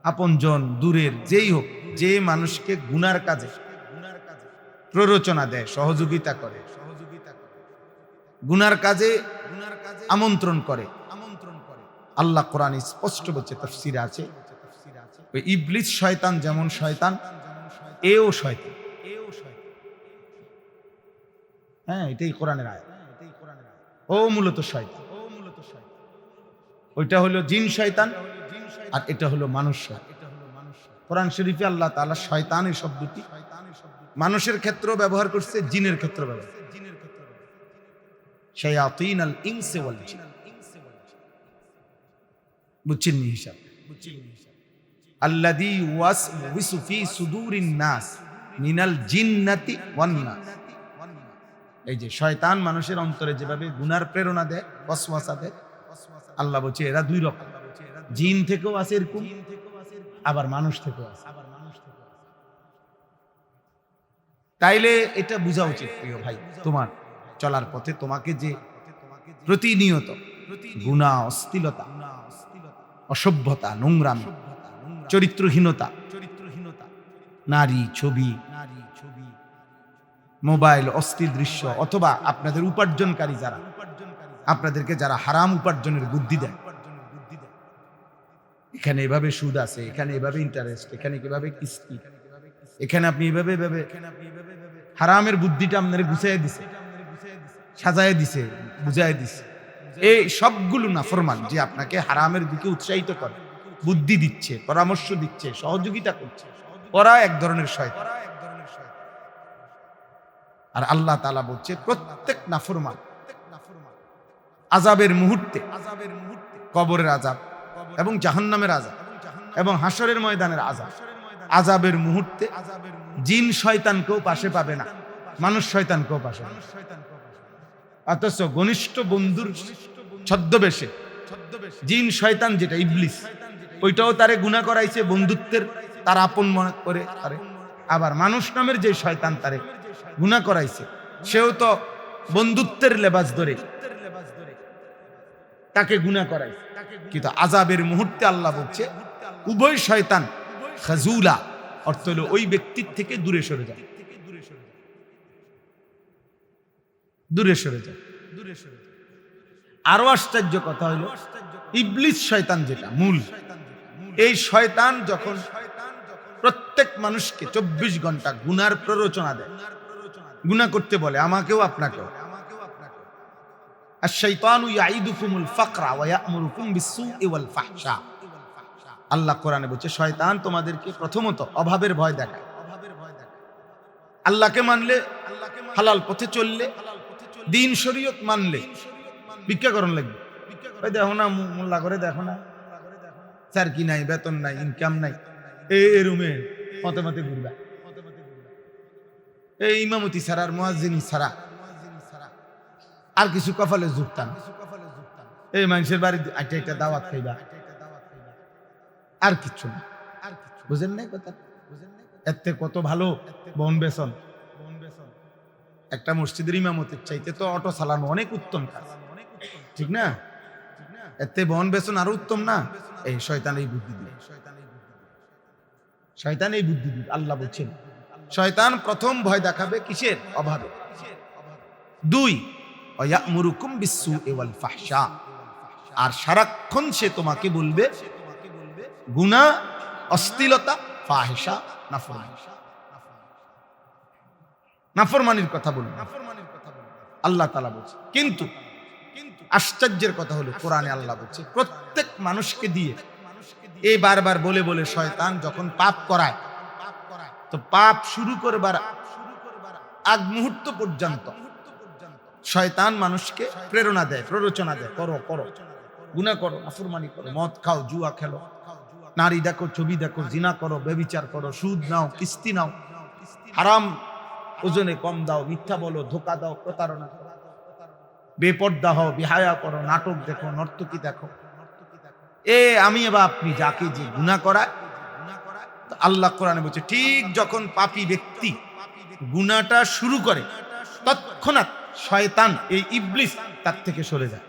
[SPEAKER 1] আপনজন, দূরের যেই হোক, যে মানুষকে গুনার কাজে প্ররোচনা দেয়, সহযোগিতা করে, গুনার কাজে আমন্ত্রণ করে, আল্লাহ কোরআন স্পষ্ট বলছে, তাফসীরে আছে ওই ইবলিস শয়তান যেমন শয়তান, এও শয়তান। হ্যাঁ, এটাই কোরআনের আয়াত। ও মূলত শয়তান, ওইটা হলো জিন শয়তান, আর এটা হলো মানুষ শয়তান। কোরআন শরীফে আল্লাহ তাআলা শয়তানের শব্দটি মানুষের ক্ষেত্রেও ব্যবহার করছে, জিনের ক্ষেত্রে ব্যবহার করছে। শায়াতিনাল ইনসি ওয়াল জিন, বুঝছেন নি হিসাব? আল্লাযী ওয়াসওয়িসু ফি সুদুরিন নাস মিনাল জিন্নাতি ওয়ান নাস। এই যে শয়তান মানুষের অন্তরে যেভাবে গুনার প্রেরণা দেয়, ওয়াসওয়াসা দেয়, আল্লাহ বলছে এরা দুই রকম, জিন থেকেও আছে এরকম, আবার মানুষ থেকেও আছে। তাইলে এটা বোঝা উচিত প্রিয় ভাই, তোমার চলার পথে তোমাকে যে প্রতিনিয়ত গুনাহ, অশ্লীলতা, অসভ্যতা, নোংরামি, চরিত্রহীনতা, নারী ছবি, মোবাইল, অশ্লীল দৃশ্য, অথবা আপনাদের উপার্জনকারী যারা, আপনাদেরকে যারা হারাম উপার্জনের বুদ্ধি দেয়, এখানে এভাবে সুদ আছে, এখানে এভাবে ইন্টারেস্ট, এখানে কিভাবে কিস্তি, এখানে আপনি এভাবে এভাবে হারামের বুদ্ধিটা আপনারা গুছাইয়া দিছে, সাজায় দিছে, বুঝাই দিছে। এই সবগুলো নাফরমান যে আপনাকে হারামের দিকে উৎসাহিত করে, বুদ্ধি দিচ্ছে, পরামর্শ দিচ্ছে, সহযোগিতা করছে, ওরা এক ধরনের শয়তান। আর আল্লাহ তাআলা বলছে প্রত্যেক নাফরমান আযাবের মুহূর্তে, কবরের আযাব, এবং জাহান্নামের আযাব এবং হাসরের ময়দানের আযাব। আযাবের মুহূর্তে জিন শয়তানকেও পাশে পাবে না, মানুষ শয়তানকেও পাশে পাবে। অথচ ঘনিষ্ঠ বন্ধুর ছদ্মবেশে জিন শয়তান যেটা ইবলিস, ওইটাও তারে গুনাহ করাইছে বন্ধুত্বের, তার আপন মনে করে তারে। আবার মানুষ নামের যে শয়তান তারে গুনাহ করাইছে, সেও তো বন্ধুত্বের লেবাস ধরে তাকে গুনাহ করাইছে। কিন্তু আযাবের মুহূর্তে আল্লাহ বলছে উভয় শয়তান খাজুলা, অর্থ হলো ওই ব্যক্তির থেকে দূরে সরে যায়, দূরে সরে যায়। আরো আশ্চর্য কথা হলো ইবলিস শয়তান যেটা মূল, এই শয়তান যখন প্রত্যেক মানুষকে 24 ঘন্টা গুনার প্ররোচনা দেয়, গুনাহ করতে বলে, আমাকেও আপনাকেও। আশ-শাইতানু ইয়াইদুকুমুল ফাকরা ওয়া ইয়া'মুরুকুম বিস-সুই ওয়াল ফাহশা। আল্লাহ কোরআনে বলছে শয়তান তোমাদেরকে প্রথমত অভাবের ভয় দেখায়। আল্লাহকে মানলে, হালাল পথে চললে, দিন শরীয়ত মানলে ভিক্ষা করণ লাগবে। ওই দেখো না মোল্লা করে, দেখো না স্যার কি নাই, বেতন নাই, ইনকাম নাই, এই রুমে মতে মতে ঘুরবা, এই ইমামতি ছাড়া আর মুয়াজ্জিনি ছাড়া আর কিছু কপালে জুটতাম, এই মানুষের বাড়ি একটা দাওয়াত খাইবা, আর কিচ্ছু না। বুঝেন নাই কথা? এতে কত ভালো বন বেসন। একটা মসজিদের ইমামতির চাইতে তো অটো চালানো অনেক উত্তম কাজ, ঠিক না? এতে বন বেসন আরো উত্তম না? এই শয়তান এই বুদ্ধি দিবে, শয়তান এই বুদ্ধি দিবে। আল্লাহ বলছেন শয়তান প্রথম ভয় দেখাবে কিসের? অভাবে। 2 ওয়ায়া'মুরুকুম বিস-সুই ওয়াল ফাহশা, আর সারাক্ষণ সে তোমাকে বলবে গুনাহ, অশ্লীলতা, ফাহিশা, নাফরমানির কথা বলবে। আল্লাহ তাআলা বলছে। কিন্তু আশ্চর্যের কথা হলো কোরআনে আল্লাহ বলছে প্রত্যেক মানুষকে দিয়ে এই বারবার বলে বলে শয়তান যখন পাপ করায়, তো পাপ শুরু করবার আগ মুহূর্ত পর্যন্ত শয়তান মানুষকে প্রেরণা দেয়, প্ররোচনা দেয়, করো করো, গুনাহ করো, নাফরমানি করো, মদ খাও, জুয়া খেলো, নারী দেখো, ছবি দেখো, জিনা করো, ব্যভিচার করো, সুদ নাও, কিস্তি নাও, হারাম ওজনে কম দাও, মিথ্যা বলো, ধোঁকা দাও, প্রতারণা করো, বেপর্দা হও, বিহায়া করো, নাটক দেখো, নর্তকী দেখো। আমি বা আপনি যাকে যে গুনাহ করায়, আল্লাহ কোরআনে বলছে ঠিক যখন পাপী ব্যক্তি গুনাহটা শুরু করে তৎক্ষণাৎ শয়তান এই ইবলিস তার থেকে সরে যায়।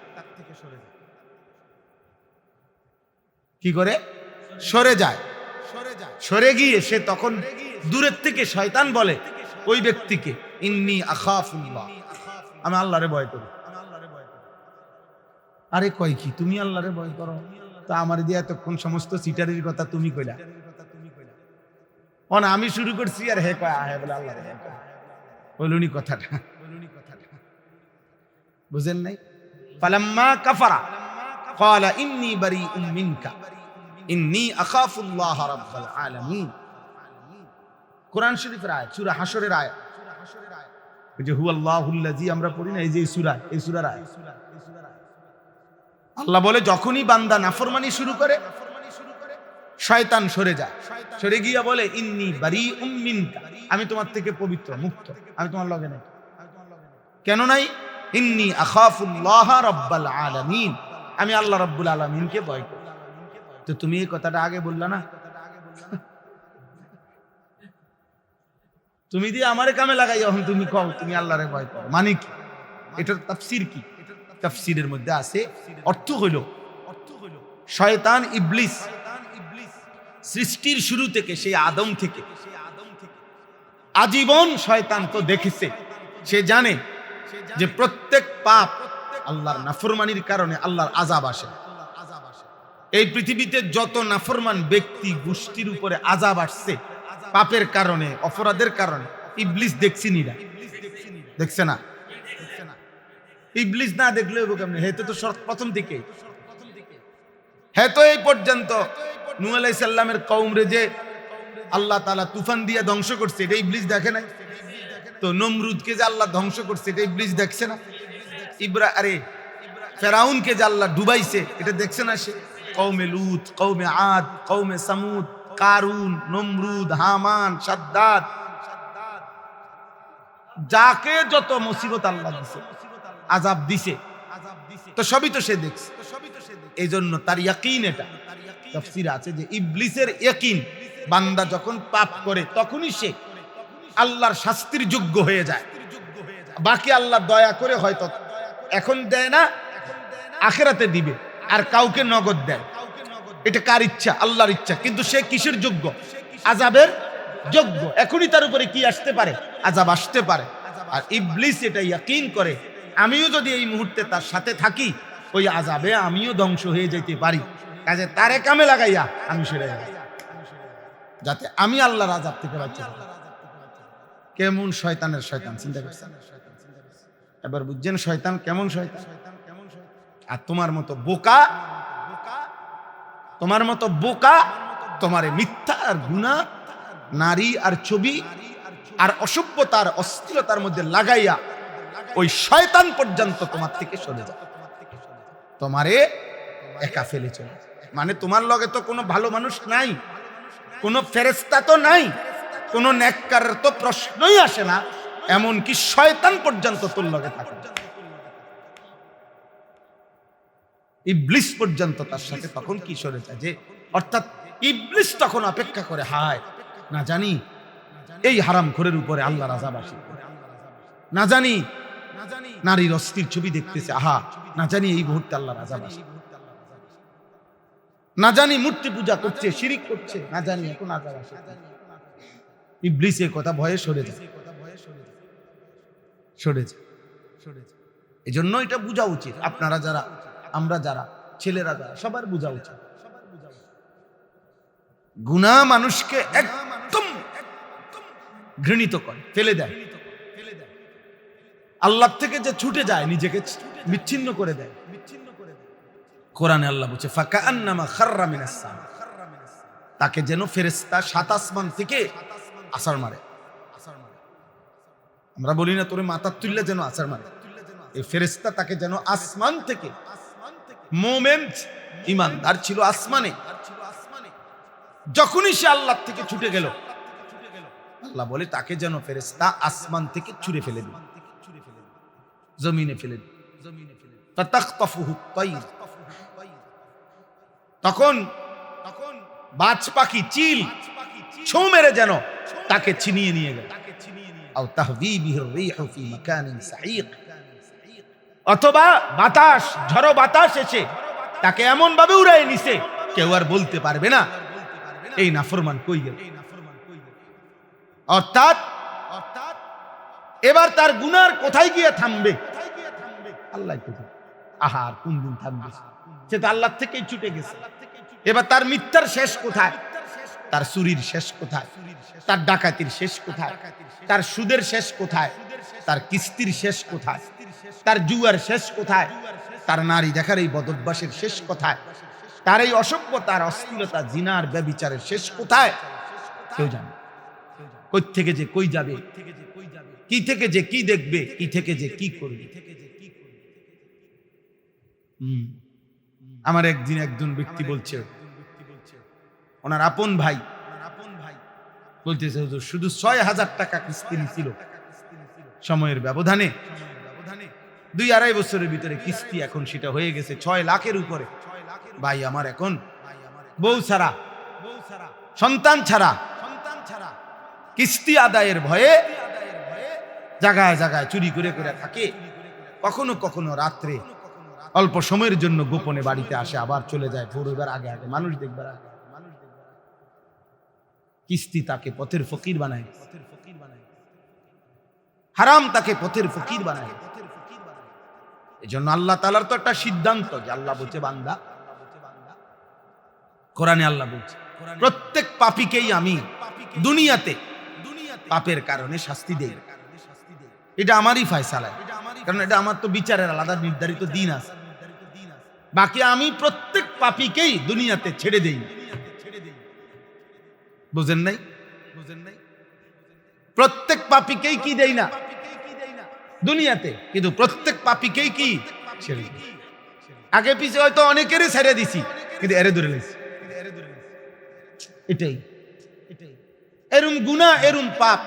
[SPEAKER 1] কি করে? সরে যায়। সরে গিয়ে সে তখন দূরের থেকে শয়তান বলে ওই ব্যক্তিকে ইন্নী আখাফুল্লাহ, আমি আল্লাহরে ভয় করি। আরে কয় কি তুমি আল্লাহরে ভয় করো? তা আমার দিয়ে এতক্ষণ সমস্ত সিটারির কথা তুমি কইলা, না আমি শুরু করছি আর হে কয় হে বলে আল্লাহরে ভয় করে। বলুনি কথাটা, বুঝেন নাই? ফালাম্মা কাফারা ক্বালা ইন্নী বারীউম মিনকা ইন্নী আখাফুল্লাহ রাব্বাল আলামিন। কোরআন শরীফের আয়াত, সূরা হাশরের আয়াত। ওই যে হুয়াল্লাহুল্লাযী আমরা পড়ি না, এই যে সূরা, এই সূরার আয়াত। আল্লাহ বলে যখনই বান্দা নাফরমানি শুরু করে শয়তান সরে যায়, সরে গিয়া বলে ইন্নী বারীউম মিনকা, আমি তোমার থেকে পবিত্র, মুক্ত, আমি তোমার লগে নাই। কেন নাই? ইন্নী আখাফুল্লাহ রাব্বাল আলামিন, আমি আল্লাহ রাব্বুল আলামিনকে ভয় করি। তো তুমি এই কথাটা আগে বললা না? তুমি দিয়ে আমারে কামে লাগাই, এখন তুমি কও তুমি আল্লাহরে ভয় করো, মানে কি? এটার তাফসীর কি? তাফসীরের মধ্যে আছে, অর্থ হইল শয়তান ইবলিস সৃষ্টির শুরু থেকে, সেই আদম থেকে আজীবন শয়তান তো দেখেছে, সে জানে যে প্রত্যেক পাপ আল্লাহর নাফরমানির কারণে আল্লাহর আযাব আসে। এই পৃথিবীতে যত নাফরমান ব্যক্তি গোষ্ঠীর উপরে আযাব আসছে পাপের কারণে, অপরাধের কারণে, ইবলিস দেখছিনি না? দেখছে না? ইবলিস না দেখলে কেমনে? হেতে তো প্রথম থেকে, হেতো এই পর্যন্ত নূহ আলাইহিস সালামের কওমরে যে আল্লাহ তাআলা তুফান দিয়ে ধ্বংস করছে, এটা ইবলিস দেখে নাই? তো নমরুদকে যে আল্লাহ ধ্বংস করছে, এটা ইবলিস দেখছে না? ফেরাউনকে যে আল্লাহ ডুবাইছে, এটা দেখছে না সে? কওমে লূত, কওমে আদ, কওমে সামুদ, কারুন, নমরুদ, হামান, সাদ্দাত, যাকে যত মুসিবত আল্লাহ দিছে, আযাব দিছে, তো সবই তো সে দেখছে। এই জন্য তার ইয়াকিন, এটা তাফসীরে আছে যে ইবলিসের ইয়াকিন, বান্দা যখন পাপ করে তখনই সে আল্লাহর শাস্তির যোগ্য হয়ে যায়। বাকি আল্লাহ দয়া করে হয়তো এখন দেয় না, আখিরাতে দিবে, আর কাউকে নগদ দেয়। এটা কার ইচ্ছা? আল্লাহর ইচ্ছা। কিন্তু সে কিসের যোগ্য? আযাবের যোগ্য। এখনই তার উপরে কি আসতে পারে? আযাব আসতে পারে। আর ইবলিস এটা ইয়াকিন করে, আমিও যদি এই মুহূর্তে তার সাথে থাকি, ওই আযাবে আমিও ধ্বংস হয়ে যেতে পারি, কাজে তারে কামে লাগাইয়া আমি সরে যাই, যাতে আমি আল্লাহর আযাব থেকে বাঁচতে পারি। কেমন শয়তানের শয়তান, চিন্তা করছেন? এবার বুঝছেন শয়তান কেমন শয়তান? আর তোমার মতো বোকা, তোমারে মিথ্যা আর গুনাহ, নারী আর ছবি আর অসভ্যতার অশ্লীলতার মধ্যে লাগাইয়া ওই শয়তান পর্যন্ত তোমার থেকে সরে যায়, তোমারে একা ফেলে চলে। মানে তোমার লগে তো কোনো ভালো মানুষ নাই, কোনো ফেরেশতা তো নাই, কোনো নেককারের তো প্রশ্নই আসে না, এমনকি শয়তান পর্যন্ত তোর লগে থাকে, ইবলিস পর্যন্ত তার সাথে তখন কি সরে যায় যে, অর্থাৎ ইবলিস তখন অপেক্ষা করে, হায় না জানি এই হারামখোরের উপরে আল্লাহর আযাব আসে, না জানি নারীর অস্থির ছবি দেখতেছে, আহা না জানি এই মুহূর্তে আল্লাহর আযাব আসে, না জানি মূর্তি পূজা করছে, শিরিক করছে, না জানি এখন আযাব আসে। ইবলিস এই কথা ভয়ে সরে যায়। এই জন্য এটা বোঝা উচিত, আপনারা যারা, আমরা যারা, ছেলেরা যারা, সবার বোঝা উচিত, গুনাহ মানুষকে একদম ঘৃণিত করে, ফেলে দেয়। আল্লাহ থেকে যে ছুটে যায়, নিজেকে বিচ্ছিন্ন করে দেয়। কোরআনে আল্লাহ বলছে ফাকান্নামা খাররা মিনাস সামা, তাকে যেন ফেরেশতা সাত আসমান থেকে আছাড় মারে। আমরা বলি না তোরে মাথা তুললে যেন আছাড় মারে, এই ফেরেশতা তাকে যেন আসমান থেকে, মুমিন ঈমানদার ছিল আসমানে, যখনই সে আল্লাহ থেকে ছুটে গেল, আল্লাহ বলে তাকে যেন ফেরেশতা আসমান থেকে ছুঁড়ে ফেলে দিল, জমিনে ফেলে দিল। ফাতাখতাফুহু আত-তায়র, তখন বাজ পাখি, চিল ছোঁ মেরে যেন তাকে ছিনিয়ে নিয়ে গেল। আও তাহবি বিহির রিহু ফি মাকানিন সাঈক, অথবা বাতাস, ঝড়ো বাতাস এসে তাকে এমন ভাবে উড়ায় নিছে, কেউ আর বলতে পারবে না এই নাফরমান কই গেল। অর্থাৎ এবার তার গুনার কোথায় গিয়ে থামবে? আল্লাহ কোথায়, আহার কোন দিন থামবে? সে তো আল্লাহ থেকেই ছুটে গেছে। এবার তার মিথ্যার শেষ কোথায়? তার চুরির শেষ কোথায়? তার ডাকাতির শেষ কোথায়? তার সুদের শেষ কোথায়? তার কিস্তির শেষ কোথায়? তার জুয়ার শেষ কোথায়? তার নারী দেখার এই বদভ্যাসের শেষ কোথায়? তার এই অসভ্যতার, অশ্লীলতা, জিনার, ব্যভিচারের শেষ কোথায়? কেউ জানে। কই থেকে যে কই যাবে, কি থেকে যে কি দেখবে, কি থেকে যে কি করবে। আমার একদিন একজন ব্যক্তি বলছে, ওনার আপন ভাই বলতেছে, হুজুর শুধু ৬,০০০ টাকা কিস্তি নিছিল, সময়ের ব্যবধানে ২-২.৫ বছরের ভিতরে কিস্তি এখন সেটা হয়ে গেছে ৬ লাখের উপরে। ভাই আমার এখন বউ ছাড়া, সন্তান ছাড়া, কিস্তি আদায়ের ভয়ে জায়গায় জায়গায় চুরি করে করে থাকে। কখনো কখনো রাত্রে অল্প সময়ের জন্য গোপনে বাড়িতে আসে, আবার চলে যায় পরিবার আগে আগে, মানুষ দেখবার আগে। কিস্তি তাকে পথের ফকির বানায়, হারাম তাকে পথের ফকির বানায়। এই জন্য আল্লাহ তাআলার তো একটা সিদ্ধান্ত, যে আল্লাহ বলছে বান্দা, কোরআনে আল্লাহ বলছে প্রত্যেক পাপীকেই আমি দুনিয়াতে পাপের কারণে শাস্তি দেই। এটা আমারই ফয়সালা, কারণ এটা আমার তো বিচারের আলাদা নির্ধারিত দিন আছে। বাকি আমি প্রত্যেক পাপীকেই দুনিয়াতে ছেড়ে দেই। বুঝেন নাই? প্রত্যেক পাপীকেই কি দেই না দুনিয়াতে, কিন্তু প্রত্যেক পাপীকেই কি ছেড়ে দিই। আগে পিছে হয়তো অনেকেরই ছেড়ে দিছি, কিন্তু এরে ধরে লাইছে। এটাই এরম গুনাহ, এরম পাপ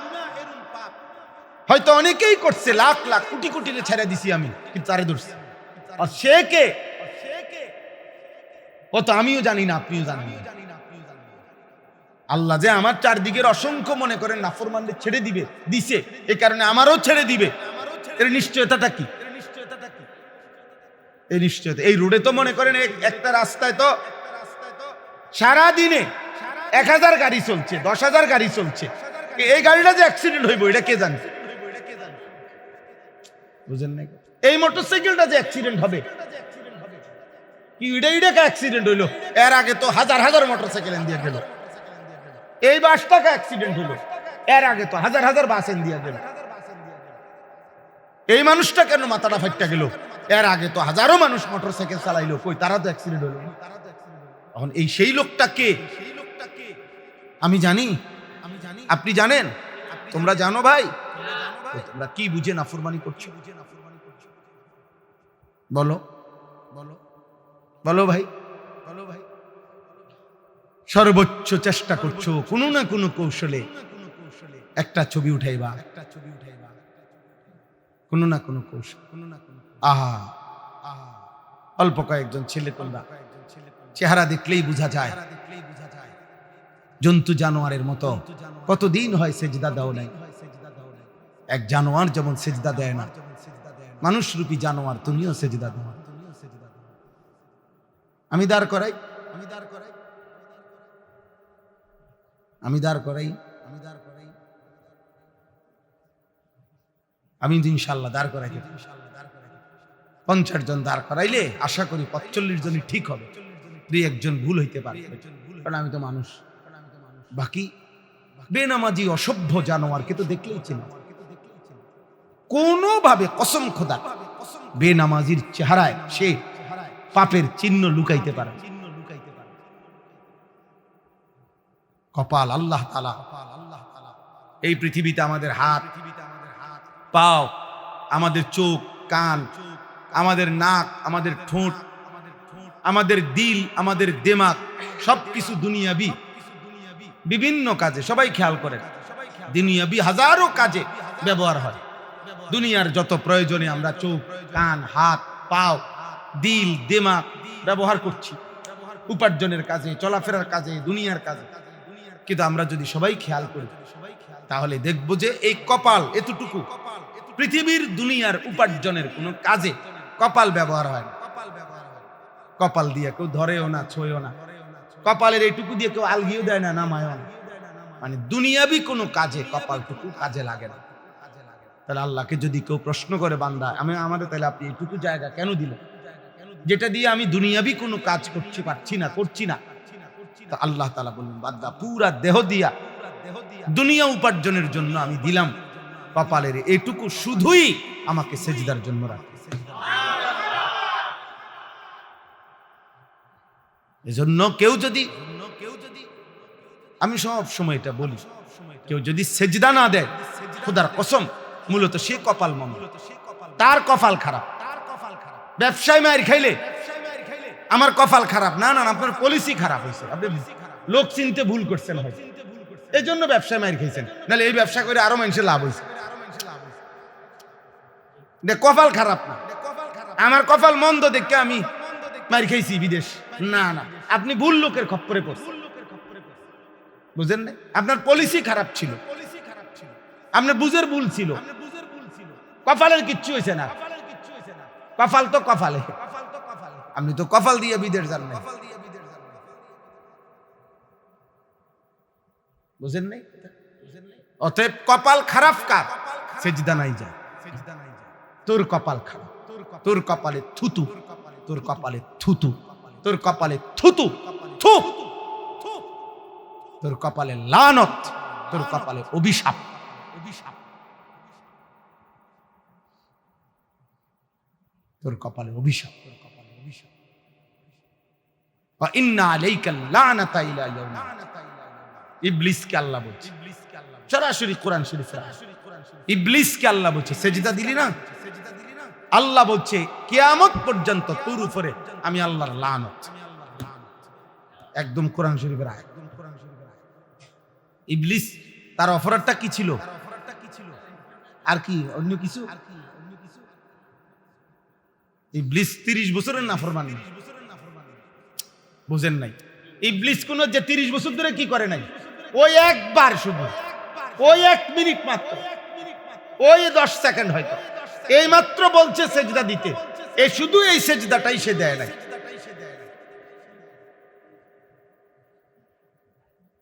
[SPEAKER 1] হয়তো অনেকেই করছে, লাখ লাখ কোটি কোটি ছেড়ে দিছি আমি, কিন্তু তারে ধরছি। আর সে কে ও তো আমিও জানি না, আপনিও জানেন না। আল্লাহ যে আমার চারদিকের অসংখ্য মনে করেন নাফরমানদের ছেড়ে দিবে দিছে, এই কারণে আমারও ছেড়ে দিবে, এর নিশ্চয়তাটা কি? এই নিশ্চয়তা এই রোডে তো মনে করেন একটা রাস্তায় তো সারা দিনে 1000 গাড়ি চলছে, 10,000 গাড়ি চলছে। এই গাড়িটা যে অ্যাক্সিডেন্ট হইব এটা কে জানে? বুঝেন না? এই মোটরসাইকেলটা যে অ্যাক্সিডেন্ট হবে কি এটা অ্যাক্সিডেন্ট হইলো, এর আগে তো হাজার হাজার মোটরসাইকেল দিয়ে গেল। এই বাসটাকে অ্যাক্সিডেন্ট হইলো, এর আগে তো হাজার হাজার বাস দিয়ে গেল। এই মানুষটা কেন মাথাটা ফাইটটা গেল, এর আগে তো হাজারো মানুষ মোটরসাইকেল চালাইলো, কই তারা তো অ্যাক্সিডেন্ট হইলো। এখন এই সেই লোকটা কে? আমি জানি, আপনি জানেন, তোমরা জানো ভাই? তোমরা কি বুঝে নাফরমানি করছো? বলো বলো বলো ভাই, বলো ভাই। সর্বোচ্চ চেষ্টা করছো কোনো না কোনো কৌশলে একটা ছবি উঠাইবা, কোনো না কোনো কৌশল। আহা, অল্প কয়েকজন ছেলে তোমরা চেহারা দেখলেই বোঝা যায় জন্তু জানোয়ারের মতো। কতদিন হয় সেজদা দাও নাই। এক জানোয়ার যেমন সেজদা দেয় না, মানুষ রূপী জানোয়ার তুমিও সেজদা দাও। আমি দাঁড় করাই, আমি দাঁড় করাই, আমি দাঁড় করাই, আমি দাঁড় করাই, আমি ইনশাআল্লাহ দাঁড় করাই। 50 জন দাঁড় করাইলে আশা করি 45 জনই ঠিক হবে, 2-1 জন ভুল হইতে পারে, কারণ আমি তো মানুষ। বাকি বেনামাজি অসভ্য জানোয়ারকে তো দেখলেই চিনি। কোনোভাবে কসম খোদা বেনামাজির চেহারায় সে পাপের চিহ্ন লুকাইতে পারে। কপাল আল্লাহ তাআলা এই পৃথিবীতে আমাদের হাত পাও, আমাদের চোখ কান, আমাদের নাক, আমাদের ঠোঁট, আমাদের দিল, আমাদের দিমাগ সবকিছু দুনিয়াবি বিভিন্ন কাজে, সবাই খেয়াল করে, দুনিয়াবি হাজারো কাজে ব্যবহার হয়। দুনিয়ার যত প্রয়োজনে আমরা চোখ কান হাত পাও দিল দিমাগ ব্যবহার করছি উপার্জনের কাজে, চলাফেরার কাজে, দুনিয়ার কাজে। কিন্তু আমরা যদি সবাই খেয়াল করি তাহলে দেখব যে এই কপাল এতটুকু পৃথিবীর দুনিয়ার উপার্জনের কোনো কাজে কপাল ব্যবহার হয় না। কপাল দিয়ে কেউ ধরেও না, ছোঁয়ও না, কপালের এইটুকু দিয়ে কেউ আলগিও দেয় না, নামায়ও না। মানে দুনিয়াবি কোনো কাজে কপালটুকু কাজে লাগে না। তাহলে আল্লাহকে যদি কেউ প্রশ্ন করে বান্দা আমাদের, তাহলে আপনি এইটুকু জায়গা কেন দিলেন যেটা দিয়ে আমি দুনিয়াবি কোনো কাজ পারছি না, করছি না? তো আল্লাহ তাআলা বললেন, বান্দা পুরা দেহ দিয়া দুনিয়া উপার্জনের জন্য আমি দিলাম, কপালের এইটুকু শুধুই আমাকে সেজদার জন্য রাখে। এজন্য কেউ যদি, আমি সব সময় এটা বলি, কেউ যদি সেজদা না দেয় খোদার কসম মূলত সে কপাল মন্দ, তার কপাল খারাপ। ব্যবসায় মার খাইলে আমার কপাল খারাপ, না না আপনার পলিসি খারাপ হয়েছে, আপনি লোক চিনতে ভুল করছেন হয়তো, এই জন্য ব্যবসায় মার খাইছেন, নাহলে এই ব্যবসা করে আরো মানুষের লাভ হয়েছে। কপাল খারাপ না, আমার কপাল মন্দ দেখে আমি মার খাইছি বিদেশ, না না আপনি ভুল লোকের খপ্পরে পড়ছেন, বুঝেন না? আপনার পলিসি খারাপ ছিল, আপনার বুঝের ভুল ছিল, কপালের কিচ্ছু হয়েছে না। কপাল তো কপালে, আপনি তো কপাল দিয়ে বিদেশ যান না, বুঝেন নাই? অতএব কপাল খারাপ কার? সেজদা নাই যায়, তোর কপাল খারাপ, তোর কপালে থুতু, তোর কপালে থুতু, তোর কপালে থুতু থু, তোর কপালে লানত, তোর কপালে অভিশাপ, তোর কপালে অভিশাপ। ইন্না আলাইকাল লানাতা ইলা ইয়াউম, ইবলিসকে আল্লাহ বলছে সরাসরি কোরআন শরীফে, ইবলিসকে আল্লাহ বলছে সেজদা দিলি না, আল্লাহ বলছে কিয়ামত পর্যন্ত তোর উপরে আমি আল্লাহর লানত। একদম কোরআন শরীফের আয়াত। ইবলিস তার অফারটা কি ছিল? আর কি অন্য কিছু? ইবলিস 30 বছরের নাফরমানি, বুঝেন নাই? ইবলিস কোন যে 30 বছর ধরে কি করে নাই, ওই একবার শুধু, ওই 1 মিনিট মাত্র, ওই 10 সেকেন্ড হয়তো এই মাত্র বলছে সেজদা দিতে, এই শুধু এই সেজদাটাই সে দেয় নাই।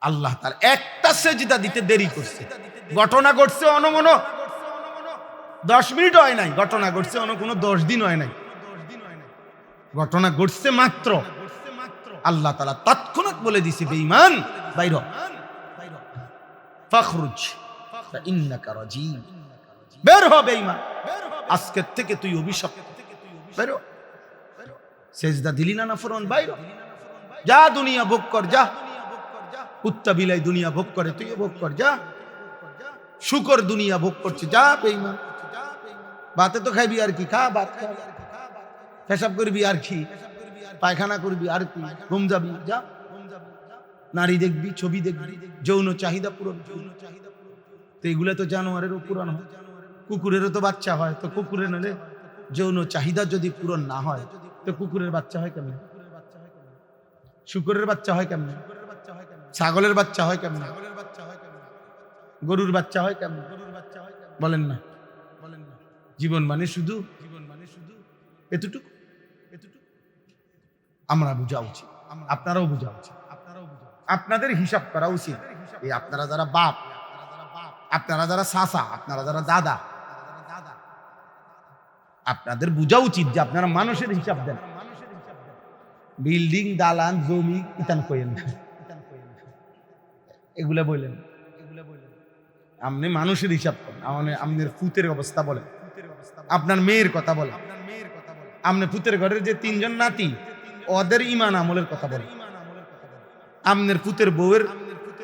[SPEAKER 1] আল্লাহ তার একটা সেজদা দিতে দেরি করছে। ঘটনা ঘটছে অনমন 10 মিনিট হয় নাই, ঘটনা ঘটছে কোনো 10 দিন হয় নাই, ঘটনা ঘটছে মাত্র। আল্লাহ তাআলা তৎক্ষণাৎ বলে দিছে, বেঈমান বাইর হ, ফাখরুজ ইন্নাকা রাজিম, বের হ বেঈমান, আজকে থেকে তুই অভিশপ্ত, বের হ। সেজদা দিলি না নাফরমান, বাইর হ, যা দুনিয়া ভোগ কর, যা। কুত্তা বিলাই দুনিয়া ভোগ করে, তুইও ভোগ কর, যা। শুকর দুনিয়া ভোগ করছে, যা বেঈমান। ভাতে তো খাইবি আর কি, খা ভাত খা, পেশাব করবি আর কি, পায়খানা করবি আর কি, ঘুম যাবি, যা। নারী দেখবি, ছবি দেখবি, যৌন চাহিদা পূরণ। তো এগুলা তো জানোয়ারেরও পূরণ হয়, কুকুরেরও তো বাচ্চা হয়। তো কুকুরের নলে যৌন চাহিদা যদি পূরণ না হয়, তো কুকুরের বাচ্চা হয় কেমন? শুকরের বাচ্চা হয় কেমন? ছাগলের বাচ্চা হয় কেমন? গরুর বাচ্চা হয় কেমন? বলেন না, জীবন মানে শুধু এতটুকু। আমরা বোঝা উচিত, আপনারাও বোঝা উচিত, আপনাদের হিসাব করা উচিত। এই আপনারা যারা বাপ, আপনারা যারা চাচা, আপনারা যারা দাদা, আপনাদের বোঝা উচিত যে আপনারা মানুষের হিসাব দেন। বিল্ডিং, দালান, জমি ইতান কইেন না, এগুলা বললেন। আপনি মানুষের হিসাব করেন। আপনার ফুতের অবস্থা বলেন, আপনার মেয়ের কথা বলেন, আপনার ফুতের ঘরের যে 3 জন নাতি, ওদের ইমান আমলের কথা বলেন, আপনার ফুতের বউয়ের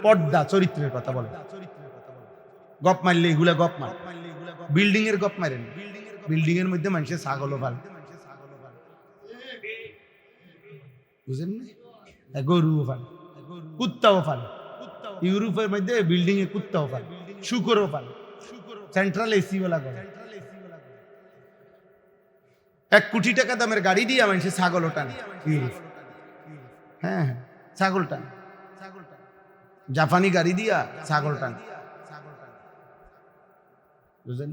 [SPEAKER 1] পর্দা চরিত্রের কথা বলেন। গপ মারলে এগুলা গপ মার, বিল্ডিং এর গপ মারেন। বিল্ডিং এর মধ্যে মানুষের ছাগলও পাল, বুঝেন না? গরুও পাল, কুত্তাও পাল। ইউরোপের মধ্যে বিল্ডিং এ কুত্তাও পাল, শুকরও পাল, সেন্ট্রাল এসি ওলা করে। 1 কোটি টাকা দামের গাড়ি দিয়ে মানুষের ছাগলও টানে। হ্যাঁ, ছাগল টানে, জাপানি গাড়ি দিয়া ছাগল টানে, বুঝলেন?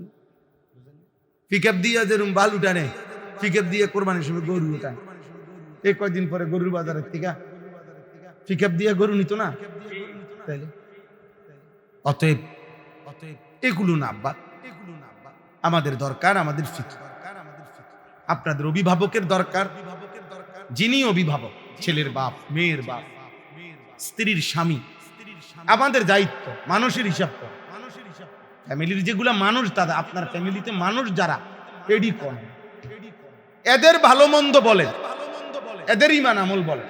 [SPEAKER 1] পিকআপ দিয়া যেরকম বালু টানে, পিকআপ দিয়ে কোরবানির সময় গরু টানে। এই কয়দিন পরে গরুর বাজারের থেকে পিকআপ দিয়ে গরু নিত না, তাইলে অতএব এগুলো না আব্বা, আমাদের দরকার, আমাদের ফিকির। আপনাদের অভিভাবকের দরকার, যিনি অভিভাবক, ছেলের বাপ, মেয়ের বাপ, স্ত্রীর স্বামী, আমাদের দায়িত্ব মানুষের হিসাব করা। ফ্যামিলির যেগুলা মানুষ, দাদা আপনার ফ্যামিলিতে মানুষ যারা, এডি কোন, এদের ভালো মন্দ বলেন, এদের ইমান আমল বলেন।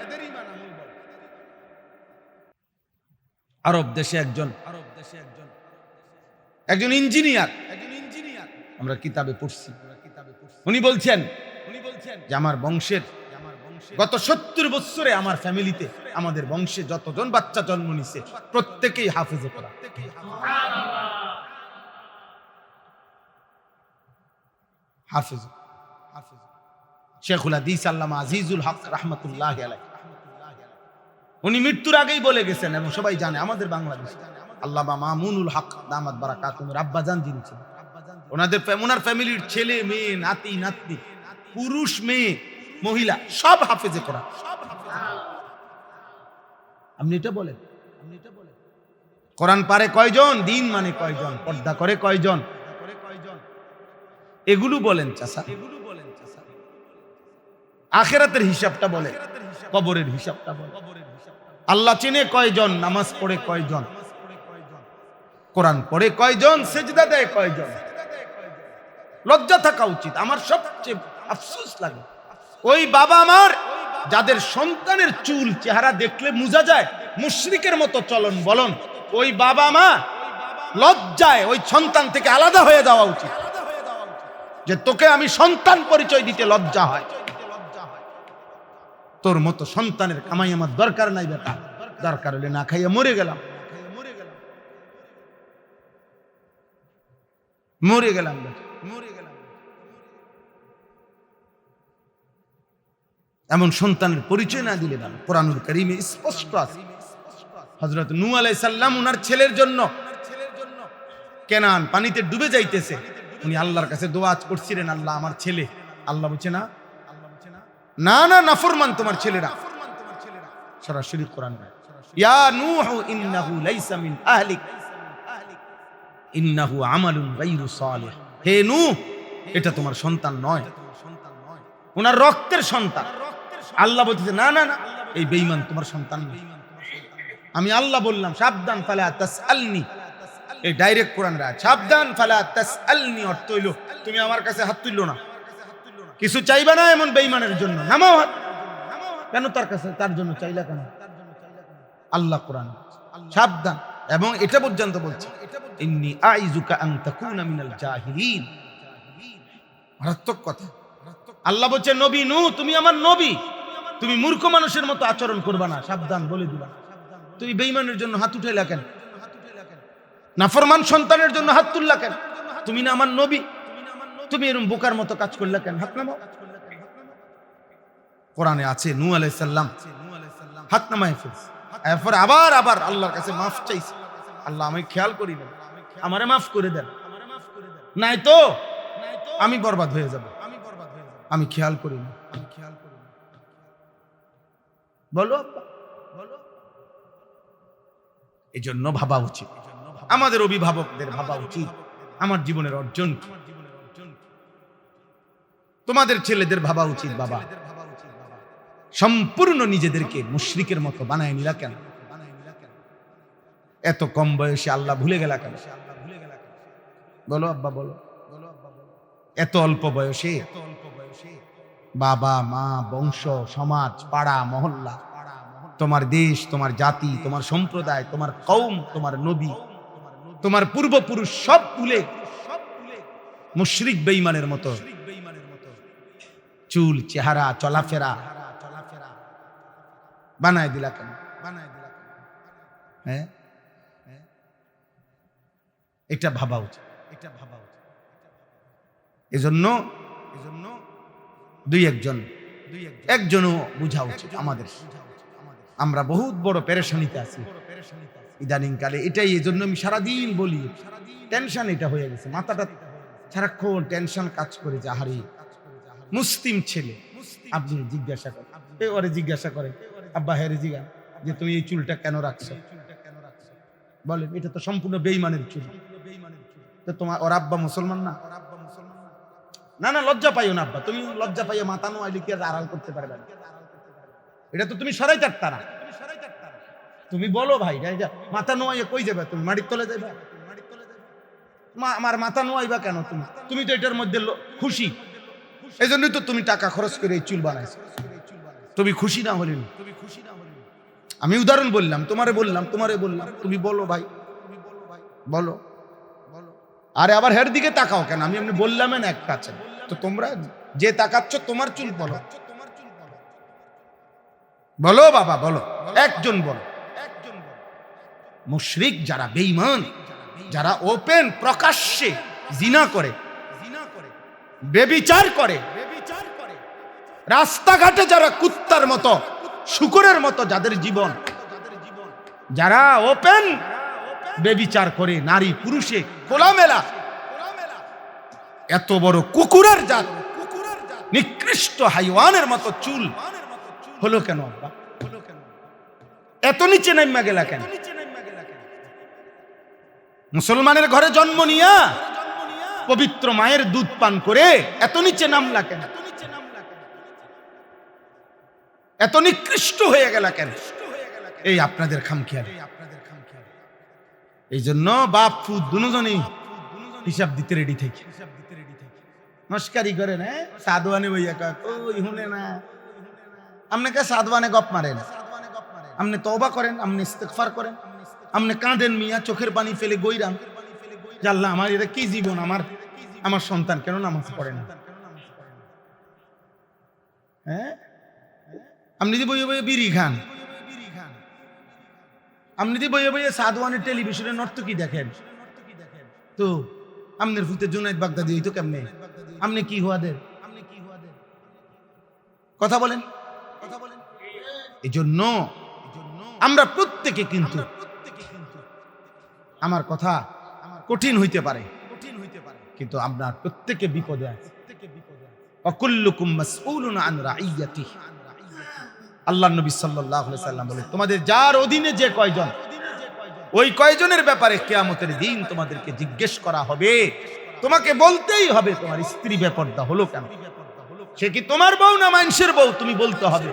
[SPEAKER 1] আরব দেশে একজন ইঞ্জিনিয়ার, আমরা কিতাবে পড়ছি, উনি বলছেন যে আমার বংশের গত 70 বছরে আমার ফ্যামিলিতে, আমাদের বংশে যতজন বাচ্চা জন্ম নিছে প্রত্যেকেই হাফেজে পড়া। হাফেজ, শেখুল হাদিস আল্লামা আজিজুল হক রাহমাতুল্লাহি আলাইহি, উনি মৃত্যুর আগেই বলে গেছেন, এবং সবাই জানে আমাদের বাংলাদেশে আল্লামা মামুনুল হক দামাত বারাকাতুহুর আব্বাজান যিনি ছিলেন, ওনার ফ্যামিলির ছেলে মেয়ে, নাতি নাতনি, পুরুষ মেয়ে মহিলা সব হাফেজে কোরআন। আপনি এটা বলেন, কোরআন পারে কয়জন, দিন মানে কয়জন, পর্দা করে কয়জন, এগুলো বলেন চাচা। আখিরাতের হিসাবটা বলে, কবরের হিসাবটা বলে। আল্লাহ চেনে কয়জন, নামাজ পড়ে কয়জন, কোরআন পড়ে কয়জন, সেজদা দেয় কয়জন। লজ্জা থাকা উচিত। আমার সবচেয়ে আফসোস লাগে ওই বাবা মার যাদের সন্তানের চুল চেহারা দেখলে বোঝা যায় মুশরিকের মতো চলন বলন, ওই বাবা মা লজ্জায় ওই সন্তান থেকে আলাদা হয়ে যাওয়া উচিত, যে তোকে আমি সন্তান পরিচয় দিতে লজ্জা হয়। তোর মতো সন্তানের কামাই আমার দরকার নাই বেটা, দরকার হলে না খাইয়া মরে গেলাম, মরে গেলাম বেটা, মরে গেলাম। এমন সন্তানের পরিচয় না দিলে না। কোরআনুল কারীমে স্পষ্ট আছে, হযরত নূহ আলাইহিস সালাম উনার ছেলের জন্য কেনান পানিতে ডুবে যাইতেছে, উনি আল্লাহর কাছে দোয়া করছিলেন, আল্লাহ আমার ছেলে। আল্লাহ বলছে না না না নাফরমান তোমার ছেলেরা। সরাসরি কোরআন, ইয়া নূহ ইন্নাহু লাইসা মিন আহলিক ইন্নাহু আমালুন গায়রু সালিহ। হে নূহ, এটা তোমার সন্তান নয়, ওনার রক্তের সন্তান। আল্লাহ বলতেছে না না না, এই বেঈমান তোমার সন্তান নয়। আমি আল্লাহ বললাম সাবধান, ফালা তাসআলনি, এই ডাইরেক্ট কোরআন রায়, সাবধান ফালা তাসআলনি অর্থ হইল তুমি আমার কাছে হাত তুললো না, কিছু চাইবা না এমন বেঈমানের জন্য, নামাও হাত। কেন তার কাছে, তার জন্য চাইলা কেন? আল্লাহ কোরআন সাবধান, এবং এটা পর্যন্ত বলছে ইন্নী আইযুকা আন তাকুনা মিনাল জাহিলিন। মারাত্মক কথা। আল্লাহ বলছে নবী নূহ, তুমি আমার নবী, তুমি মূর্খ মানুষের মতো আচরণ করবা না, সাবধান বলে দিবা। তুমি বেঈমানের জন্য হাত উঠাইলা কেন? নাফরমান সন্তানের জন্য হাত তুললা কেন? তুমি না আমার নবী, তুমি এরকম বোকার মতো কাজ করলা কেন? হাত নামাও। কোরআনে আছে নূহ আলাইহিস সালাম হাত নামায় ফেলছে, এরপর আবার আবার আল্লাহর কাছে মাফ চাইছে, আল্লাহ আমি খেয়াল করি না, আমারে মাফ করে দেন, নাই তো আমি বরবাদ হয়ে যাব, আমি খেয়াল করি না। বলো বলো। এই জন্য ভাবা উচিত, আমাদের অভিভাবকদের ভাবা উচিত আমার জীবনের অর্জন কি। তোমাদের ছেলেদের ভাবা উচিত, বাবা সম্পূর্ণ নিজেদেরকে মুশরিকের মতো বানায় নিলা কেন? এত কম বয়সে আল্লাহ ভুলে গেলা কেন? বলো আব্বা বলো। এত অল্প বয়সে বাবা মা, বংশ, সমাজ, পাড়া, মহল্লা, তোমার দেশ, তোমার জাতি, তোমার সম্প্রদায়, তোমার কওম, তোমার নবী, তোমার পূর্বপুরুষ সব ভুলে মুশরিক বেঈমানের মতো চুল, চেহারা, চলাফেরা বানায় দিলা কেন? হ্যাঁ, এটা ভাবা উচিত, এটা ভাবা উচিত। এজন্য দুই একজনও বুঝা উচিত আমাদের, আমরা বহুত বড় পেরেশানিতে আছি ইদানিং কালে। এটাই এজন্য আমি সারাদিন বলি, টেনশন এটা হয়ে গেছে, মাথাটা সারাক্ষণ টেনশন কাজ করে। যাহারি মুসলিম ছেলে আপনি জিজ্ঞাসা করেন, ওরে জিজ্ঞাসা করে আব্বা হেরে জিজ্ঞাসা যে তুমি এই চুলটা কেন রাখছো, বলেন এটা তো সম্পূর্ণ বেঈমানের চুল। তো তোমার ওর আব্বা মুসলমান না? না না, লজ্জা পাইও না আব্বা, তুমি লজ্জা পাইও মাথা নোয়াইলে কি আর আড়াল করতে পারবে না? এটা তো তুমি সরাই চারতা না। তুমি বলো ভাই, মাথা নোয়াইয়া কই যাবে? তুমি মাটির তলে যাবে? আমার মাথা নোয়াইবা কেন? তুমি তো এটার মধ্যে খুশি, এই জন্যই তো তুমি টাকা খরচ করে এই চুল বানাইছো। তুমি খুশি না হলেন? আমি উদাহরণ বললাম, তোমারে বললাম, তুমি বলো ভাই, বলো। আরে আবার হের দিকে তাকাও কেন? আমি এমনি বললাম না এক কাছে, তো তোমরা যে তাকাচ্ছ তোমার চুল বলো, বলো বাবা বলো, একজন বলো। মুশরিক যারা, বেঈমান যারা ওপেন প্রকাশ্যে জিনা করে, বেবিচার করে, রাস্তাঘাটে যারা কুত্তার মতো, শুকরের মতো যাদের জীবন, যারা ওপেন বেবিচার করে, নারী পুরুষে খোলামেলা, এত বড় কুকুরের জাত, নিকৃষ্ট হাইওয়ানের মতো চুল হলো কেন? এত নিচে নাইমা গেলা কেন? মুসলমানের ঘরে জন্ম নিয়া পবিত্র মায়ের দুধ পান করে এত নিচে নামলা কেন? এত নিকৃষ্ট হয়ে গেলা কেন? এই আপনাদের খামখেয়াল। এই জন্য বাপ ফুদ দুজনেই হিসাব দিতে রেডি থেকে মস্কারি করেন। হ্যাঁ, সাধুয়ানে বইয়া কই শুনে না, আপনাকে সাধুয়ানে গপ মারেন, আপনি তওবা করেন, আপনি ইস্তেগফার করেন, আপনি কাঁদেন মিয়া, চোখের পানি ফেলে গইরান যে আল্লাহ আমার এটা কি জীবন, আমার সন্তান কেন নামাজ পড়ে না? হ্যাঁ, আপনি যদি বইয়ে বইয়ে বিড়ি খান, আপনি যদি বইয়ে বইয়ে সাদওয়ানের টেলিভিশনে নর্তকী দেখেন, তো আপনার ফুতে জুনাইদ বাগদাদি হইতো কেমনে? আপনি কি হওয়াদের কথা বলেন? এই জন্য আমরা প্রত্যেকে কিন্তু, আমার কথা কঠিন হইতে পারে, কিন্তু আমরা প্রত্যেকে বিপদে আছি। ওয়াকুল্লুকুম মাসউলুন আন রাইয়াতিহি। আল্লাহর নবী সাল্লাল্লাহু আলাইহি সাল্লাম বলে, তোমাদের যার অধীনে যে কয়জন, ওই কয়জনের ব্যাপারে কিয়ামতের দিন তোমাদেরকে জিজ্ঞেস করা হবে। তোমাকে বলতেই হবে তোমার স্ত্রী বেপরদা হলো কেন? সে কি তোমার বউ না মানুষের বউ? তুমি বলতে হবে।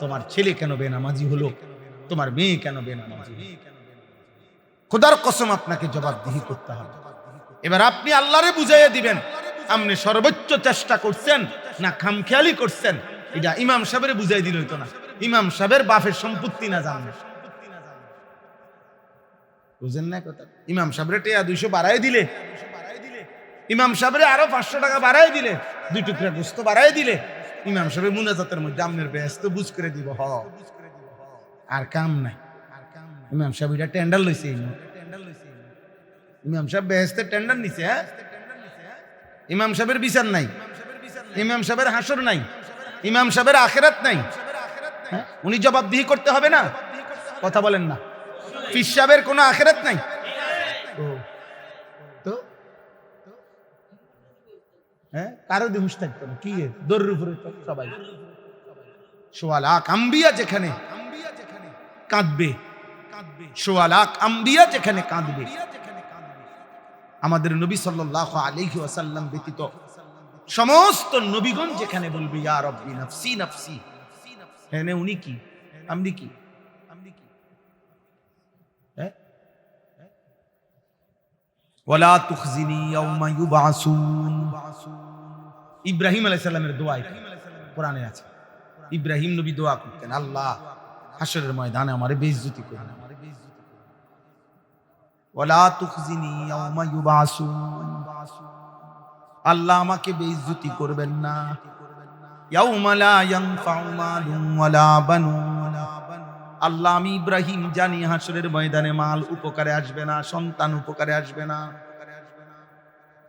[SPEAKER 1] তোমার ছেলে কেন বেনামাজি হলো? তোমার মেয়ে কেন বেনামাজি? খোদার কসম আপনাকে জবাবদিহি করতে হবে। এবার আপনি আল্লাহরে বুঝাইয়া দিবেন আপনি সর্বোচ্চ চেষ্টা করছেন না খামখেয়ালি করছেন। এটা ইমাম সাহেবের বুঝাই দিল হইতো না? ইমাম সাহেবের বাপের সম্পত্তি না জানবে, বুঝেন না কথা? ইমাম সাহেবের টেয়া 200 বাড়াই দিলে, ইমাম সাহেবের আরো 500 টাকা বাড়াই দিলে, 2 টুকরা গোস্ত বাড়াই দিলে, ইমাম সাহেবের মুনাজাতের মধ্যে আপনার ব্যস্ত বুঝ করে দিব। আর কাম নাই। ইমাম সাহেব এটা টেন্ডার লইছে, ইমাম সাহেব বেহেস্তের টেন্ডার নিছে। হ্যাঁ, ইমাম সাহেবের বিচার নাই, ইমাম সাহেবের হাসর নাই, ইমাম সাহেবের আখিরাত নাই। উনি জবাবদিহি করতে হবে না? কথা বলেন না? পীর সাহেবের কোনো আখিরাত নাই তো? হ্যাঁ, কারো দিহুস থাকতো না কি? দরুর উপরে সবাই। সোয়া লাখ আম্বিয়া যেখানে কাঁদবে, সোয়া লাখ আম্বিয়া যেখানে কাঁদবে, আমাদের নবী সাল্লাল্লাহু আলাইহি ওয়াসাল্লাম ব্যতীত সমস্ত নবীগণ যেখানে বলবে ইয়া রাব্বি নাফসি নাফসি, হ্যাঁ উনি কি আপনি কি? ওয়ালা তুখজিনি ইয়াউমা ইউবআসুন। ইব্রাহিম আলাইহিস সালামের দোয়া কোরআনে আছে। ইব্রাহিম নবী দোয়া করতেন, আল্লাহ হাশরের ময়দানে আমারে বেইজ্জতি করবেন না। ওয়ালা তুখজিনি ইয়াউমা ইউবআসুন, আল্লাহ আমাকে বেইজ্জতি করবেন না। ইয়াউমা লা ইয়ানফাউ মালুন ওয়ালা বানুন, আল্লাহ আমি ইব্রাহিম জানি হাশরের ময়দানে মাল উপকারে আসবে না, সন্তান উপকারে আসবে না।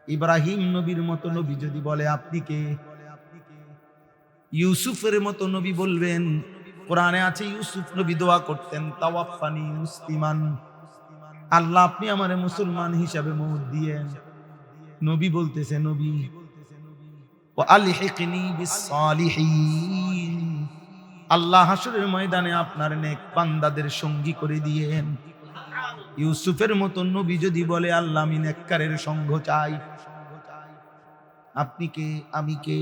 [SPEAKER 1] ইব্রাহিম নবীর মতো নবী যদি বলে আপনি কে? ইউসুফের মতো নবী বলবেন। কোরআনে আছে ইউসুফ নবী দোয়া করতেন তাওয়াফানি মুসলিমান, আল্লাহ আপনি আমারে মুসলমান হিসাবে মওত দিয়েন। নবী বলতেছে নবী ওয়া আলহিকনি বিস সালিহিন, আল্লাহ হাশরের ময়দানে আপনার নেক বান্দাদের সঙ্গী করে দিয়েন। ইউসুফের মতো নবী যদি বলে আল্লাহ আমি নেককারের সঙ্গ চাই, আপনি কে আমি কে?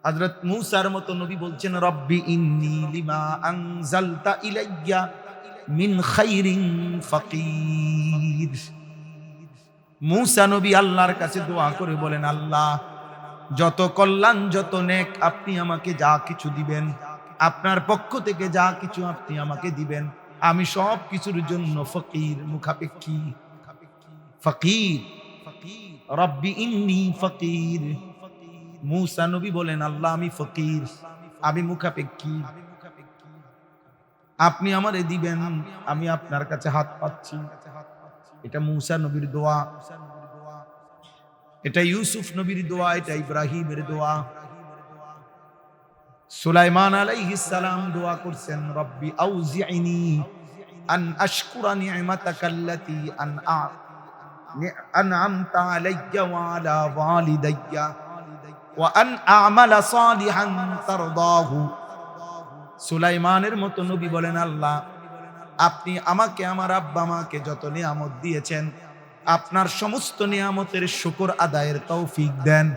[SPEAKER 1] হযরত মূসার মতো নবী বলছেন রব্বি ইন্নী লিমা আনজালতা ইলাইয়া মিন খাইরিন ফাকির। মূসা নবী আল্লাহর কাছে দোয়া করে বলেন আল্লাহ যত কল্যাণ যত নেক আপনি আমাকে যা কিছু দিবেন, আপনার পক্ষ থেকে যা কিছু আপনি আমাকে দিবেন, আমি সব কিছুর জন্য ফকির, মুখাপেক্ষী। ফকির, রব্বি ইন্নী ফকির। মূসা নবী বলেন আল্লাহ আমি ফকির, আমি মুখাপেক্ষী, আপনি আমারে দিবেন, আমি আপনার কাছে হাত পাচ্ছি। এটা মূসা নবীর দোয়া, এটা ইউসুফ নবীর দোয়া, এটা ইব্রাহিমের দোয়া। সুলাইমান আলাইহিস সালাম দোয়া করছেন রব্বি আউজি'নি আন আশকুরা নি'মাতাকাল্লাতী আন'আমতা আলাইয়া ওয়া আলা ওয়ালিদাইয়া ওয়া আন আ'মালা সালিহান তারদাহু। সুলাইমানের মতো নবী বলেন আল্লাহ আপনি আমাকে আমার আব্বা মাকে যত নিয়ামত দিয়েছেন আপনার সমস্ত নিয়ামতের শুকর আদায়ের তৌফিক দেন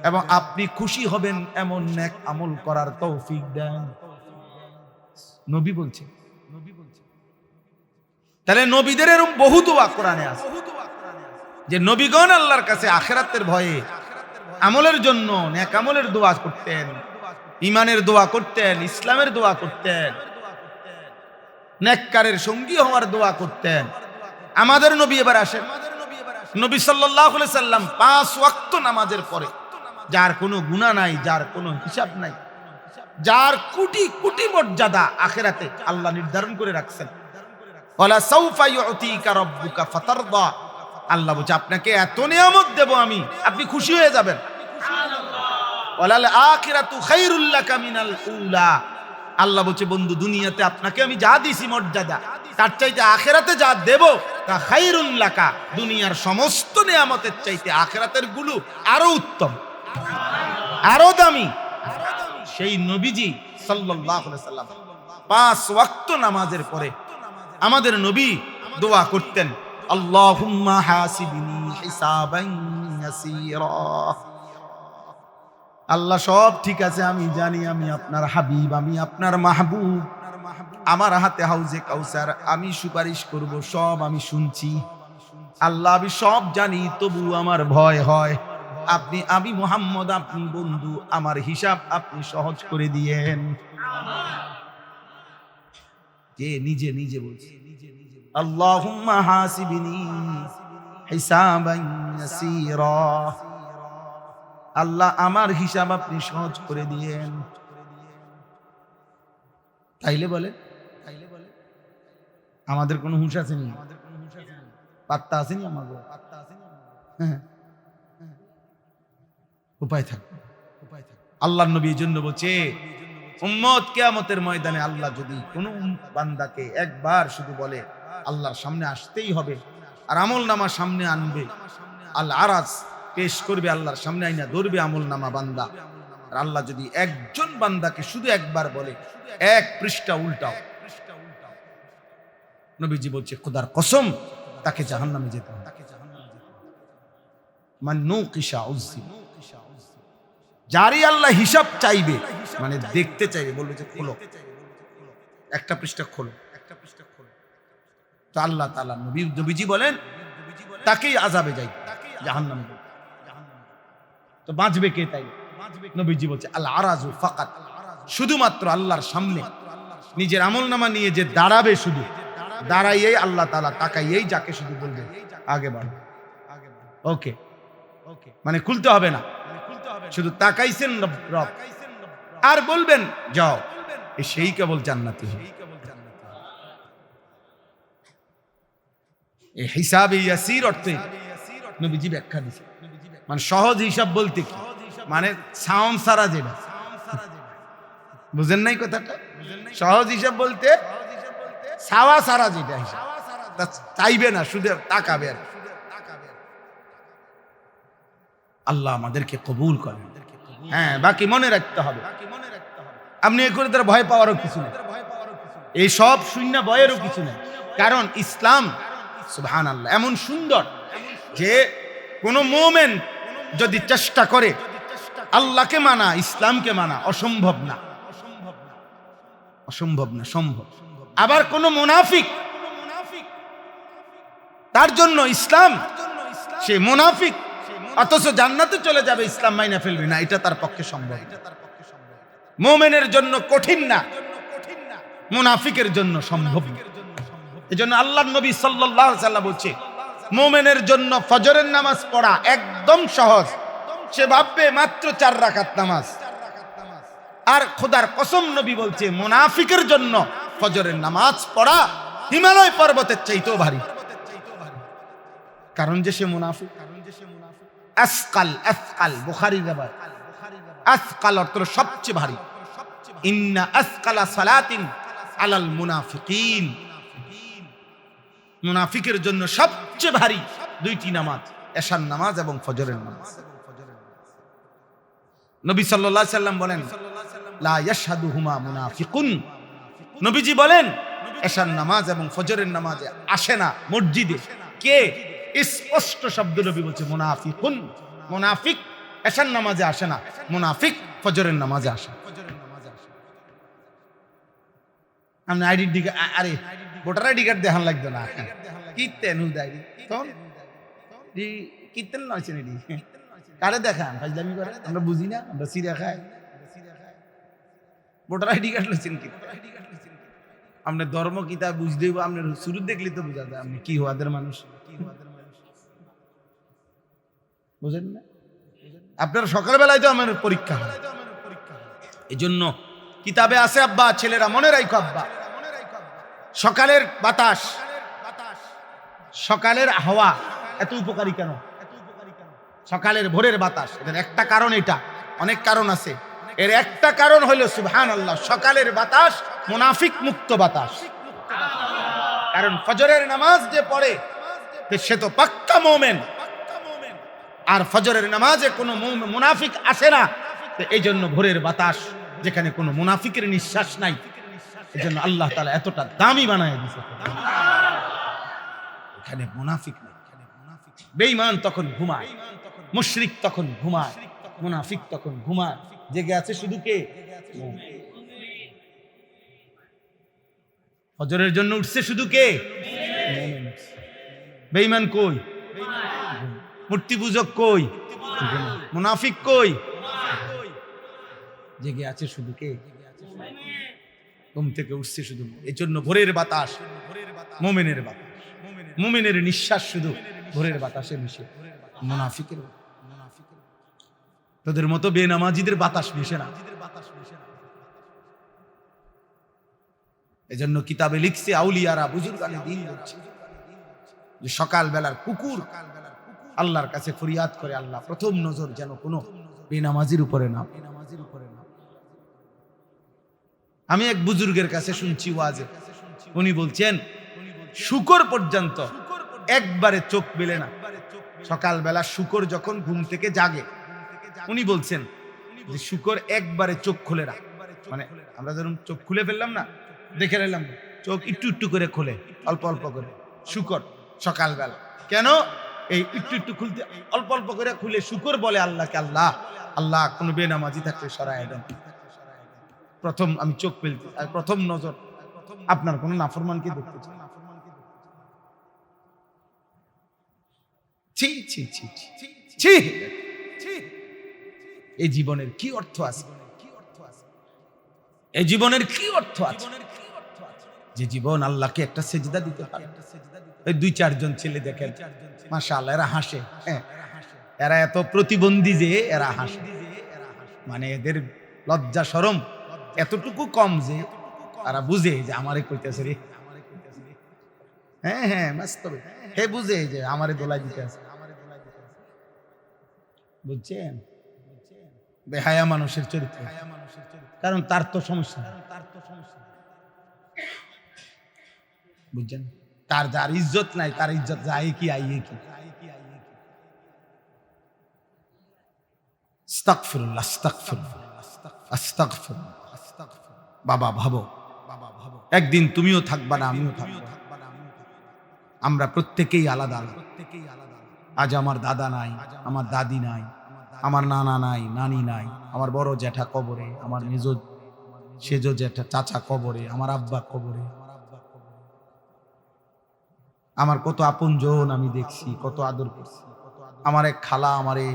[SPEAKER 1] এবং আপনি খুশি হবেন এমন নেক আমল করার তৌফিক দেন। নবী বলছে, তাহলে নবীদের এরকম বহু দোয়া কোরআনে আছে যে নবীগণ আল্লাহর কাছে আখিরাতের ভয়ে আমলের জন্য নেক আমলের দোয়া করতেন, ইমানের দোয়া করতেন, ইসলামের দোয়া করতেন, নেককারের সঙ্গী হওয়ার দোয়া করতেন। আমাদের নবী এবার আসেন, নবী সাল্লাল্লাহু আলাইহি সাল্লাম 5 ওয়াক্ত নামাজের পরে যার কোনো গুনাহ নাই, যার কোনো হিসাব নাই, যার কোটি কোটি মর্যাদা আখিরাতে আল্লাহ নির্ধারণ করে রাখছেন। ওয়ালা সাউফা ইউতিকা রাব্বুকা ফাতারদা, আল্লাহ বলছে আপনাকে এত নিয়ামত দেব আমি, আপনি খুশি হয়ে যাবেন। ওয়ালাল আখিরাতু খায়রুল লাকা মিনাল উলা, আল্লাহ বলছে বন্ধু দুনিয়াতে আপনাকে আমি যা দিছি মর্যাদা, তার চাইতে আখিরাতে যা দেব তা খায়রুল লাকা, দুনিয়ার সমস্ত নিয়ামতের চাইতে আখিরাতের গুলো আরো উত্তম, আরো দামি। সেই নবীজি সাল্লাল্লাহু আলাইহি সাল্লাম 5 ওয়াক্ত নামাজের পরে আমাদের নবী দোয়া করতেন, আল্লাহুম্মা হাসিবনি হিসাবান ইয়াসীরা। আল্লাহ সব ঠিক আছে, আমি জানি আমি আপনার হাবিব, আমি আপনার মাহবুব, আমার হাতে হাউজে কাউসার, আমি সুপারিশ করব, সব আমি শুনছি আল্লাহ, আমি সব জানি, তবু আমার ভয় হয়। আপনি, আমি মুহাম্মদ, আপনি বন্ধু, আমার হিসাব আপনি সহজ করে দিয়েন। কে নিজে নিজে বলছে, আল্লাহুম্মা হাসিবনি হিসাবান ইয়াসীরা, আল্লাহ আমার হিসাব আপনি সহজ করে দিয়েন। তাইলে বলে আমাদের কোনো হুঁশ আছে নি? পাত্তা আসেনি আমাকে, উপায় থাকবে। আল্লাহর নবী জন্য বলছে উম্মত কিয়ামতের ময়দানে আল্লাহ যদি কোনো বান্দাকে একবার শুধু বলে আল্লাহর সামনে আসতেই হবে, আর আমল নামা সামনে আনবে, আল আরাজ পেশ করবে, আল্লাহর সামনে আইনা ধরবে আমল নামা বান্দা, আর আল্লাহ যদি একজন বান্দাকে শুধু একবার বলে 1 পৃষ্ঠা উল্টাও, নবীজি বলছে খোদার কসম তাকে জাহান্নামে যেতে হবে। মান নুকিশা উযিব, যারই আল্লাহ হিসাব চাইবে, মানে দেখতে চাইবে, বলবে যে খোলো 1টা পৃষ্ঠা খোলো, তো আল্লাহ তাআলা নবীজি বলেন তাকেই আযাবে যাই, জাহান্নামে। তো বাঁচবে কে? তাই নবীজি বলছে আল আরাজু ফাকাত, শুধুমাত্র আল্লাহর সামনে নিজের আমলনামা নিয়ে যে দাঁড়াবে, শুধু দাঁড়াইয়েই আল্লাহ তাআলা তাকাইয়েই যাকে শুধু বলবে আগে বাড়ো, ওকে, মানে খুলতে হবে না, শুধু তাকাইছেন রব আর বলবেন যাও, সেই কেবল জান্নাতি হবে। এই হিসাবে ইয়াসির অর্থে নবীজি ব্যাখ্যা দিয়েছে, মানে সহজ হিসাব বলতে কি, মানে সাউন্ড সারা যেটা, বুঝেন নাই কথাটা? সহজ হিসাব বলতে সাওয়া সারা যেটা হিসাব, চাইবে না, শুধু তাকাবে আর। আল্লাহ আমাদেরকে কবুল করেন। হ্যাঁ, বাকি মনে রাখতে হবে, আপনি এ করে তার ভয় পাওয়ারও কিছু নেই, এই সব শূন্য ভয়েরও কিছু নেই, কারণ ইসলাম সুবহানাল্লাহ এমন সুন্দর যে কোন মুমিন যদি চেষ্টা করে আল্লাহকে মানা, ইসলামকে মানা, অসম্ভব না, অসম্ভব না, সম্ভব। আবার কোন মুনাফিক, তার জন্য ইসলাম, সে মুনাফিক অথচ জান্নাতে চলে যাবে, ইসলাম মাইনা ফেলবে না, এটা তার পক্ষে সম্ভব। মুমিনের জন্য কঠিন না, মুনাফিকের জন্য সম্ভব না। এজন্য আল্লাহর নবী সাল্লাল্লাহু আলাইহি ওয়াসাল্লাম বলছে মুমিনের জন্য ফজরের নামাজ পড়া একদম সহজ, সে ভাববে মাত্র 4 রাকাত নামাজ। আর খোদার কসম নবী বলছে মুনাফিকের জন্য ফজরের নামাজ পড়া হিমালয় পর্বতের চাইতেও ভারী, কারণ যে সে মুনাফিক। আসকাল, আসকাল বুখারী রাবায়, আসকাল অর্থ সবচেয়ে ভারী। ইন্না আসকালা সালাতিন আলাল মুনাফিকিন, মুনাফিকের জন্য সবচেয়ে ভারী 2টি নামাজ, এশার নামাজ এবং ফজরের নামাজ। নবী সাল্লাল্লাহু আলাইহি সাল্লাম বলেন লা ইয়াশহাদুহুমা মুনাফিকুন, নবীজি বলেন এশার নামাজ এবং ফজরের নামাজে আসে না মসজিদে কে? স্পষ্ট শব্দ নবী বলছে মুনাফিকুন, মুনাফিক এশার নামাজে আসে না, মুনাফিক ফজরের নামাজে আসে। আপনি আইডি দিকে, আরে ভোটার আইডি কার্ড দেখান লাগবে না, কিতেন হুদাইরি তখন কিতেন নয়ছেন এডি কারে দেখান, ফাজলামি করে, আমরা বুঝি না, আমরা সিরা খাই। ভোটার আইডি কার্ড লইছেন কি? আপনি ধর্ম কিতাব বুঝতে হইব, আপনার শুরু দেখলে তো বোঝা যায় আপনি কি হওয়াদের মানুষ, বুঝেন না? আপনার সকালবেলায় তো আমার পরীক্ষা হয়, এই জন্য কিতাবে আছে আব্বা, ছেলেরা মনে রাখো আব্বা, সকালের বাতাস, সকালের হাওয়া এত উপকারী কেন? সকালের ভোরের বাতাস, এর একটা কারণ, এটা অনেক কারণ আছে, এর একটা কারণ হলো সুবহানাল্লাহ, সকালের বাতাস মুনাফিক মুক্ত বাতাস। কারণ ফজরের নামাজ যে পড়ে সে তো পাক্কা মুমিন, আর ফজরের নামাজে কোনো মুনাফিক আসে না। এই জন্য ভোরের বাতাস, যেখানে কোনো মুনাফিকের নিঃশ্বাস নাই, এই জন্য আল্লাহ তাআলা এতটা দামি বানায় দিয়েছে। এখানে মুনাফিক নেই, বেঈমান তখন ঘুমায়, মুশরিক তখন ঘুমায়, মুনাফিক তখন ঘুমায়, জেগে আছে শুধু কে? ফজরের জন্য উঠছে শুধু কে? বেঈমান কই? মূর্তি পূজক কই? মুনাফিক কই? জেগে আছে শুধু কে? ঘুম থেকে উঠছে শুধু। এই জন্য ভোরের বাতাস মুমিনের বাতাস, মুমিনের নিঃশ্বাস শুধু ভোরের বাতাসে মিশে, মুনাফিকের তোদের মতো বেনামাজিদের বাতাস মিশে না। এই জন্য কিতাবে লিখছে আউলিয়ারা, বুজুর্গানে দিন বলছে যে সকাল বেলার কুকুর আল্লাহর কাছে ফরিয়াদ করে, আল্লাহ প্রথম নজর যেন কোনো বেনামাজির উপরে না। আমি এক বুজুর্গের কাছে শুনছি ওয়াজে, উনি বলছেন শুকর পর্যন্ত একবারে চোখ মেলে না। সকালবেলা শুকর যখন ঘুম থেকে জাগে, উনি বলছেন যে শুকর একবারে চোখ খুলে না, মানে আমরা যেরকম চোখ খুলে ফেললাম না, দেখে নিলাম, চোখ একটু একটু করে খোলে, অল্প অল্প করে শুকর সকালবেলা। কেন এই একটু একটু খুলতে, অল্প অল্প করে খুলে? শুকর বলে আল্লাহকে, আল্লাহ আল্লাহ কোনো বেনামাজি থাকলে সরায় দেন, প্রথম আমি চোখ ফেলতে, প্রথম নজর আপনার কোন নাফরমানকে দেখতে চাই। ছি ছি ছি ছি, এই জীবনের কি অর্থ আছে? এই জীবনের কি অর্থ আছে যে জীবন আল্লাহকে একটা সেজদা দিতে পারে? এই 2-4 ছেলে দেখেন মাশাআল্লাহ, এরা হাসে, এরা এত প্রতিবন্ধী যে এরা হাসে, মানে এদের লজ্জা শরম এতটুকু কম যে এরা বুঝে যে আমারে কইতেছে রে, হ্যাঁ হ্যাঁ বাস্তবে হে বুঝে যে আমারে দোলাই দিতে আছে, বুঝছেন? বেহায়া মানুষের চরিত্র, কারণ তার তো সমস্যা, বুঝছেন? তার যার ইজ্জত নাই, তার ইজ্জত যায় কি আইয়ে কি। আস্তাগফিরুল্লাহ, আস্তাগফিরুল্লাহ, আস্তাগফিরুল্লাহ। বাবা ভাবো, একদিন তুমিও থাকবা না, আমিও থাকবো, আমরা প্রত্যেকেই আলাদা আলাদা। আজ আমার দাদা নাই, আমার দাদি নাই, আমার নানা নাই, নানি নাই, আমার বড় জ্যাঠা কবরে, আমার সেজ জ্যাঠা চাচা কবরে, আমার আব্বা কবরে, আমার কত আপনজন আমি দেখছি, কত আদর করছি, আমার এক খালা আমারে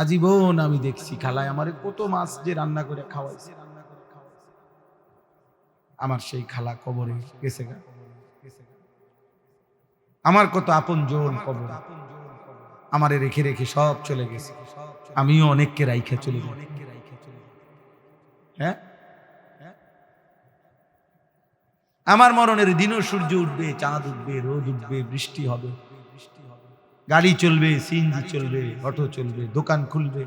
[SPEAKER 1] আজীবন আমি দেখছি, খালায় আমারে কত মাছ যে রান্না করে খাওয়াইছে, আমার সেই খালা কবরে গেছে, আমার কত আপনজন কবরে আমারে রেখে রেখে সব চলে গেছে, আমিও অনেককে রাইখে চলে যাই। হ্যাঁ, আমার মরণের দিনও সূর্য উঠবে, চাঁদ উঠবে, রোদ উঠবে, বৃষ্টি হবে, গাড়ি চলবে, সিএনজি চলবে, অটো চলবে, দোকান খুলবে,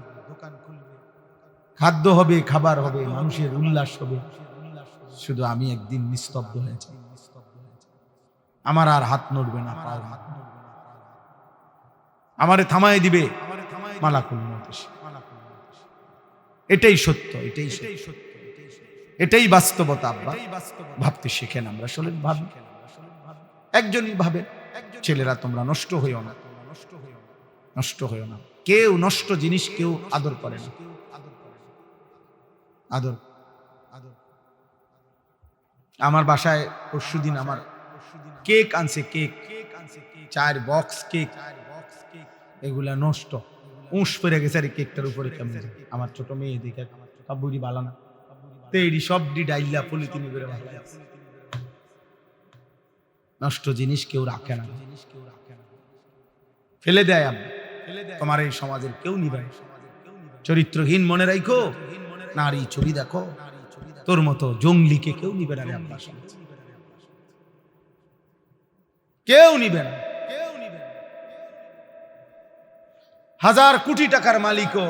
[SPEAKER 1] খাদ্য হবে, খাবার হবে, মানুষের উল্লাস হবে, শুধু আমি একদিন নিস্তব্ধ হয়ে যাব, আমার আর হাত নড়বে না, পাও হাত নড়বে না, আমারে থামায় দিবে মালাকুল মউত। এটাই সত্য, এটাই সত্য, এটাই বাস্তবতা। আব্বা ভাবতে শিখেন, আমরা আসলে ভাবি, একজনই ভাবে। ছেলেরা তোমরা নষ্ট হইও না, নষ্ট হইও না। কেউ নষ্ট জিনিস কেউ আদর করে না, আদর। আমার বাসায় পরশুদিন আমার কেক আনছে, কেক 4 বক্স কেক, এগুলা নষ্ট, উঁশ পড়ে গেছে আর কেকটার উপরে। কেমন আমার ছোট মেয়ে দেখে কাব্বুরি বালানা তেড়ি সবডি ডাইলা পলিথিনে করে ভালো, নষ্ট জিনিস কেউ রাখে না, ফেলে দেয়। তোমার এই সমাজের কেউ নিবে, চরিত্রহীন মনে রাখো, নারী ছবি দেখো, তোর মতো জঙ্গলিকে কেউ নিবে না রে আব্বাস, কেউ নিবে না। হাজার কোটি টাকার মালিকও,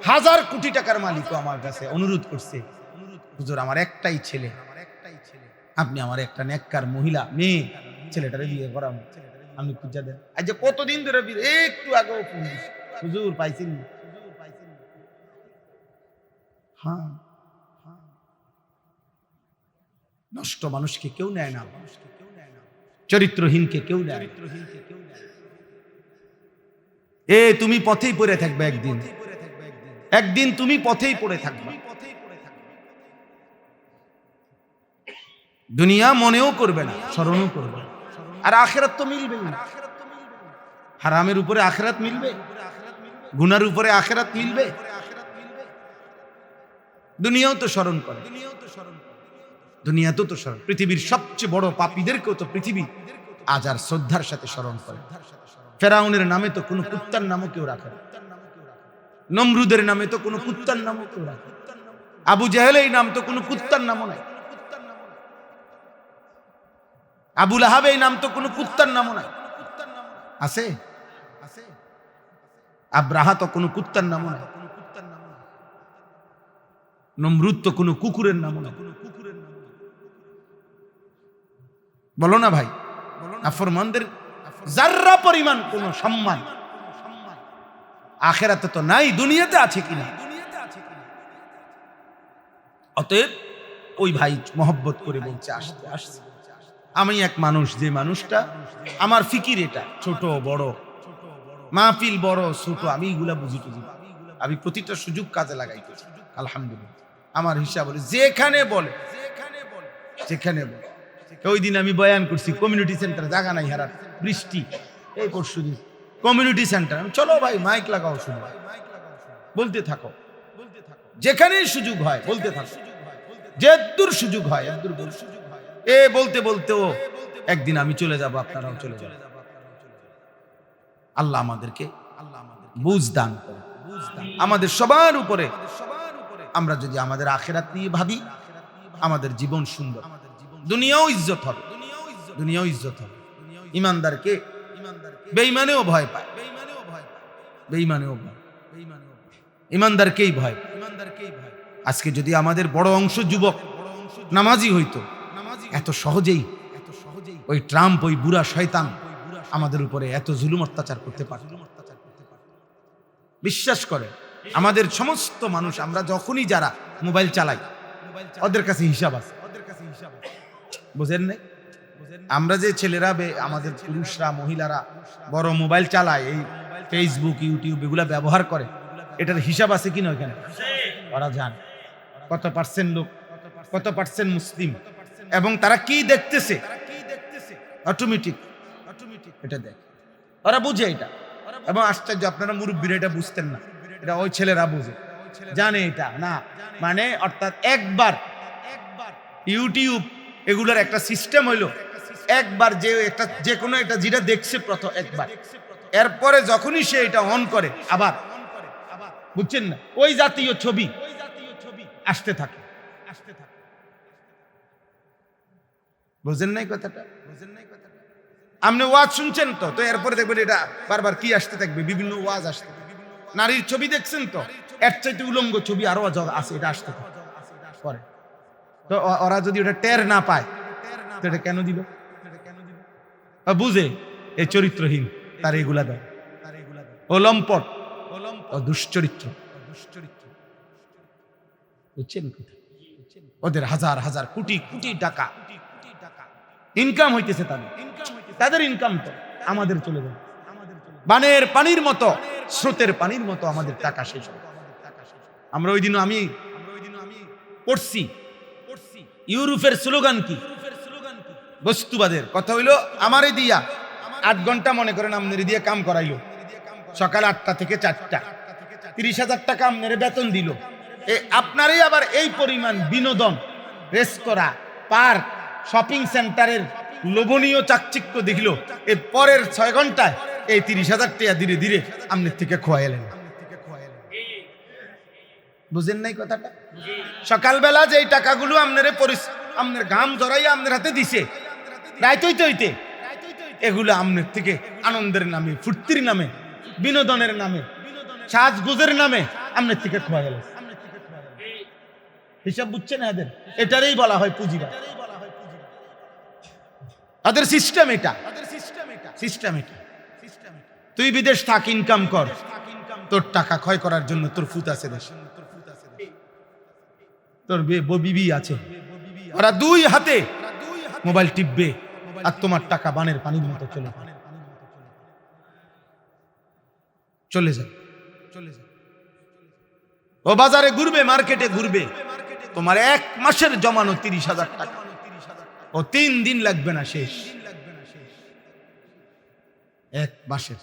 [SPEAKER 1] হাজার কোটি টাকার মালিকও আমার কাছে অনুরোধ করছে, হুজুর আমার একটাই ছেলে, আপনি আমার একটা নেককার মহিলা মেয়ে ছেলেটারে বিয়ে করান, আমি খুঁজা দেন। আজ কতদিন ধরে একটু আগেও ফোন দিছি, হুজুর পাইছেন? হ্যাঁ, নষ্ট মানুষকে কেউ নেয় না, চরিত্রহীনকে কেউ নেয়। এ তুমি পথেই পড়ে থাকবে, একদিন একদিন তুমি পথেই পড়ে থাকবে। দুনিয়া মনেও করবে না, স্মরণও করবে না, আর আখিরাত তো মিলবে না। হারামের উপরে আখিরাত মিলবে, গুনার উপরে আখিরাত মিলবে। দুনিয়াও তো স্মরণ করে, দুনিয়াতেও তো স্মরণ। পৃথিবীর সবচেয়ে বড় পাপীদেরকেও তো পৃথিবী আজ আর শ্রদ্ধার সাথে স্মরণ করে। ফেরাউনের নামে তো কোনো কুত্তার নামও কেউ রাখে না, নমরুদের নামে তো কোনো কুত্তার নামও কেউ রাখে, আবু জাহেল এই নাম তো কোনো কুত্তার নামও নাই, আবু লাহাব এই নাম তো কোনো কুত্তার নামও নাই, আছে? আব্রাহা তো কোনো কুত্তার নামও নাই, নমরুদ তো কোনো কুকুরের নামও নাই। বলো না ভাই, নাফরমানদের যাররা পরিমাণ কোনো সম্মান আখিরাতে তো নাই, দুনিয়াতে আছে কিনা? অতএব ওই ভাই মহব্বত করে বলছে আসতে আসতে। আমি এক মানুষ, যে মানুষটা আমার ফিকির এটা ছোট বড়, মাহফিল বড় ছোট, আমি এগুলা বুঝি টুঝি, আমি প্রতিটা সুযোগ কাজে লাগাইতেছি আলহামদুলিল্লাহ। আমার হিসাব বলে যেখানে বলে, যেখানে বলে। ওই দিন আমি বয়ান করছি কমিউনিটি সেন্টার, জায়গা নাই হারার, বৃষ্টি, এই পরশু দিন কমিউনিটি সেন্টার। চলো ভাই মাইক লাগাও, শুনো, বলতে থাকো, যেখানেই সুযোগ হয় বলতে থাকো, যেদূর সুযোগ হয় এদূর বল। এ বলতে বলতেও একদিন আমি চলে যাব, আপনারাও চলে যাবেন। আল্লাহ আমাদেরকে বুঝ দান করে, আমাদের সবার উপরে। আমরা যদি আমাদের আখিরাত নিয়ে ভাবি, আমাদের জীবন সুন্দর, দুনিয়াও ইজ্জত হবে, দুনিয়াও ইজ্জত হবে। ইমানদারকে বেঈমানেও ভয় পায়, বেঈমানেও ভয়, ইমানদারকেই ভয়। আজকে যদি আমাদের বড় অংশ যুবক নামাজি হইতো, এত সহজেই ওই ট্রাম্প, ওই বুড়া শয়তান আমাদের উপরে এত জুলুম অত্যাচার করতে পারত। বিশ্বাস করে আমাদের সমস্ত মানুষ, আমরা যখনই যারা মোবাইল চালাই, ওদের কাছে হিসাব আছে, বুঝেন নাই? আমরা যে ছেলেরা, আমাদের পুরুষরা, মহিলারা বড় মোবাইল চালায়, এই ফেসবুক, ইউটিউব এগুলা ব্যবহার করে, এটার হিসাব আছে কিনা ওখানে? ওরা জানে কত পার্সেন্ট লোক, কত পার্সেন্ট মুসলিম, এবং তারা কি দেখতেছে, অটোমেটিক এটা দেখ, ওরা বুঝে এটা। এবং আশ্চর্য, আপনারা মুরব্বীরা এটা বুঝতেন না, এটা ওই ছেলেরা বুঝে, জানে এটা না। মানে অর্থাৎ একবার ইউটিউব এগুলোর একটা সিস্টেম হইলো, একবার যে কোনো একটা যেটা দেখছে প্রথম একবার, এরপরে যখনই সে এটা অন করে আবার, বুঝছেন না, ওই জাতীয় ছবি আসতে থাকে। বুঝেন নাই কথাটা? আপনি ওয়াজ শুনছেন তো, এরপরে দেখবেন এটা বারবার কি আসতে থাকবে, বিভিন্ন ওয়াজ আসতে থাকবে। নারীর ছবি দেখছেন তো, এর চাইতে উলঙ্গ ছবি আরো আছে, এটা আসতে থাকে পরে। তো ওরা যদি ওটা টের না পায়, তো এটা কেন দিবে? বুঝে এই চরিত্রহীন, তার এগুলা দেয়, ও লম্পট, ও দুশ্চরিত্র, বুঝছেন? ওদের হাজার হাজার কোটি কোটি টাকা ইনকাম হইতেছে, তাদের ইনকাম তো আমাদের চলে যাবে বানের পানির মতো, স্রোতের পানির মতো আমাদের টাকা শেষ হবে। আমরা ওই দিন আমি পড়ছি, ইউরোপের স্লোগান কি? বস্তুবাদের কথা হইলো, আমারে দিয়া 8 ঘন্টা মনে করেন আমনেরে দিয়ে কাম করাইলো, সকাল 8টা থেকে 4টা, 30,000 টাকা আমনেরে বেতন দিল। আপনারই আবার এই পরিমাণ বিনোদন, রেস্তোরাঁ, পার্ক, শপিং সেন্টারের লোভনীয় চাকচিক্য দেখলো, এর পরের 6 ঘন্টায় এই 30,000 টাকা ধীরে ধীরে আমনের থেকে খোয়াইলেন। বুঝেন নাই কথাটা? সকালবেলা যে টাকাগুলো আপনার ঘাম জড়াইয়া আপনার হাতে দিছে রাইত হইতে হইতে, এগুলো আপনার থেকে আনন্দের নামে, ফুর্তির নামে, বিনোদনের নামে, সাজগুজের নামে আপনার থেকে খোয়া গেল। হিসাব বুঝছেন এদের? এটারই বলা হয় পুঁজিবাদ। তাদের সিস্টেম এটা, সিস্টেম এটা। তুই বিদেশ থাক, ইনকাম কর, তোর টাকা ক্ষয় করার জন্য তোর ফুত আছে দেশ, তোর বিবি আছে, ওরা দুই হাতে মোবাইল টিপবে আর তোমার টাকা বানের পানির মতো চলে যাবে। ও বাজারে ঘুরবে, মার্কেটে ঘুরবে, তোমার 1 মাসের জমানো 30,000 টাকা ও 3 দিন লাগবে না শেষ, 1 মাসের।